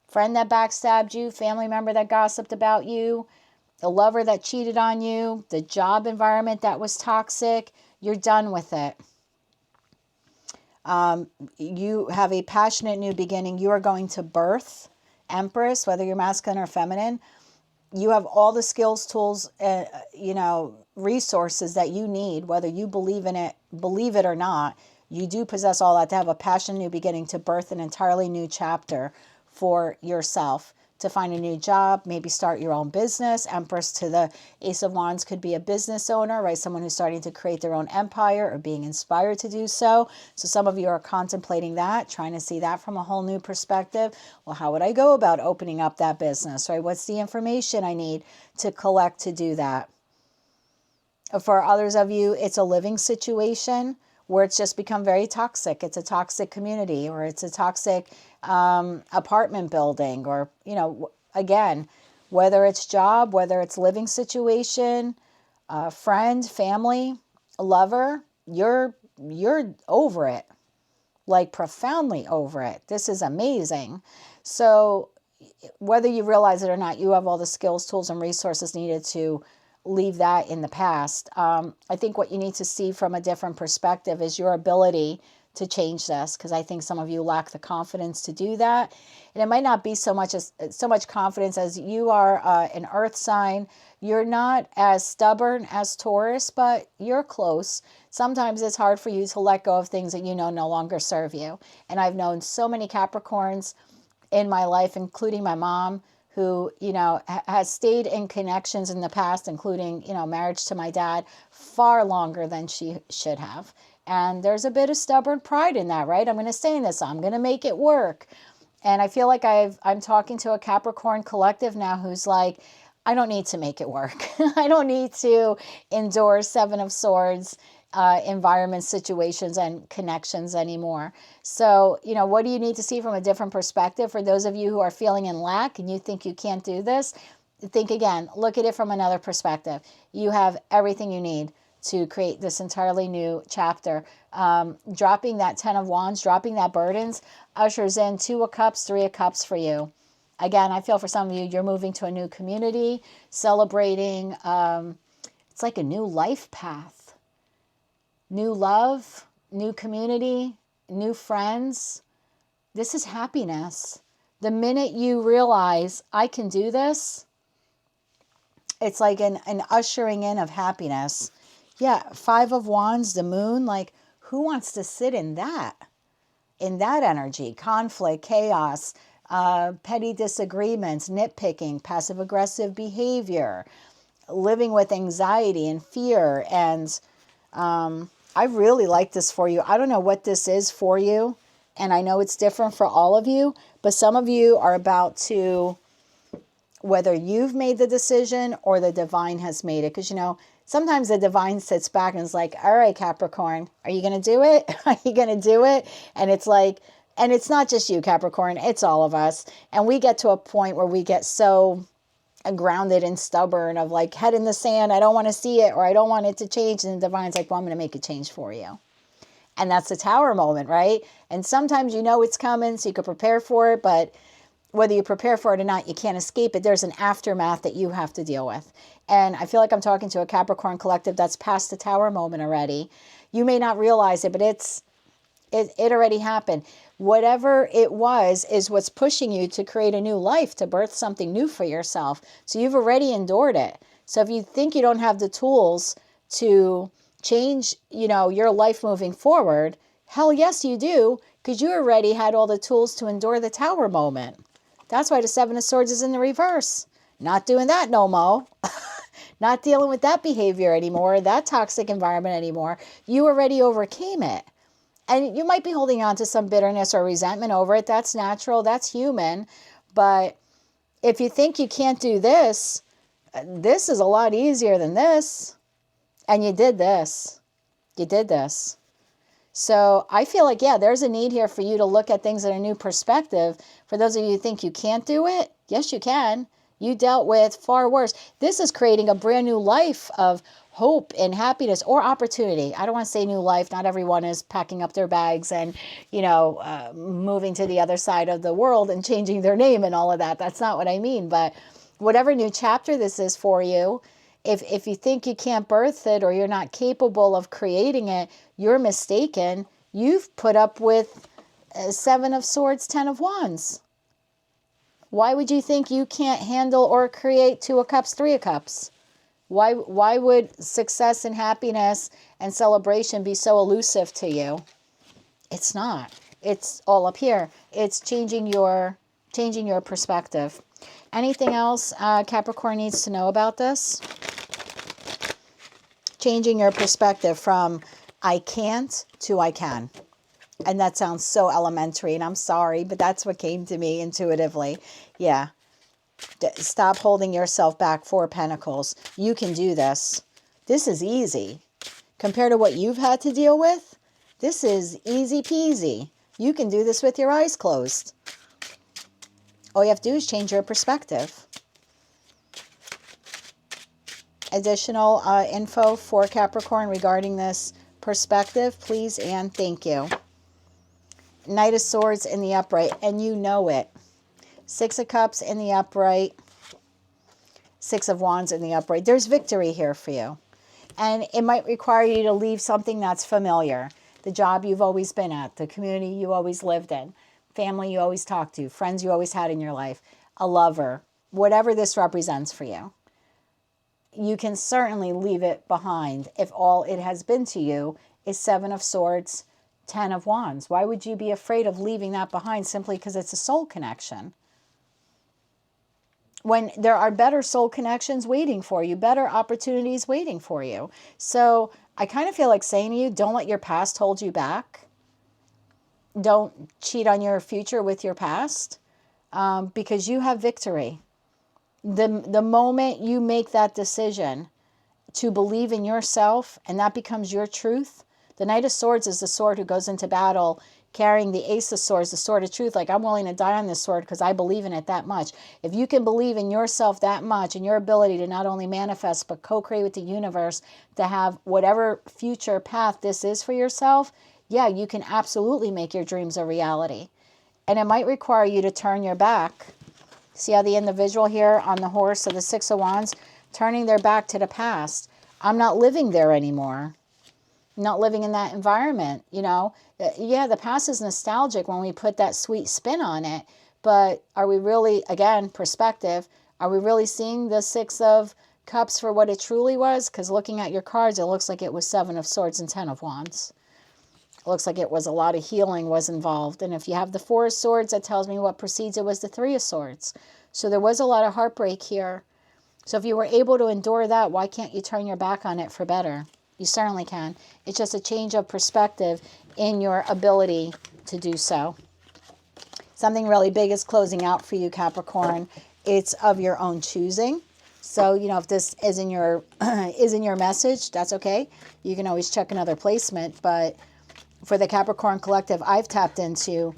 Friend that backstabbed you. Family member that gossiped about you. The lover that cheated on you, the job environment that was toxic, you're done with it. You have a passionate new beginning. You are going to birth, Empress, whether you're masculine or feminine. You have all the skills, tools, you know, resources that you need, whether you believe it or not. You do possess all that to have a passionate new beginning, to birth an entirely new chapter for yourself. To find a new job, maybe start your own business. Empress to the Ace of Wands could be a business owner, right? Someone who's starting to create their own empire or being inspired to do so. So some of you are contemplating that, trying to see that from a whole new perspective. Well, how would I go about opening up that business, right? What's the information I need to collect to do that? For others of you, it's a living situation where it's just become very toxic. It's a toxic community, or it's a toxic apartment building, or, you know, again, whether it's job, whether it's living situation, friend, family, lover, you're over it, like profoundly over it. This is amazing. So whether you realize it or not, you have all the skills, tools, and resources needed to leave that in the past. I think what you need to see from a different perspective is your ability to change this, because I think some of you lack the confidence to do that. And it might not be so much confidence as you are an earth sign. You're not as stubborn as Taurus, but you're close. Sometimes it's hard for you to let go of things that you know no longer serve you. And I've known so many Capricorns in my life, including my mom, who, you know, has stayed in connections in the past, including, you know, marriage to my dad, far longer than she should have. And there's a bit of stubborn pride in that, right? I'm going to stay in this. I'm going to make it work. And I feel like I'm talking to a Capricorn collective now who's like, I don't need to make it work. I don't need to endure 7 of Swords environments, situations, and connections anymore. So, what do you need to see from a different perspective? For those of you who are feeling in lack and you think you can't do this, think again, look at it from another perspective. You have everything you need to create this entirely new chapter. Dropping that 10 of Wands, dropping that burdens, ushers in 2 of Cups, 3 of Cups for you. Again, I feel for some of you, you're moving to a new community, celebrating. It's like a new life path. New love, new community, new friends. This is happiness. The minute you realize I can do this, it's like an ushering in of happiness. Yeah, 5 of Wands, the moon, like who wants to sit in that energy? Conflict, chaos, petty disagreements, nitpicking, passive-aggressive behavior, living with anxiety and fear. And I really like this for you. I don't know what this is for you, and I know it's different for all of you, but some of you are about to, whether you've made the decision or the divine has made it, because sometimes the divine sits back and is like, all right, Capricorn, are you going to do it? Are you going to do it? And it's like, and it's not just you, Capricorn, it's all of us. And we get to a point where we get so grounded and stubborn of like head in the sand. I don't want to see it, or I don't want it to change. And the divine's like, well, I'm going to make a change for you. And that's the Tower moment, right? And sometimes it's coming, so you could prepare for it, but whether you prepare for it or not, you can't escape it. There's an aftermath that you have to deal with. And I feel like I'm talking to a Capricorn collective that's past the Tower moment already. You may not realize it, but it already happened. Whatever it was is what's pushing you to create a new life, to birth something new for yourself. So you've already endured it. So if you think you don't have the tools to change, your life moving forward, hell yes, you do, because you already had all the tools to endure the Tower moment. That's why the 7 of Swords is in the reverse. Not doing that no more. Not dealing with that behavior anymore, that toxic environment anymore. You already overcame it. And you might be holding on to some bitterness or resentment over it. That's natural. That's human. But if you think you can't do this, this is a lot easier than this. And you did this. You did this. So I feel like, there's a need here for you to look at things in a new perspective. For those of you who think you can't do it, yes, you can. You dealt with far worse. This is creating a brand new life of hope and happiness or opportunity. I don't want to say new life. Not everyone is packing up their bags and, moving to the other side of the world and changing their name and all of that. That's not what I mean. But whatever new chapter this is for you, if you think you can't birth it or you're not capable of creating it, you're mistaken. You've put up with 7 of Swords, 10 of Wands. Why would you think you can't handle or create 2 of Cups, 3 of Cups? Why would success and happiness and celebration be so elusive to you? It's not. It's all up here. It's changing your perspective. Anything else Capricorn needs to know about this? Changing your perspective from I can't to I can. And that sounds so elementary, and I'm sorry, but that's what came to me intuitively. Yeah. Stop holding yourself back. 4 of Pentacles. You can do this. This is easy. Compared to what you've had to deal with, this is easy peasy. You can do this with your eyes closed. All you have to do is change your perspective. Additional info for Capricorn regarding this perspective, please and thank you. Knight of Swords in the upright, and you know it. 6 of Cups in the upright. 6 of Wands in the upright. There's victory here for you. And it might require you to leave something that's familiar. The job you've always been at, the community you always lived in, family you always talked to, friends you always had in your life, a lover, whatever this represents for you. You can certainly leave it behind if all it has been to you is 7 of Swords, 10 of Wands. Why would you be afraid of leaving that behind simply because it's a soul connection? When there are better soul connections waiting for you, better opportunities waiting for you. So I kind of feel like saying to you, don't let your past hold you back. Don't cheat on your future with your past because you have victory. The moment you make that decision to believe in yourself, and that becomes your truth. The Knight of Swords is the sword who goes into battle carrying the Ace of Swords, the sword of truth. Like, I'm willing to die on this sword because I believe in it that much. If you can believe in yourself that much and your ability to not only manifest but co-create with the universe to have whatever future path this is for yourself, yeah, you can absolutely make your dreams a reality. And it might require you to turn your back. See how the individual here on the horse of the Six of Wands, turning their back to the past. I'm not living there anymore. I'm not living in that environment, you know. Yeah, the past is nostalgic when we put that sweet spin on it. But are we really, again, perspective, are we really seeing the Six of Cups for what it truly was? Because looking at your cards, it looks like it was Seven of Swords and Ten of Wands. It looks like it was a lot of healing was involved. And if you have the Four of Swords, that tells me what precedes it was the Three of Swords. So there was a lot of heartbreak here. So if you were able to endure that, why can't you turn your back on it for better? You certainly can. It's just a change of perspective in your ability to do so. Something really big is closing out for you, Capricorn. It's of your own choosing. So, you know, if this isn't your message, that's okay. You can always check another placement. But for the Capricorn collective I've tapped into,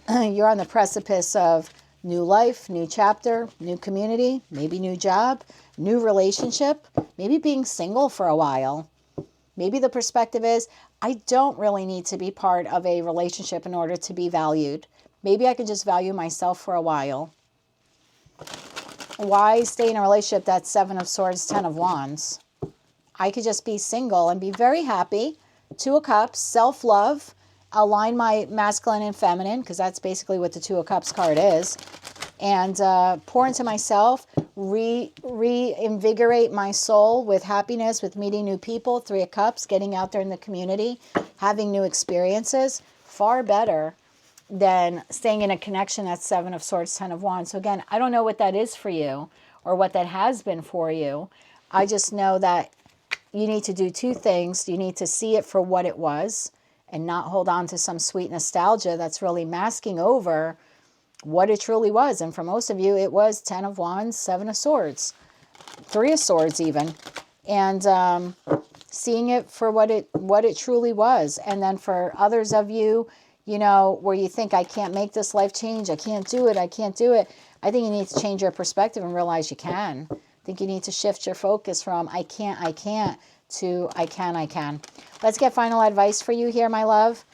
you're on the precipice of new life, new chapter, new community, maybe new job, new relationship, maybe being single for a while. Maybe the perspective is, I don't really need to be part of a relationship in order to be valued. Maybe I can just value myself for a while. Why stay in a relationship that's Seven of Swords, Ten of Wands? I could just be single and be very happy. Two of Cups, self-love, align my masculine and feminine, because that's basically what the Two of Cups card is, and pour into myself, reinvigorate my soul with happiness, with meeting new people. Three of Cups, getting out there in the community, having new experiences, far better than staying in a connection that's Seven of Swords, Ten of Wands. So again, I don't know what that is for you or what that has been for you. I just know that you need to do two things. You need to see it for what it was and not hold on to some sweet nostalgia that's really masking over what it truly was. And for most of you, it was Ten of Wands, Seven of Swords, Three of Swords even. And seeing it for what it truly was. And then for others of you, you know, where you think, I can't make this life change, I can't do it, I can't do it. I think you need to change your perspective and realize you can. I think you need to shift your focus from I can't, to I can. Let's get final advice for you here, my love.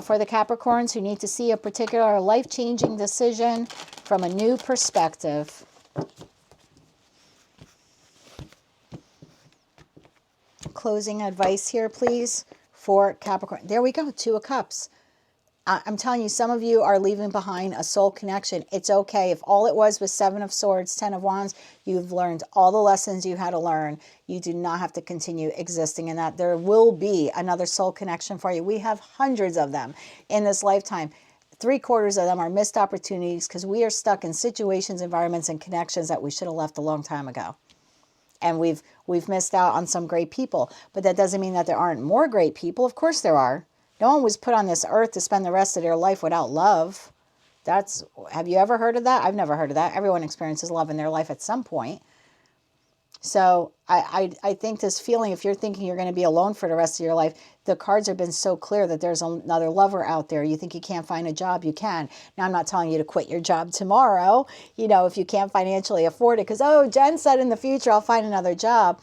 For the Capricorns who need to see a particular life-changing decision from a new perspective. Closing advice here, please, for Capricorn. There we go, Two of Cups. I'm telling you, some of you are leaving behind a soul connection. It's okay. If all it was Seven of Swords, Ten of Wands, you've learned all the lessons you had to learn. You do not have to continue existing in that. There will be another soul connection for you. We have hundreds of them in this lifetime. 3/4 of them are missed opportunities because we are stuck in situations, environments, and connections that we should have left a long time ago. And we've missed out on some great people. But that doesn't mean that there aren't more great people. Of course there are. No one was put on this earth to spend the rest of their life without love. Have you ever heard of that? I've never heard of that. Everyone experiences love in their life at some point. So I think this feeling, if you're thinking you're going to be alone for the rest of your life, the cards have been so clear that there's another lover out there. You think you can't find a job, you can. Now, I'm not telling you to quit your job tomorrow, you know, if you can't financially afford it, because, oh, Jen said in the future I'll find another job.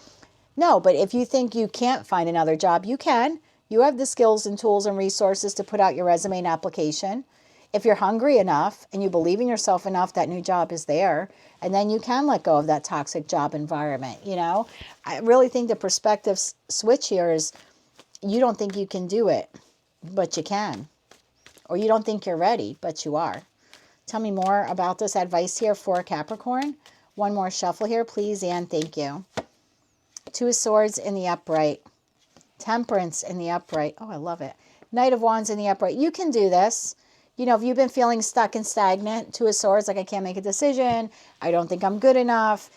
No, but if you think you can't find another job, you can. You have the skills and tools and resources to put out your resume and application. If you're hungry enough and you believe in yourself enough, that new job is there. And then you can let go of that toxic job environment, you know. I really think the perspective switch here is you don't think you can do it, but you can. Or you don't think you're ready, but you are. Tell me more about this advice here for Capricorn. One more shuffle here, please, and thank you. Two of Swords in the upright. Temperance in the upright. Oh, I love it. Knight of Wands in the upright. You can do this. You know, if you've been feeling stuck and stagnant, Two of Swords, like I can't make a decision, I don't think I'm good enough.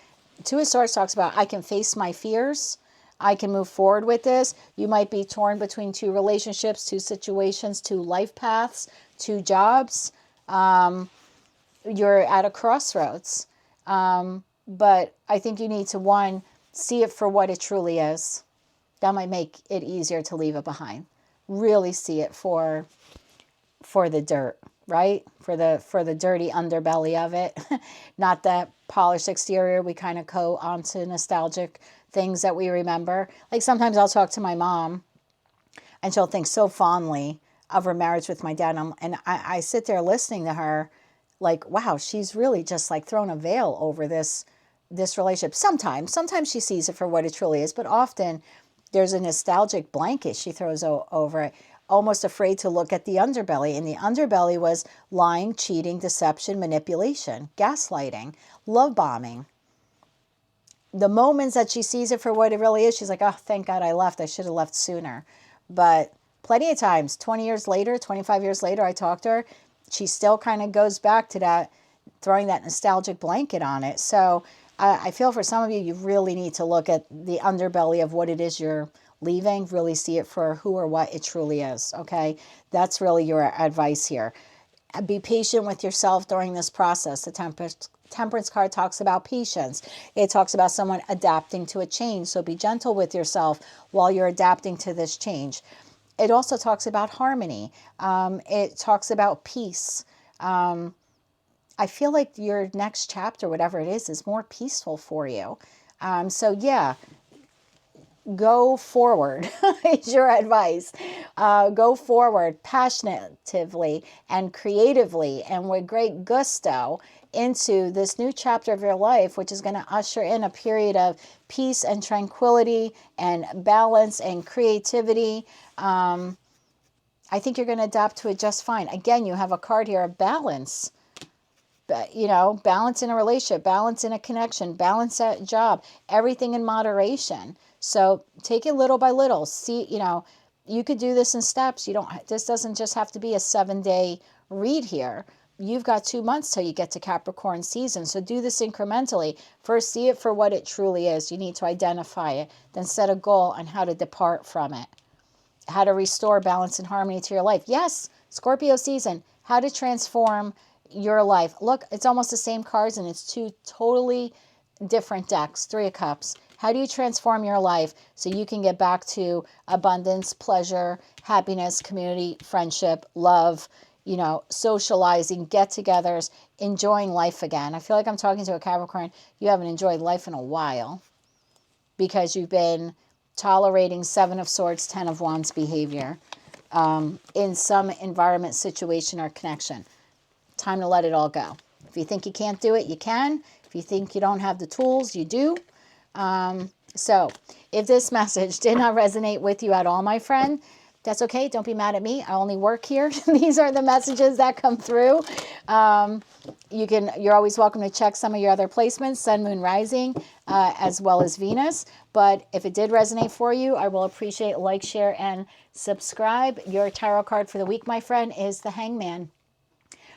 Two of Swords talks about I can face my fears. I can move forward with this. You might be torn between two relationships, two situations, two life paths, two jobs. You're at a crossroads. But I think you need to, one, See it for what it truly is. That might make it easier to leave it behind. Really see it for the dirt, right? For the dirty underbelly of it. Not that polished exterior. We kind of go onto nostalgic things that we remember. Like sometimes I'll talk to my mom and she'll think so fondly of her marriage with my dad. And I sit there listening to her like, wow, she's really just like thrown a veil over this relationship. Sometimes she sees it for what it truly is, but often there's a nostalgic blanket she throws over it, almost afraid to look at the underbelly. And the underbelly was lying, cheating, deception, manipulation, gaslighting, love bombing. The moments that she sees it for what it really is, she's like, oh, thank God I left. I should have left sooner. But plenty of times, 20 years later, 25 years later, I talk to her, she still kind of goes back to that, throwing that nostalgic blanket on it. So I feel for some of you, you really need to look at the underbelly of what it is you're leaving, really see it for who or what it truly is, okay? That's really your advice here. Be patient with yourself during this process. The Temperance card talks about patience. It talks about someone adapting to a change. So be gentle with yourself while you're adapting to this change. It also talks about harmony. It talks about peace. I feel like your next chapter, whatever it is more peaceful for you. So yeah, go forward is your advice. Go forward passionately and creatively and with great gusto into this new chapter of your life, which is going to usher in a period of peace and tranquility and balance and creativity. I think you're going to adapt to it just fine. Again, you have a card here of balance. You know, balance in a relationship, balance in a connection, balance at a job, everything in moderation. So take it little by little. See, you know, you could do this in steps. This doesn't just have to be a 7-day read here. You've got 2 months till you get to Capricorn season. So do this incrementally. First, see it for what it truly is. You need to identify it. Then set a goal on how to depart from it. How to restore balance and harmony to your life. Yes, Scorpio season. How to transform your life. Look, it's almost the same cards and it's 2 totally different decks. 3 of Cups. How do you transform your life so you can get back to abundance, pleasure, happiness, community, friendship, love, you know, socializing, get-togethers, enjoying life again? I feel like I'm talking to a Capricorn. You haven't enjoyed life in a while because you've been tolerating 7 of Swords, 10 of Wands behavior in some environment, situation, or connection. Time to let it all go. If you think you can't do it, you can. If you think you don't have the tools, you do. So if this message did not resonate with you at all, my friend, that's okay. Don't be mad at me. I only work here. These are the messages that come through. You're always welcome to check some of your other placements, Sun, Moon, Rising, as well as Venus. But if it did resonate for you, I will appreciate like, share, and subscribe. Your tarot card for the week, my friend, is the Hangman.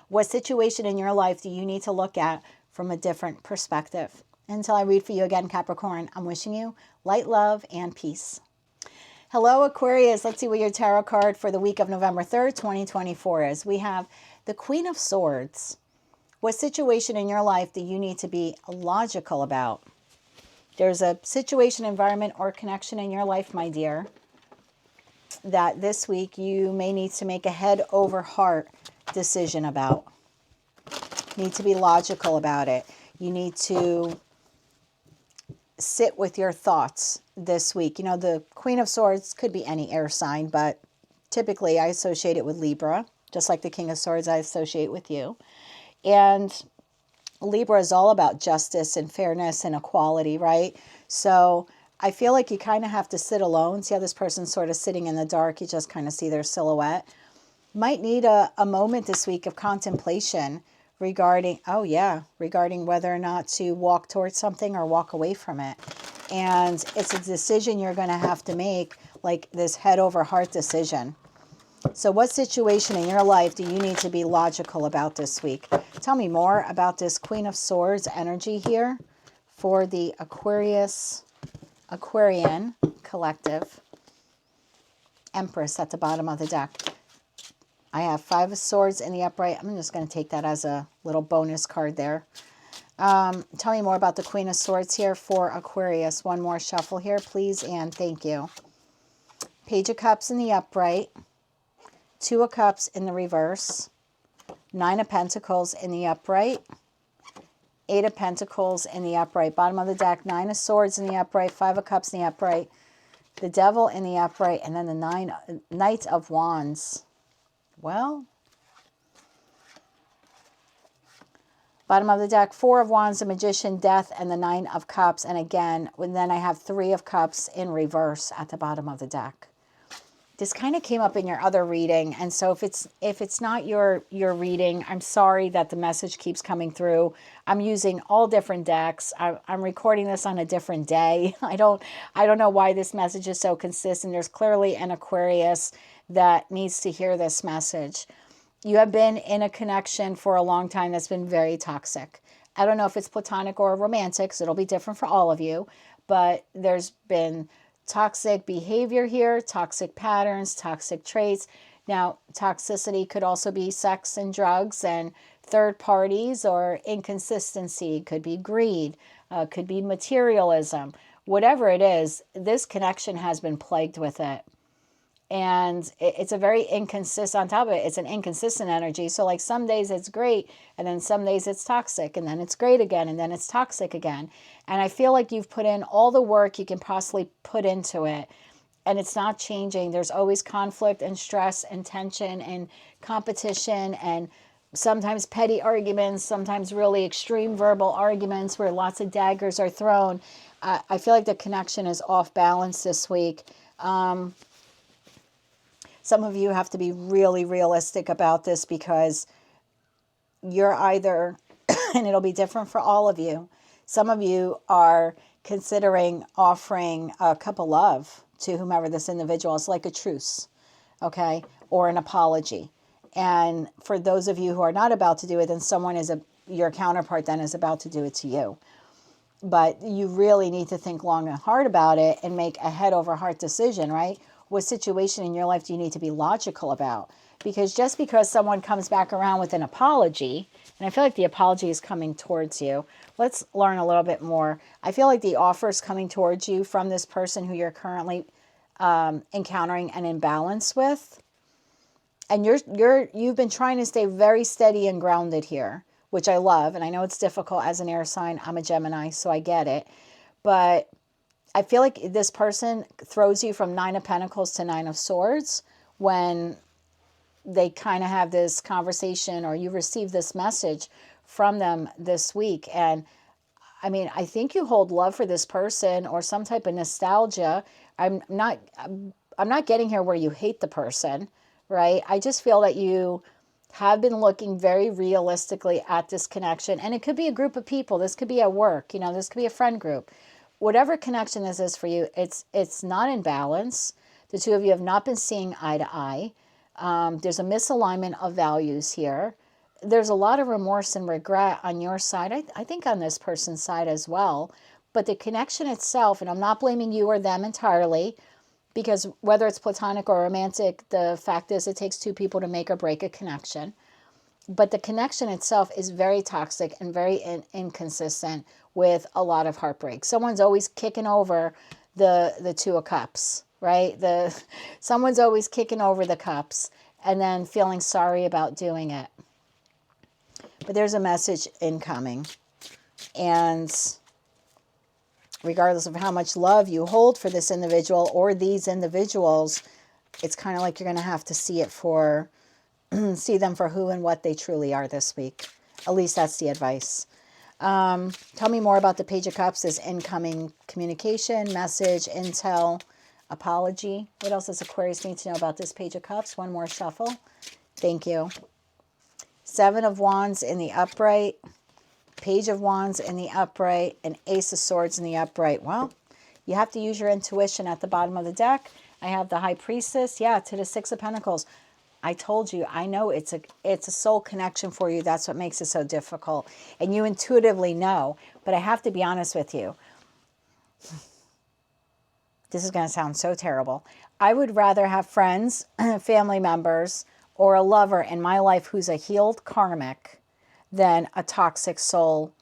What situation in your life do you need to look at from a different perspective? Until I read for you again, Capricorn, I'm wishing you light, love, and peace. Hello, Aquarius. Let's see what your tarot card for the week of November 3rd, 2024 is. We have the Queen of Swords. What situation in your life do you need to be logical about? There's a situation, environment, or connection in your life, my dear, that this week you may need to make a head over heart decision about. You need to be logical about it. You need to sit with your thoughts this week. You know, the Queen of Swords could be any air sign, but typically I associate it with Libra, just like the King of Swords I associate with you. And Libra is all about justice and fairness and equality, right? So I feel like you kind of have to sit alone. See how this person's sort of sitting in the dark? You just kind of see their silhouette. Might need a moment this week of contemplation regarding whether or not to walk towards something or walk away from it. And it's a decision you're going to have to make, like this head over heart decision. So what situation in your life do you need to be logical about this week? Tell me more about this Queen of Swords energy here for the Aquarian collective. Empress at the bottom of the deck. I have 5 of Swords in the upright. I'm just going to take that as a little bonus card there. Tell me more about the Queen of Swords here for Aquarius. One more shuffle here, please, and thank you. Page of Cups in the upright. Two of Cups in the reverse. Nine of Pentacles in the upright. Eight of Pentacles in the upright. Bottom of the deck, Nine of Swords in the upright. Five of Cups in the upright. The Devil in the upright. And then the Knight of Wands. Well, bottom of the deck, Four of Wands, the Magician, Death, and the Nine of Cups. And again, then I have Three of Cups in reverse at the bottom of the deck. This kind of came up in your other reading, and so if it's not your reading, I'm sorry that the message keeps coming through. I'm using all different decks. I'm recording this on a different day. I don't know why this message is so consistent. There's clearly an Aquarius that needs to hear this message. You have been in a connection for a long time that's been very toxic. I don't know if it's platonic or romantic, so it'll be different for all of you, but there's been toxic behavior here, toxic patterns, toxic traits. Now, toxicity could also be sex and drugs and third parties, or inconsistency, could be greed, could be materialism. Whatever it is, this connection has been plagued with it. And it's a very inconsistent, on top of it, it's an inconsistent energy. So like some days it's great, and then some days it's toxic, and then it's great again, and then it's toxic again. And I feel like you've put in all the work you can possibly put into it, and it's not changing. There's always conflict and stress and tension and competition, and sometimes petty arguments, sometimes really extreme verbal arguments where lots of daggers are thrown. I feel like the connection is off balance this week. Some of you have to be really realistic about this, because you're either, and it'll be different for all of you, some of you are considering offering a cup of love to whomever this individual is, like a truce, okay, or an apology. And for those of you who are not about to do it, then someone your counterpart then is about to do it to you. But you really need to think long and hard about it and make a head over heart decision, right? What situation in your life do you need to be logical about? Because just because someone comes back around with an apology, and I feel like the apology is coming towards you. Let's learn a little bit more. I feel like the offer is coming towards you from this person who you're currently encountering an imbalance with. And you've been trying to stay very steady and grounded here, which I love. And I know it's difficult as an air sign. I'm a Gemini, so I get it. But I feel like this person throws you from Nine of Pentacles to Nine of Swords when they kind of have this conversation, or you receive this message from them this week. And I mean, I think you hold love for this person or some type of nostalgia. I'm not getting here where you hate the person, right? I just feel that you have been looking very realistically at this connection. And it could be a group of people. This could be at work. This could be a friend group. Whatever connection this is for you, it's not in balance. The two of you have not been seeing eye to eye. There's a misalignment of values here. There's a lot of remorse and regret on your side. I think on this person's side as well. But the connection itself, and I'm not blaming you or them entirely, because whether it's platonic or romantic, the fact is it takes two people to make or break a connection. But the connection itself is very toxic and very inconsistent, with a lot of heartbreak. Someone's always kicking over the Two of Cups, right? Someone's always kicking over the cups and then feeling sorry about doing it. But there's a message incoming. And regardless of how much love you hold for this individual or these individuals, it's kind of like you're going to have to see them for who and what they truly are this week. At least that's the advice. Tell me more about the Page of Cups, this incoming communication, message, intel, apology. What else does Aquarius need to know about this Page of Cups? One more shuffle. Thank you. Seven of Wands in the upright, Page of Wands in the upright, and Ace of Swords in the upright. Well, you have to use your intuition at the bottom of the deck. I have the High Priestess, to the Six of Pentacles. I told you, I know it's a soul connection for you. That's what makes it so difficult. And you intuitively know. But I have to be honest with you. This is going to sound so terrible. I would rather have friends, family members, or a lover in my life who's a healed karmic than a toxic soul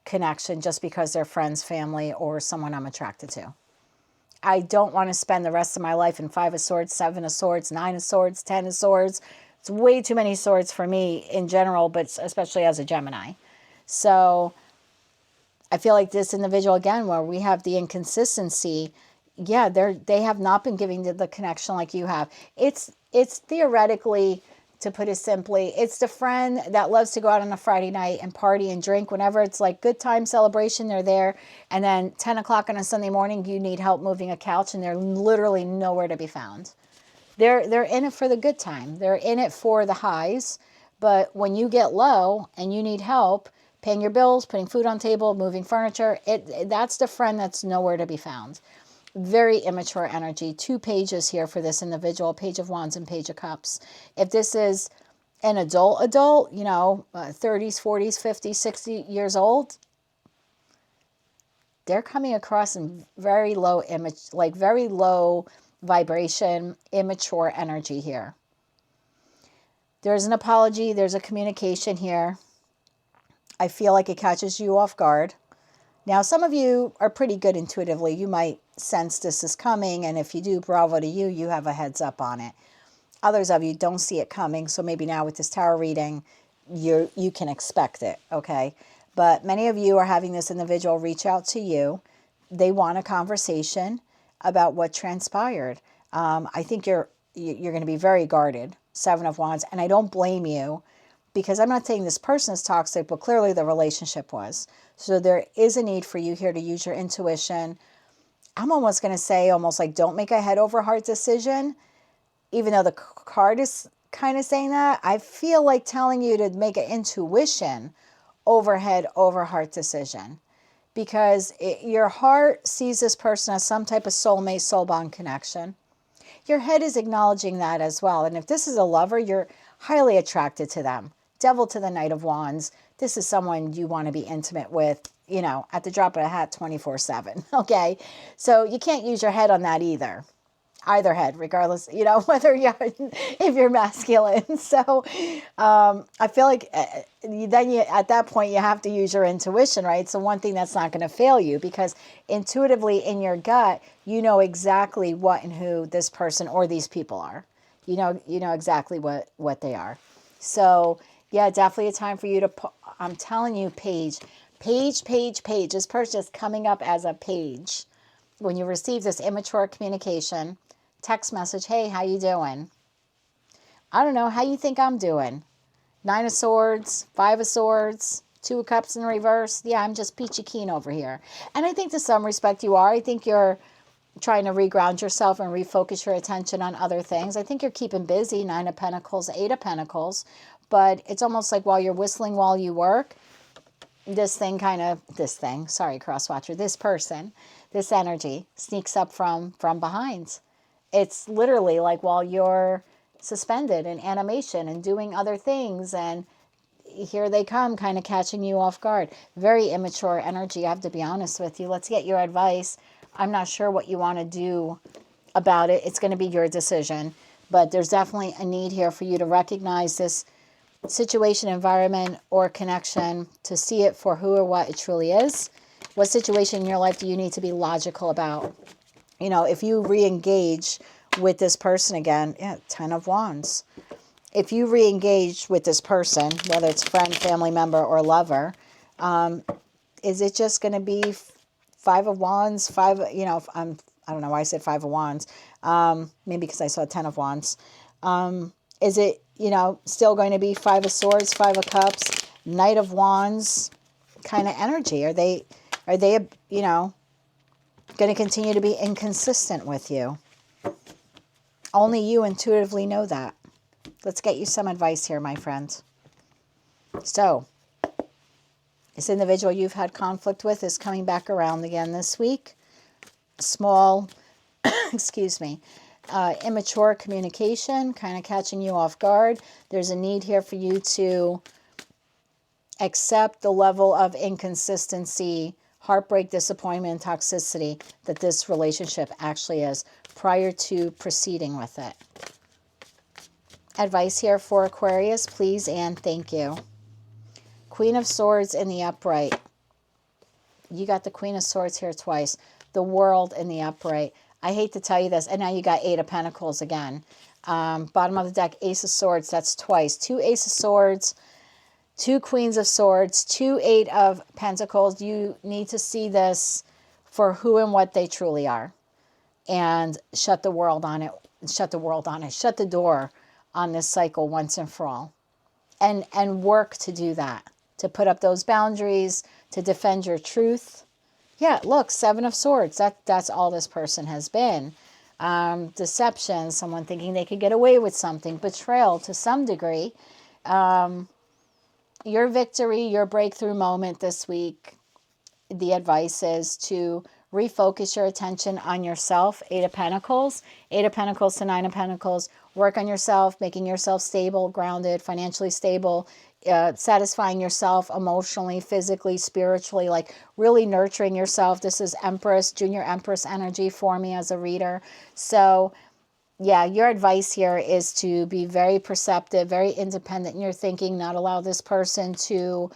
connection just because they're friends, family, or someone I'm attracted to. I don't want to spend the rest of my life in 5 of Swords, 7 of Swords, 9 of Swords, 10 of Swords. It's way too many swords for me in general, but especially as a Gemini. So I feel like this individual, again, where we have the inconsistency, yeah, they have not been giving the connection like you have. It's theoretically, to put it simply, it's the friend that loves to go out on a Friday night and party and drink whenever it's like good time celebration, they're there. And then 10 o'clock on a Sunday morning, you need help moving a couch and they're literally nowhere to be found. They're in it for the good time. They're in it for the highs. But when you get low and you need help paying your bills, putting food on table, moving furniture, that's the friend that's nowhere to be found. Very immature energy. 2 pages here for this individual, Page of Wands and Page of Cups. If this is an adult, 30s, 40s, 50s, 60 years old, they're coming across in very low image, like very low vibration, immature energy here. There's an apology. There's a communication here. I feel like it catches you off guard. Now, some of you are pretty good intuitively. You might sense this is coming, and if you do, bravo to you. You have a heads up on it. Others of you don't see it coming, so maybe now with this tarot reading, you can expect it, okay? But many of you are having this individual reach out to you. They want a conversation about what transpired. I think you're going to be very guarded, 7 of Wands, and I don't blame you, because I'm not saying this person is toxic, but clearly the relationship was. So there is a need for you here to use your intuition. I'm almost going to say almost like don't make a head over heart decision, even though the card is kind of saying that. I feel like telling you to make an intuition over head over heart decision, because your heart sees this person as some type of soulmate, soul bond connection. Your head is acknowledging that as well. And if this is a lover, you're highly attracted to them. Devil to the Knight of Wands. This is someone you want to be intimate with, at the drop of a hat 24/7. Okay. So you can't use your head on that either. Either head, regardless, whether if you're masculine. So I feel like at that point you have to use your intuition, right? So one thing that's not going to fail you, because intuitively in your gut, you know exactly what and who this person or these people are. You know exactly what they are. So yeah, definitely a time for you to, I'm telling you, page. This person is coming up as a page. When you receive this immature communication, text message, hey, how you doing? I don't know, how you think I'm doing? 9 of Swords, 5 of Swords, 2 of Cups in reverse. Yeah, I'm just peachy keen over here. And I think to some respect you are. I think you're trying to reground yourself and refocus your attention on other things. I think you're keeping busy, 9 of Pentacles, 8 of Pentacles. But it's almost like while you're whistling while you work, this person, this energy sneaks up from behind. It's literally like while you're suspended in animation and doing other things, and here they come, kind of catching you off guard. Very immature energy, I have to be honest with you. Let's get your advice. I'm not sure what you want to do about it. It's going to be your decision, but there's definitely a need here for you to recognize this situation, environment, or connection, to see it for who or what it truly is. What situation in your life do you need to be logical about? If you re-engage with this person again, 10 of Wands. If you re-engage with this person, whether it's friend, family member, or lover, is it just going to be 5 of Wands, I don't know why I said 5 of Wands, maybe because I saw 10 of Wands. Is it, still going to be 5 of Swords, 5 of Cups, Knight of Wands kind of energy? Are they, going to continue to be inconsistent with you? Only you intuitively know that. Let's get you some advice here, my friend. So, this individual you've had conflict with is coming back around again this week. Small, immature communication, kind of catching you off guard. There's a need here for you to accept the level of inconsistency, heartbreak, disappointment, and toxicity that this relationship actually is prior to proceeding with it. Advice here for Aquarius, please and thank you. Queen of Swords in the upright. You got the Queen of Swords here twice. The World in the upright. I hate to tell you this. And now you got Eight of Pentacles again. Bottom of the deck, Ace of Swords. That's twice. 2 Ace of Swords, 2 Queens of Swords, 2 Eight of Pentacles. You need to see this for who and what they truly are. And shut the world on it. Shut the world on it. Shut the door on this cycle once and for all. And work to do that. To put up those boundaries. To defend your truth. Yeah, look, 7 of Swords. That's all this person has been. Deception, someone thinking they could get away with something. Betrayal to some degree. Your victory, your breakthrough moment this week, the advice is to refocus your attention on yourself. 8 of Pentacles. 8 of Pentacles to 9 of Pentacles. Work on yourself, making yourself stable, grounded, financially stable, satisfying yourself emotionally, physically, spiritually, like really nurturing yourself. This is Empress, Junior Empress energy for me as a reader. So yeah, your advice here is to be very perceptive, very independent in your thinking, not allow this person to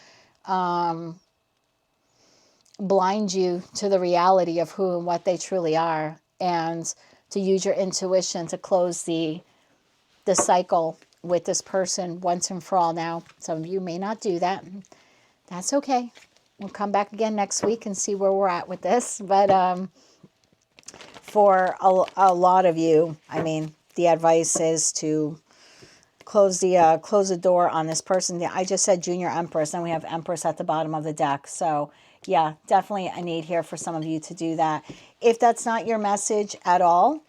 blind you to the reality of who and what they truly are, and to use your intuition to close the cycle with this person once and for all. Now, some of you may not do that. That's okay. We'll come back again next week and see where we're at with this. But for a lot of you, I mean, the advice is to close the door on this person. I just said Junior Empress, and we have Empress at the bottom of the deck. So yeah, definitely a need here for some of you to do that. If that's not your message at all,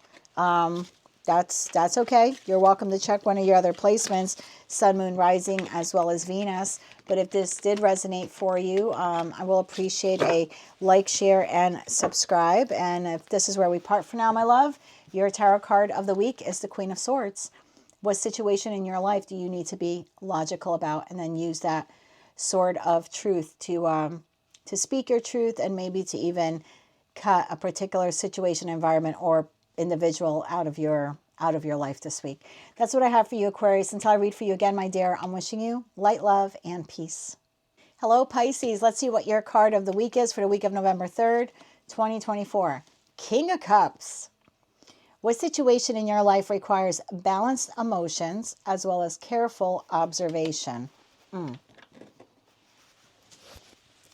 that's okay. You're welcome to check one of your other placements, Sun, Moon, Rising, as well as Venus. But if this did resonate for you, I will appreciate a like, share, and subscribe. And if this is where we part for now, my love, your tarot card of the week is the Queen of Swords. What situation in your life do you need to be logical about? And then use that sword of truth to speak your truth, and maybe to even cut a particular situation, environment, or individual out of your life this week. That's what I have for you, Aquarius. Until I read for you again, my dear, I'm wishing you light, love, and peace. Hello, Pisces. Let's see what your card of the week is for the week of November 3rd, 2024. King of Cups. What situation in your life requires balanced emotions as well as careful observation?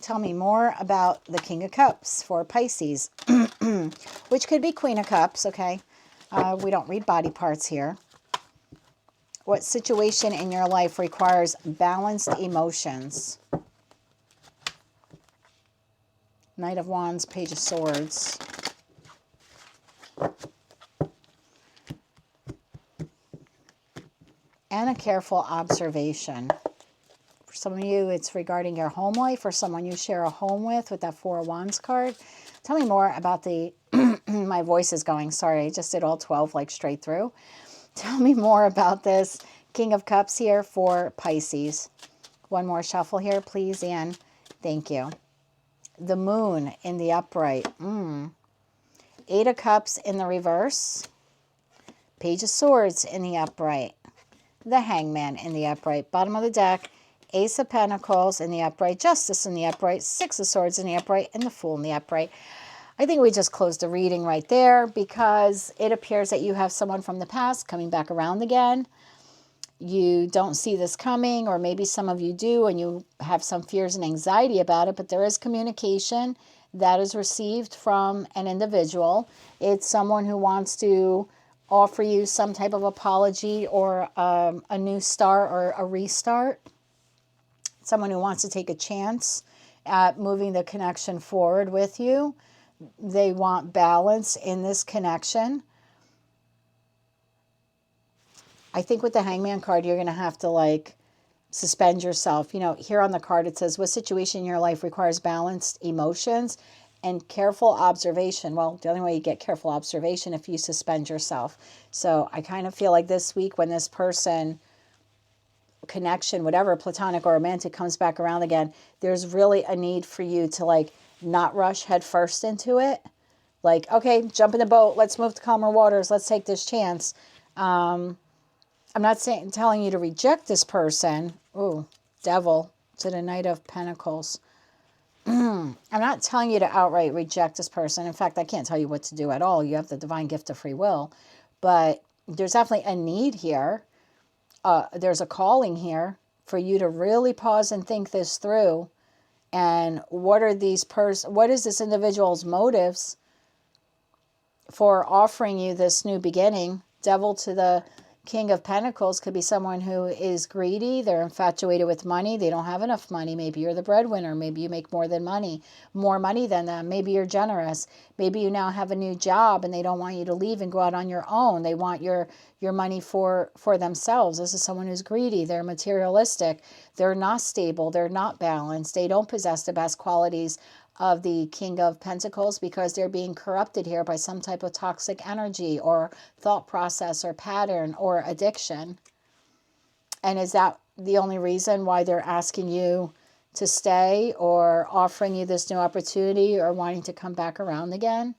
Tell me more about the King of Cups for Pisces, which could be Queen of Cups, okay? We don't read body parts here. What situation in your life requires balanced emotions? Knight of Wands, Page of Swords. And a careful observation. For some of you, it's regarding your home life or someone you share a home with that 4 of Wands card. Tell me more about the... my voice is going. Sorry, I just did all 12 like straight through. Tell me more about this King of Cups here for Pisces. One more shuffle here, please, and thank you. The Moon in the upright. 8 of Cups in the reverse. Page of Swords in the upright. The Hangman in the upright. Bottom of the deck, Ace of Pentacles in the upright. Justice in the upright. 6 of Swords in the upright. And the Fool in the upright. I think we just closed the reading right there, because it appears that you have someone from the past coming back around again. You don't see this coming, or maybe some of you do, and you have some fears and anxiety about it, but there is communication that is received from an individual. It's someone who wants to offer you some type of apology, or a new start, or a restart. Someone who wants to take a chance at moving the connection forward with you. They want balance in this connection. I think with the Hangman card, you're going to have to like suspend yourself. You know, here on the card, it says, what situation in your life requires balanced emotions and careful observation? Well, the only way you get careful observation if you suspend yourself. So I kind of feel like this week, when this person, connection, whatever, platonic or romantic, comes back around again, there's really a need for you to like not rush head first into it. Like, okay, jump in the boat. Let's move to calmer waters. Let's take this chance. I'm not telling you to reject this person. Ooh, Devil to the Knight of Pentacles. I'm not telling you to outright reject this person. In fact, I can't tell you what to do at all. You have the divine gift of free will. But there's definitely a need here. There's a calling here for you to really pause and think this through. And what is this individual's motives for offering you this new beginning? Devil to the King of Pentacles could be someone who is greedy. They're infatuated with money. They don't have enough money. Maybe you're the breadwinner. Maybe you make more money than them. Maybe you're generous. Maybe you now have a new job and they don't want you to leave and go out on your own. They want your money for themselves. This is someone who's greedy. They're materialistic. They're not stable. They're not balanced. They don't possess the best qualities of the King of Pentacles because they're being corrupted here by some type of toxic energy or thought process or pattern or addiction. And is that the only reason why they're asking you to stay or offering you this new opportunity or wanting to come back around again?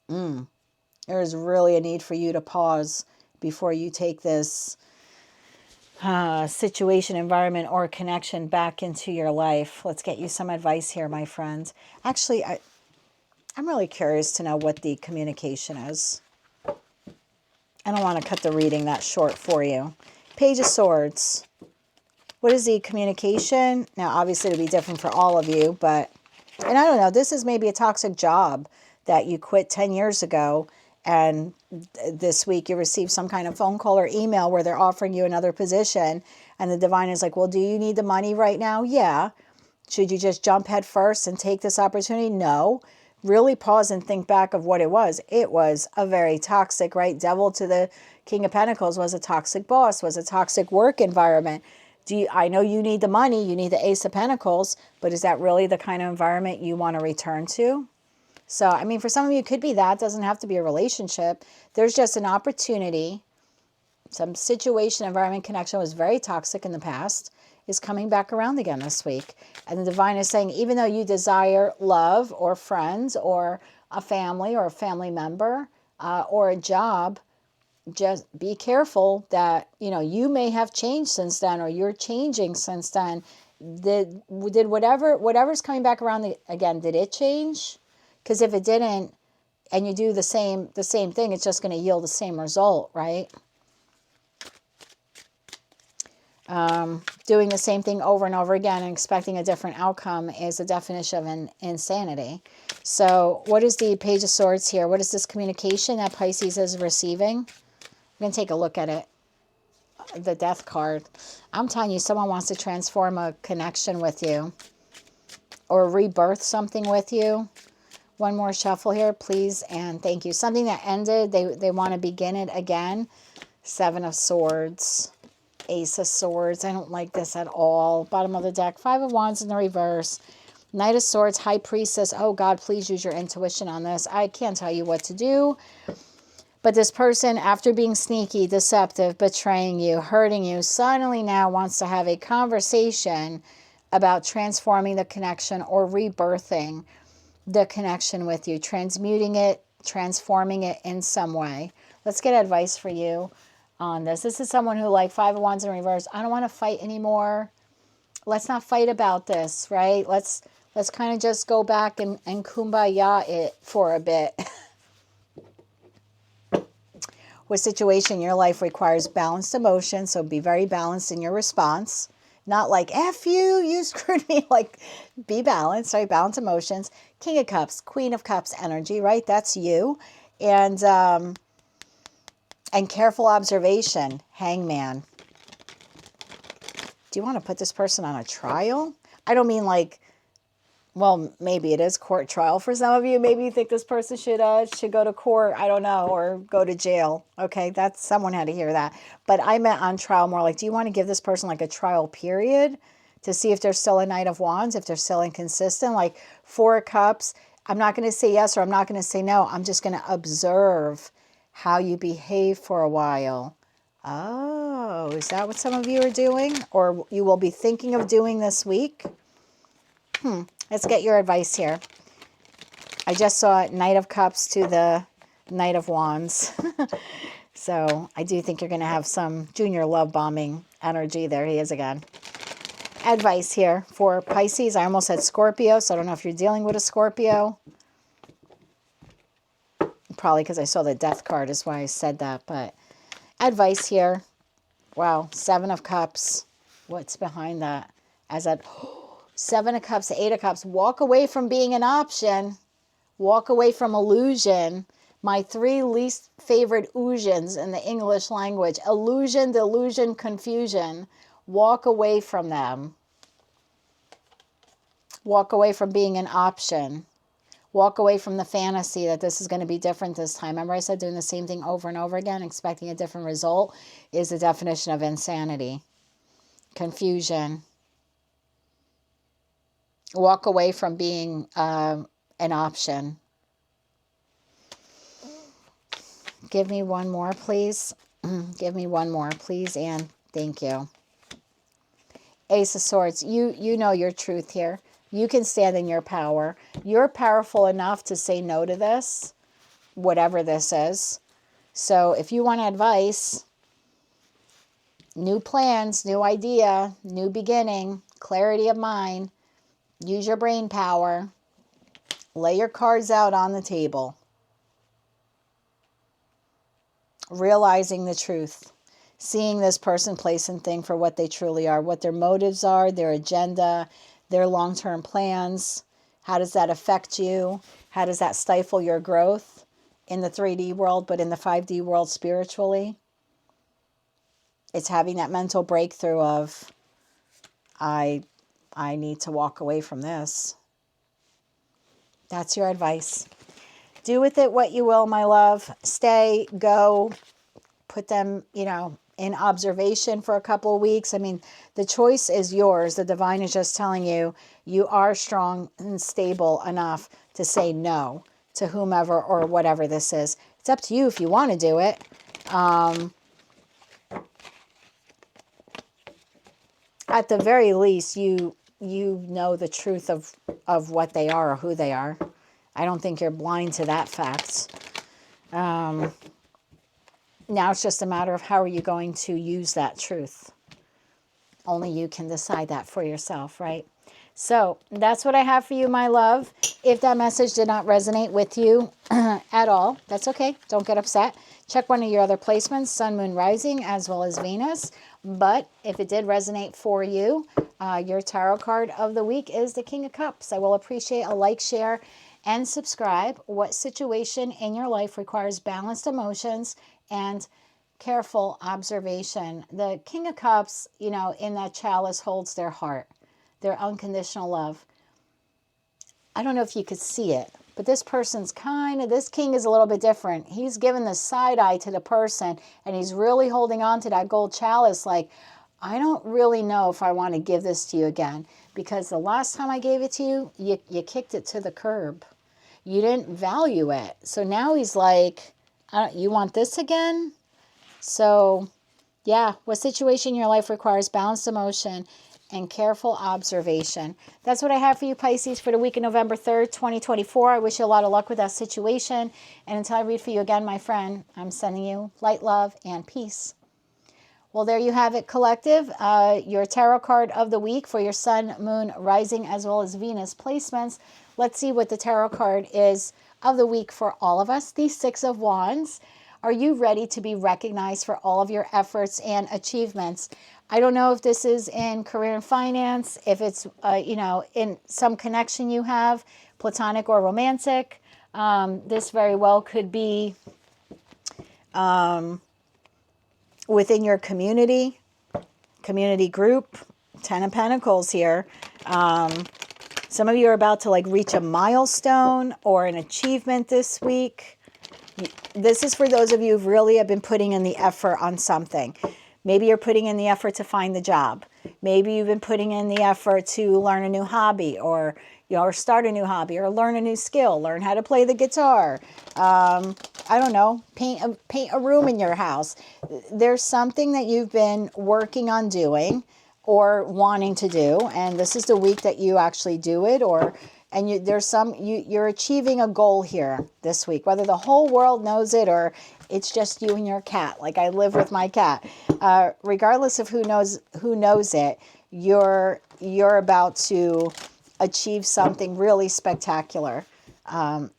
There is really a need for you to pause before you take this situation, environment, or connection back into your life. Let's get you some advice here, my friend. Actually, I'm really curious to know what the communication is. I don't want to cut the reading that short for you. Page of Swords. What is the communication? Now, obviously, it'll be different for all of you, but, and I don't know, this is maybe a toxic job that you quit 10 years ago, and this week you received some kind of phone call or email where they're offering you another position, and the divine is like, well, do you need the money right now? Yeah. Should you just jump head first and take this opportunity? No. Really pause and think back of what it was. It was a very toxic, right? Devil to the King of Pentacles was a toxic boss, was a toxic work environment. I know you need the money, you need the Ace of Pentacles, but is that really the kind of environment you want to return to? So, I mean, for some of you, it could be that. It doesn't have to be a relationship. There's just an opportunity. Some situation, environment, connection was very toxic in the past, is coming back around again this week. And the divine is saying, even though you desire love or friends or a family member or a job, just be careful that, you may have changed since then or you're changing since then. Did whatever's coming back around again, did it change? Because if it didn't, and you do the same thing, it's just going to yield the same result, right? Doing the same thing over and over again and expecting a different outcome is the definition of insanity. So what is the Page of Swords here? What is this communication that Pisces is receiving? I'm going to take a look at it. The Death card. I'm telling you, someone wants to transform a connection with you or rebirth something with you. One more shuffle here, please, and thank you. Something that ended, they want to begin it again. Seven of Swords, Ace of Swords. I don't like this at all. Bottom of the deck, Five of Wands in the reverse. Knight of Swords, High Priestess. Oh, God, please use your intuition on this. I can't tell you what to do. But this person, after being sneaky, deceptive, betraying you, hurting you, suddenly now wants to have a conversation about transforming the connection or rebirthing the connection with you, transmuting it, transforming it in some way. Let's get advice for you on this. This is someone who, like, Five of Wands in reverse, I don't want to fight anymore. Let's not fight about this, right? Let's kind of just go back and kumbaya it for a bit. What situation in your life requires balanced emotion, so be very balanced in your response. Not like, F you, you screwed me. Like, be balanced, right? Balance emotions. King of Cups, Queen of Cups energy, right? That's you. And careful observation, Hangman. Do you want to put this person on a trial? I don't mean like, well, maybe it is court trial for some of you. Maybe you think this person should go to court, I don't know, or go to jail. Okay, someone had to hear that. But I meant on trial more like, do you want to give this person like a trial period to see if they're still a Knight of Wands, if they're still inconsistent? Like Four of Cups, I'm not going to say yes or I'm not going to say no. I'm just going to observe how you behave for a while. Oh, is that what some of you are doing? Or you will be thinking of doing this week? Let's get your advice here. I just saw Knight of Cups to the Knight of Wands. So I do think you're going to have some junior love bombing energy. There he is again. Advice here for Pisces. I almost said Scorpio, so I don't know if you're dealing with a Scorpio. Probably because I saw the death card is why I said that, but advice here. Wow, 7 of Cups. What's behind that? As that 7 of Cups, 8 of Cups. Walk away from being an option. Walk away from illusion. My 3 least favorite illusions in the English language. Illusion, delusion, confusion. Walk away from them. Walk away from being an option. Walk away from the fantasy that this is going to be different this time. Remember I said doing the same thing over and over again, expecting a different result is the definition of insanity. Confusion. Walk away from being an option. Give me one more, please. Give me one more, please, Anne. Thank you. Ace of Swords. You know your truth here. You can stand in your power. You're powerful enough to say no to this, whatever this is. So if you want advice, new plans, new idea, new beginning, clarity of mind, use your brain power, lay your cards out on the table. Realizing the truth. Seeing this person, place, and thing for what they truly are, what their motives are, their agenda, their long-term plans. How does that affect you? How does that stifle your growth in the 3D world, but in the 5D world spiritually? It's having that mental breakthrough of, I need to walk away from this. That's your advice. Do with it what you will, my love. Stay, go, put them, in observation for a couple of weeks. I mean, the choice is yours. The divine is just telling you, you are strong and stable enough to say no to whomever or whatever this is. It's up to you if you want to do it. At the very least, you know the truth of what they are or who they are. I don't think you're blind to that fact. Now it's just a matter of how are you going to use that truth. Only you can decide that for yourself, right? So that's what I have for you, my love. If that message did not resonate with you at all, that's okay. Don't get upset. Check one of your other placements, Sun, Moon, Rising, as well as Venus. But if it did resonate for you, your tarot card of the week is the King of Cups. I will appreciate a like, share, and subscribe. What situation in your life requires balanced emotions and careful observation? The King of Cups, in that chalice holds their heart, their unconditional love. I don't know if you could see it, but this person's this king is a little bit different. He's given the side eye to the person, and he's really holding on to that gold chalice like, I don't really know if I want to give this to you again, because the last time I gave it to you, you kicked it to the curb. You didn't value it. So now he's like, you want this again? So, yeah, what situation in your life requires balanced emotion and careful observation? That's what I have for you, Pisces, for the week of November 3rd, 2024. I wish you a lot of luck with that situation. And until I read for you again, my friend, I'm sending you light, love, and peace. Well, there you have it, collective. Your tarot card of the week for your Sun, Moon, Rising, as well as Venus placements. Let's see what the tarot card is of the week for all of us. The 6 of Wands. Are you ready to be recognized for all of your efforts and achievements? I don't know if this is in career and finance, if it's, in some connection you have, platonic or romantic. This very well could be within your community group. 10 of Pentacles here. Some of you are about to reach a milestone or an achievement this week. This is for those of you who really have been putting in the effort on something. Maybe you're putting in the effort to find the job. Maybe you've been putting in the effort to learn a new hobby, or start a new hobby, or learn a new skill, learn how to play the guitar. I don't know, paint a room in your house. There's something that you've been working on doing or wanting to do, and this is the week that you actually do it, you're achieving a goal here this week, whether the whole world knows it or it's just you and your cat. Like I live with my cat. Regardless of who knows it, you're about to achieve something really spectacular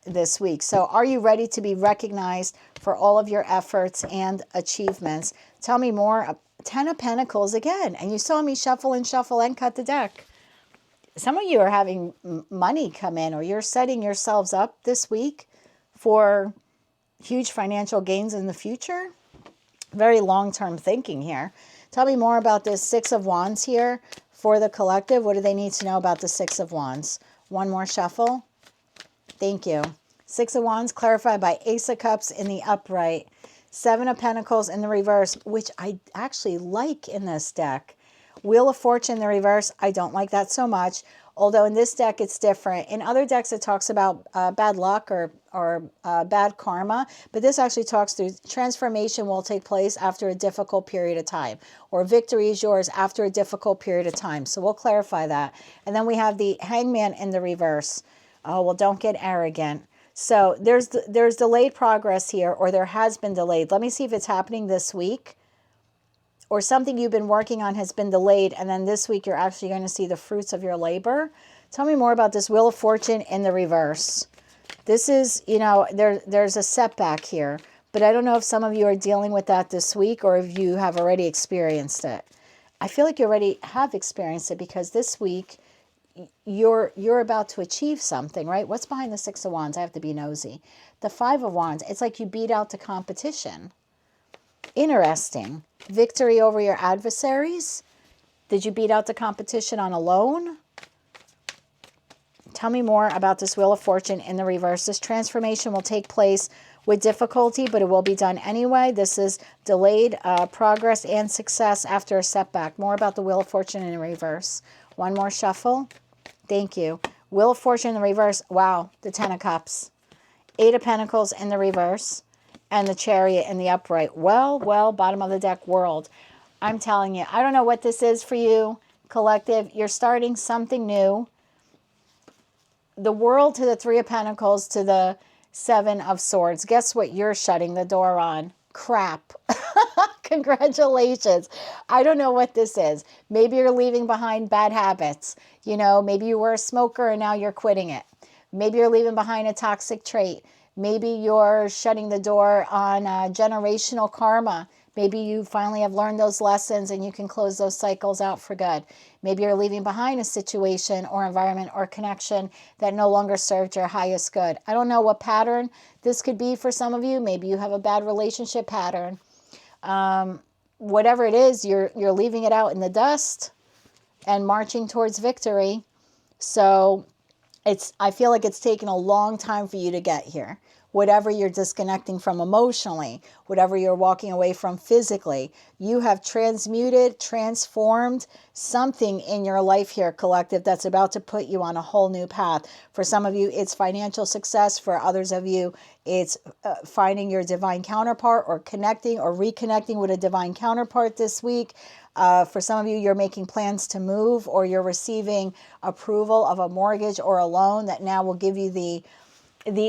this week. So are you ready to be recognized for all of your efforts and achievements? Tell me more. 10 of Pentacles again. And you saw me shuffle and cut the deck. Some of you are having money come in, or you're setting yourselves up this week for huge financial gains in the future. Very long-term thinking here. Tell me more about this Six of Wands here for the collective. What do they need to know about the Six of Wands? One more shuffle. Thank you. Six of Wands clarified by Ace of Cups in the upright. Seven of Pentacles in the reverse, which I actually like in this deck. Wheel of Fortune in the reverse, I don't like that so much. Although in this deck, it's different. In other decks, it talks about bad luck or bad karma. But this actually talks through transformation will take place after a difficult period of time. Or victory is yours after a difficult period of time. So we'll clarify that. And then we have the Hangman in the reverse. Oh, well, don't get arrogant. So there's delayed progress here, or there has been delayed. Let me see if it's happening this week, or something you've been working on has been delayed, and then this week you're actually going to see the fruits of your labor. Tell me more about this Wheel of Fortune in the reverse. This is, you know, there's a setback here, but I don't know if some of you are dealing with that this week or if you have already experienced it. I feel like you already have experienced it, because this week you're about to achieve something, right? What's behind the Six of Wands? I have to be nosy. The Five of Wands, it's like you beat out the competition. Interesting. Victory over your adversaries. Did you beat out the competition on a loan? Tell me more about this Wheel of Fortune in the reverse. This transformation will take place with difficulty, but it will be done anyway. This is delayed progress and success after a setback. More about the Wheel of Fortune in the reverse. One more shuffle. Thank you. Wheel of Fortune in the reverse. Wow, the Ten of Cups. Eight of Pentacles in the reverse. And the Chariot in the upright. Well, bottom of the deck world. I'm telling you, I don't know what this is for you, collective. You're starting something new. The World to the Three of Pentacles to the Seven of Swords. Guess what you're shutting the door on? Crap. Congratulations. I don't know what this is. Maybe you're leaving behind bad habits. You know, maybe you were a smoker and now you're quitting it. Maybe you're leaving behind a toxic trait. Maybe you're shutting the door on generational karma. Maybe you finally have learned those lessons and you can close those cycles out for good. Maybe you're leaving behind a situation or environment or connection that no longer served your highest good. I don't know what pattern this could be for some of you. Maybe you have a bad relationship pattern. Whatever it is, you're leaving it out in the dust and marching towards victory. So I feel like it's taken a long time for you to get here. Whatever you're disconnecting from emotionally, whatever you're walking away from physically, you have transmuted, transformed something in your life here, collective, that's about to put you on a whole new path. For some of you, it's financial success. For others of you, it's finding your divine counterpart, or connecting or reconnecting with a divine counterpart this week. For some of you, you're making plans to move, or you're receiving approval of a mortgage or a loan that now will give you the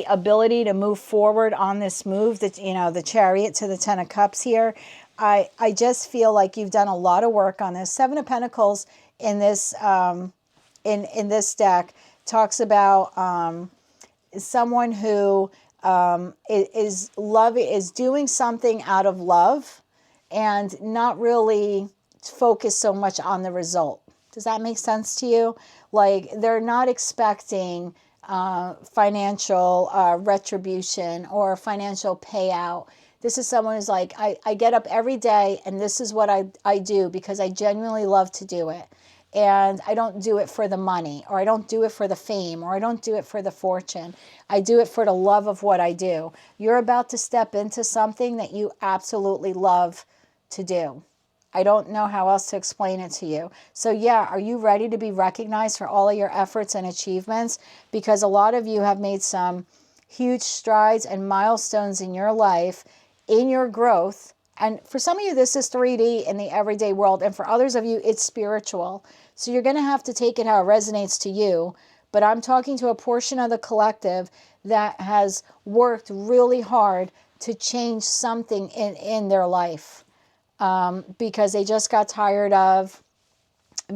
ability to move forward on this move. That, you know, the Chariot to the Ten of Cups here. I just feel like you've done a lot of work on this. Seven of Pentacles in this in this deck talks about someone who is doing something out of love and not really focus so much on the result. Does that make sense to you? Like, they're not expecting financial retribution or financial payout. This is someone who's like, I get up every day and this is what I do because I genuinely love to do it. And I don't do it for the money, or I don't do it for the fame, or I don't do it for the fortune. I do it for the love of what I do. You're about to step into something that you absolutely love to do. I don't know how else to explain it to you. So yeah, are you ready to be recognized for all of your efforts and achievements? Because a lot of you have made some huge strides and milestones in your life, in your growth. And for some of you, this is 3D in the everyday world. And for others of you, it's spiritual. So you're going to have to take it how it resonates to you. But I'm talking to a portion of the collective that has worked really hard to change something in their life. Because they just got tired of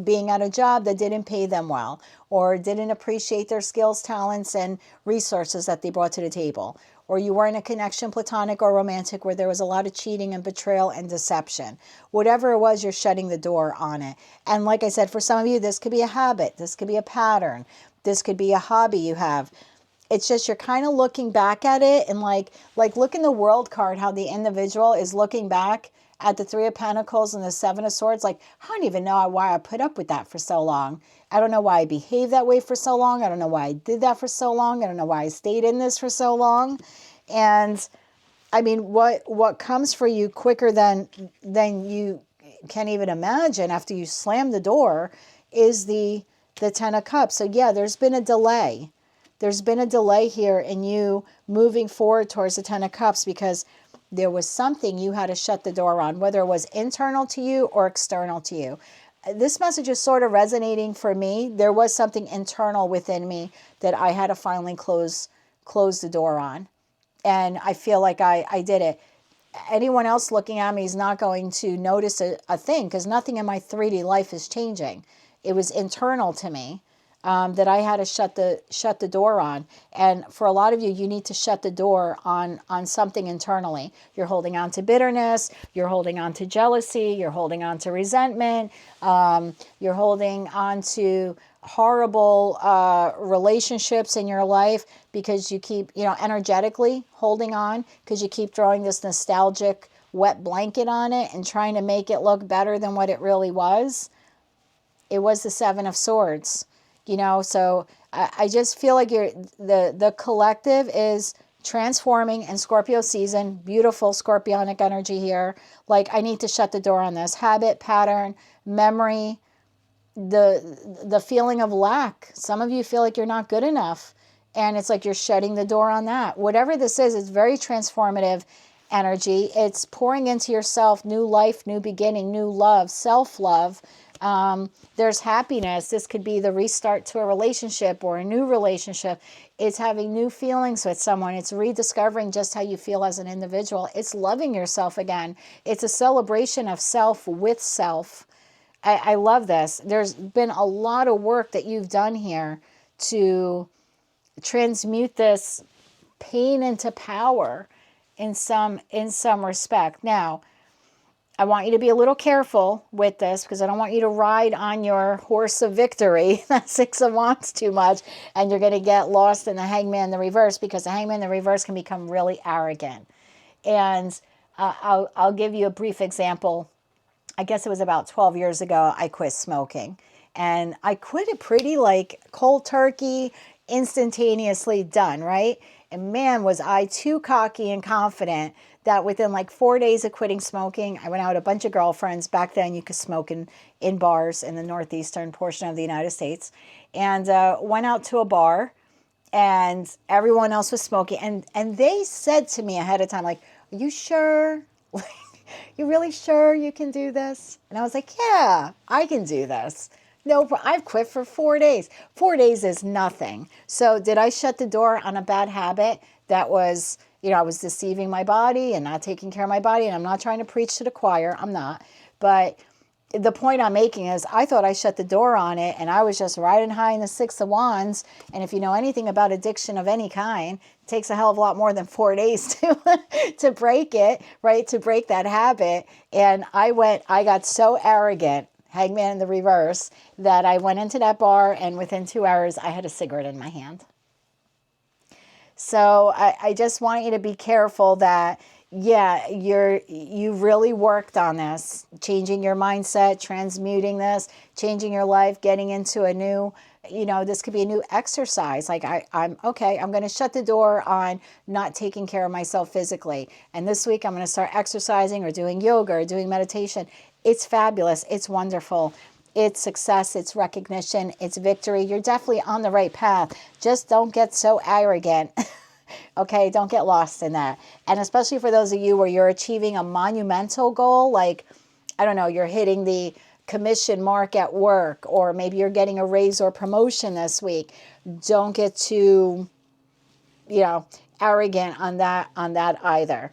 being at a job that didn't pay them well, or didn't appreciate their skills, talents, and resources that they brought to the table. Or you were in a connection, platonic or romantic, where there was a lot of cheating and betrayal and deception. Whatever it was, you're shutting the door on it. And like I said, for some of you, this could be a habit. This could be a pattern. This could be a hobby you have. It's just you're kind of looking back at it, and like look in the world card, how the individual is looking back at the Three of Pentacles and the Seven of Swords. Like, I don't even know why I put up with that for so long. I don't know why I behaved that way for so long. I don't know why I did that for so long. I don't know why I stayed in this for so long. And I mean, what comes for you quicker than you can even imagine after you slam the door is the Ten of Cups. So yeah, there's been a delay. There's been a delay here in you moving forward towards the Ten of Cups, because there was something you had to shut the door on, whether it was internal to you or external to you. This message is sort of resonating for me. There was something internal within me that I had to finally close the door on. And I feel like I did it. Anyone else looking at me is not going to notice a thing, because nothing in my 3D life is changing. It was internal to me. That I had to shut the door on. And for a lot of you, you need to shut the door on something internally. You're holding on to bitterness, you're holding on to jealousy, you're holding on to resentment, you're holding on to horrible relationships in your life, because you keep, energetically holding on, because you keep throwing this nostalgic wet blanket on it and trying to make it look better than what it really was. It was the Seven of Swords. So I just feel like the collective is transforming in Scorpio season. Beautiful scorpionic energy here. Like, I need to shut the door on this. Habit, pattern, memory, the feeling of lack. Some of you feel like you're not good enough, and it's like you're shutting the door on that. Whatever this is, it's very transformative energy. It's pouring into yourself, new life, new beginning, new love, self-love. There's happiness. This could be the restart to a relationship or a new relationship. It's having new feelings with someone. It's rediscovering just how you feel as an individual. It's loving yourself again. It's a celebration of self with self. I love this. There's been a lot of work that you've done here to transmute this pain into power in some respect. Now, I want you to be a little careful with this, because I don't want you to ride on your horse of victory, that Six of Wands, too much, and you're going to get lost in the Hangman in the reverse, because the Hangman in the reverse can become really arrogant. And I'll give you a brief example. I guess it was about 12 years ago, I quit smoking. And I quit it pretty like cold turkey, instantaneously done, right? And man, was I too cocky and confident that within like 4 days of quitting smoking, I went out with a bunch of girlfriends. Back then, you could smoke in bars in the northeastern portion of the United States. And went out to a bar, and everyone else was smoking. And they said to me ahead of time, like, are you sure? You really sure you can do this? And I was like, yeah, I can do this. No, I've quit for 4 days. 4 days is nothing. So did I shut the door on a bad habit that was, I was deceiving my body and not taking care of my body? And I'm not trying to preach to the choir. I'm not. But the point I'm making is, I thought I shut the door on it, and I was just riding high in the Six of Wands. And if you know anything about addiction of any kind, it takes a hell of a lot more than 4 days to break it, right? To break that habit. And I got so arrogant, Hangman in the reverse, that I went into that bar, and within 2 hours, I had a cigarette in my hand. So I just want you to be careful that, yeah, you really worked on this, changing your mindset, transmuting this, changing your life, getting into a new, this could be a new exercise. Like, I'm going to shut the door on not taking care of myself physically. And this week I'm going to start exercising or doing yoga or doing meditation. It's fabulous. It's wonderful. It's success. It's recognition. It's victory. You're definitely on the right path. Just don't get so arrogant. Okay, don't get lost in that. And especially for those of you where you're achieving a monumental goal, like, I don't know, you're hitting the commission mark at work, or maybe you're getting a raise or promotion this week. Don't get too, arrogant on that either.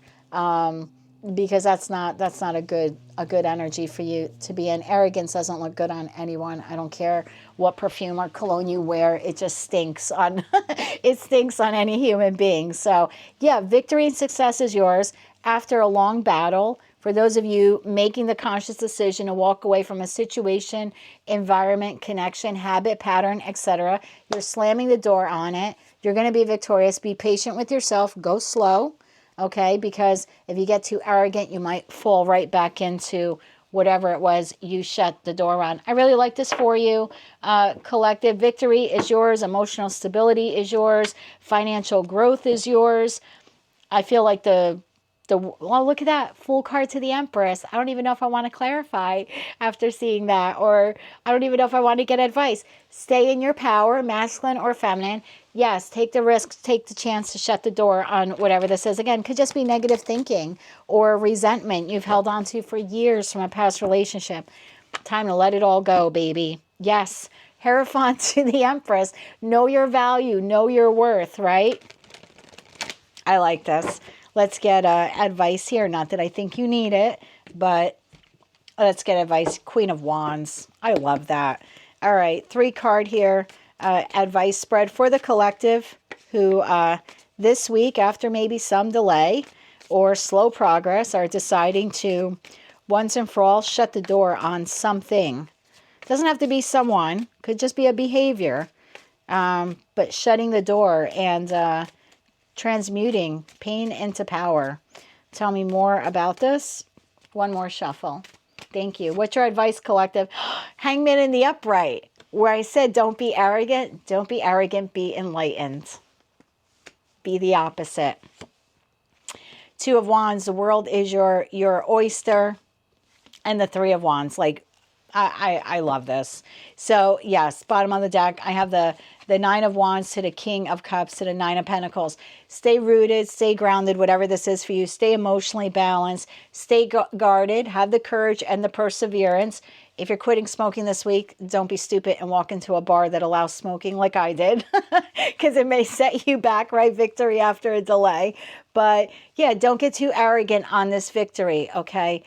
because that's not a good energy for you to be in. Arrogance doesn't look good on anyone. I don't care what perfume or cologne you wear. It just stinks on it stinks on any human being. So yeah, victory and success is yours after a long battle. For those of you making the conscious decision to walk away from a situation, environment, connection, habit, pattern, etc., you're slamming the door on it. You're going to be victorious. Be patient with yourself. Go slow. Okay, because if you get too arrogant, you might fall right back into whatever it was you shut the door on. I really like this for you. Collective victory is yours. Emotional stability is yours. Financial growth is yours. I feel like well, look at that, full card to the Empress. I don't even know if I want to clarify after seeing that, or I don't even know if I want to get advice. Stay in your power, masculine or feminine. Yes, take the risk, take the chance to shut the door on whatever this is. Again, could just be negative thinking or resentment you've held on to for years from a past relationship. Time to let it all go, baby. Yes, Hierophant to the Empress. Know your value, know your worth, right? I like this. Let's get advice here. Not that I think you need it, but let's get advice. Queen of Wands. I love that. All right, 3 card here. Advice spread for the collective who this week, after maybe some delay or slow progress, are deciding to once and for all shut the door on something. Doesn't have to be someone. Could just be a behavior. But shutting the door and transmuting pain into power. Tell me more about this. One more shuffle. Thank you. What's your advice, collective? Hangman in the upright, where I said don't be arrogant. Don't be arrogant. Be enlightened. Be the opposite. 2 of Wands. The world is your oyster. And the 3 of Wands. Like, I love this. So yes, bottom of the deck, I have the 9 of Wands to the King of Cups to the 9 of Pentacles. Stay rooted, stay grounded, whatever this is for you. Stay emotionally balanced, stay guarded, have the courage and the perseverance. If you're quitting smoking this week, don't be stupid and walk into a bar that allows smoking like I did, because it may set you back, right? Victory after a delay. But yeah, don't get too arrogant on this victory, okay?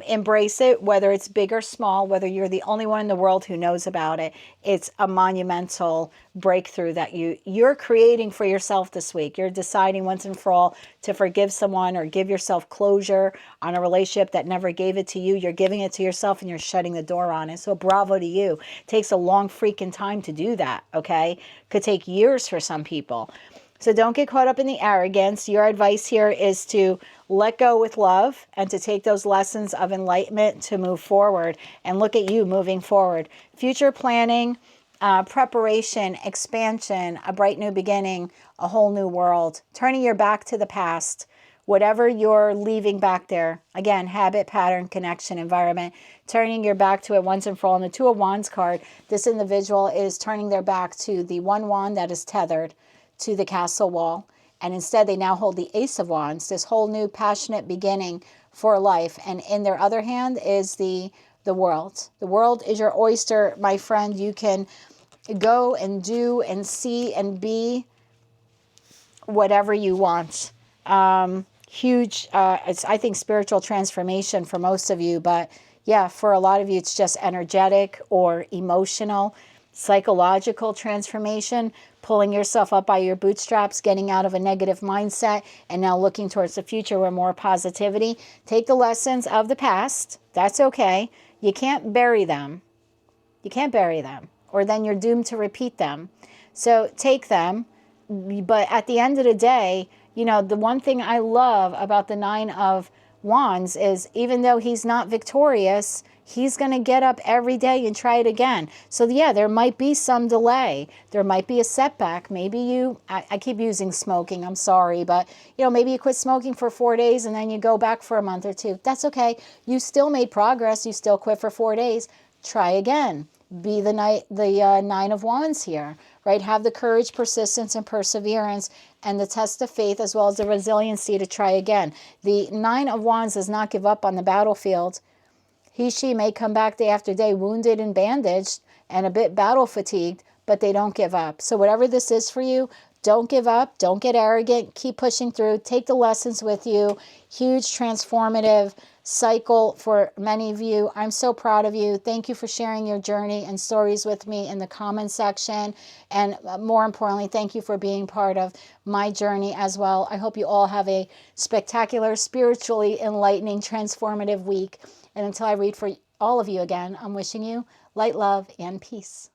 Embrace it, whether it's big or small, whether you're the only one in the world who knows about it. It's a monumental breakthrough that you're creating for yourself this week. You're deciding once and for all to forgive someone or give yourself closure on a relationship that never gave it to you. You're giving it to yourself and you're shutting the door on it. So bravo to you. It takes a long freaking time to do that, okay? Could take years for some people. So don't get caught up in the arrogance. Your advice here is to let go with love and to take those lessons of enlightenment to move forward. And look at you moving forward. Future planning, preparation, expansion, a bright new beginning, a whole new world. Turning your back to the past. Whatever you're leaving back there. Again, habit, pattern, connection, environment. Turning your back to it once and for all. And the 2 of Wands card, this individual is turning their back to the 1 wand that is tethered to the castle wall, and instead they now hold the Ace of Wands, this whole new passionate beginning for life. And in their other hand is the world. The world is your oyster, my friend. You can go and do and see and be whatever you want. Huge, it's, I think, spiritual transformation for most of you, but yeah, for a lot of you it's just energetic or emotional, psychological transformation, pulling yourself up by your bootstraps, getting out of a negative mindset, and now looking towards the future with more positivity. Take the lessons of the past. That's okay. You can't bury them. You can't bury them, or then you're doomed to repeat them. So take them. But at the end of the day, you know, the one thing I love about the 9 of Wands is even though he's not victorious, he's going to get up every day and try it again. So yeah, there might be some delay. There might be a setback. Maybe I keep using smoking, I'm sorry, but you know, maybe you quit smoking for 4 days and then you go back for a month or 2. That's okay. You still made progress. You still quit for 4 days. Try again. Be the 9 of Wands here, right? Have the courage, persistence, and perseverance, and the test of faith, as well as the resiliency to try again. The 9 of Wands does not give up on the battlefield. He, she may come back day after day wounded and bandaged and a bit battle fatigued, but they don't give up. So whatever this is for you, don't give up. Don't get arrogant. Keep pushing through. Take the lessons with you. Huge transformative cycle for many of you. I'm so proud of you. Thank you for sharing your journey and stories with me in the comment section. And more importantly, thank you for being part of my journey as well. I hope you all have a spectacular, spiritually enlightening, transformative week. And until I read for all of you again, I'm wishing you light, love, and peace.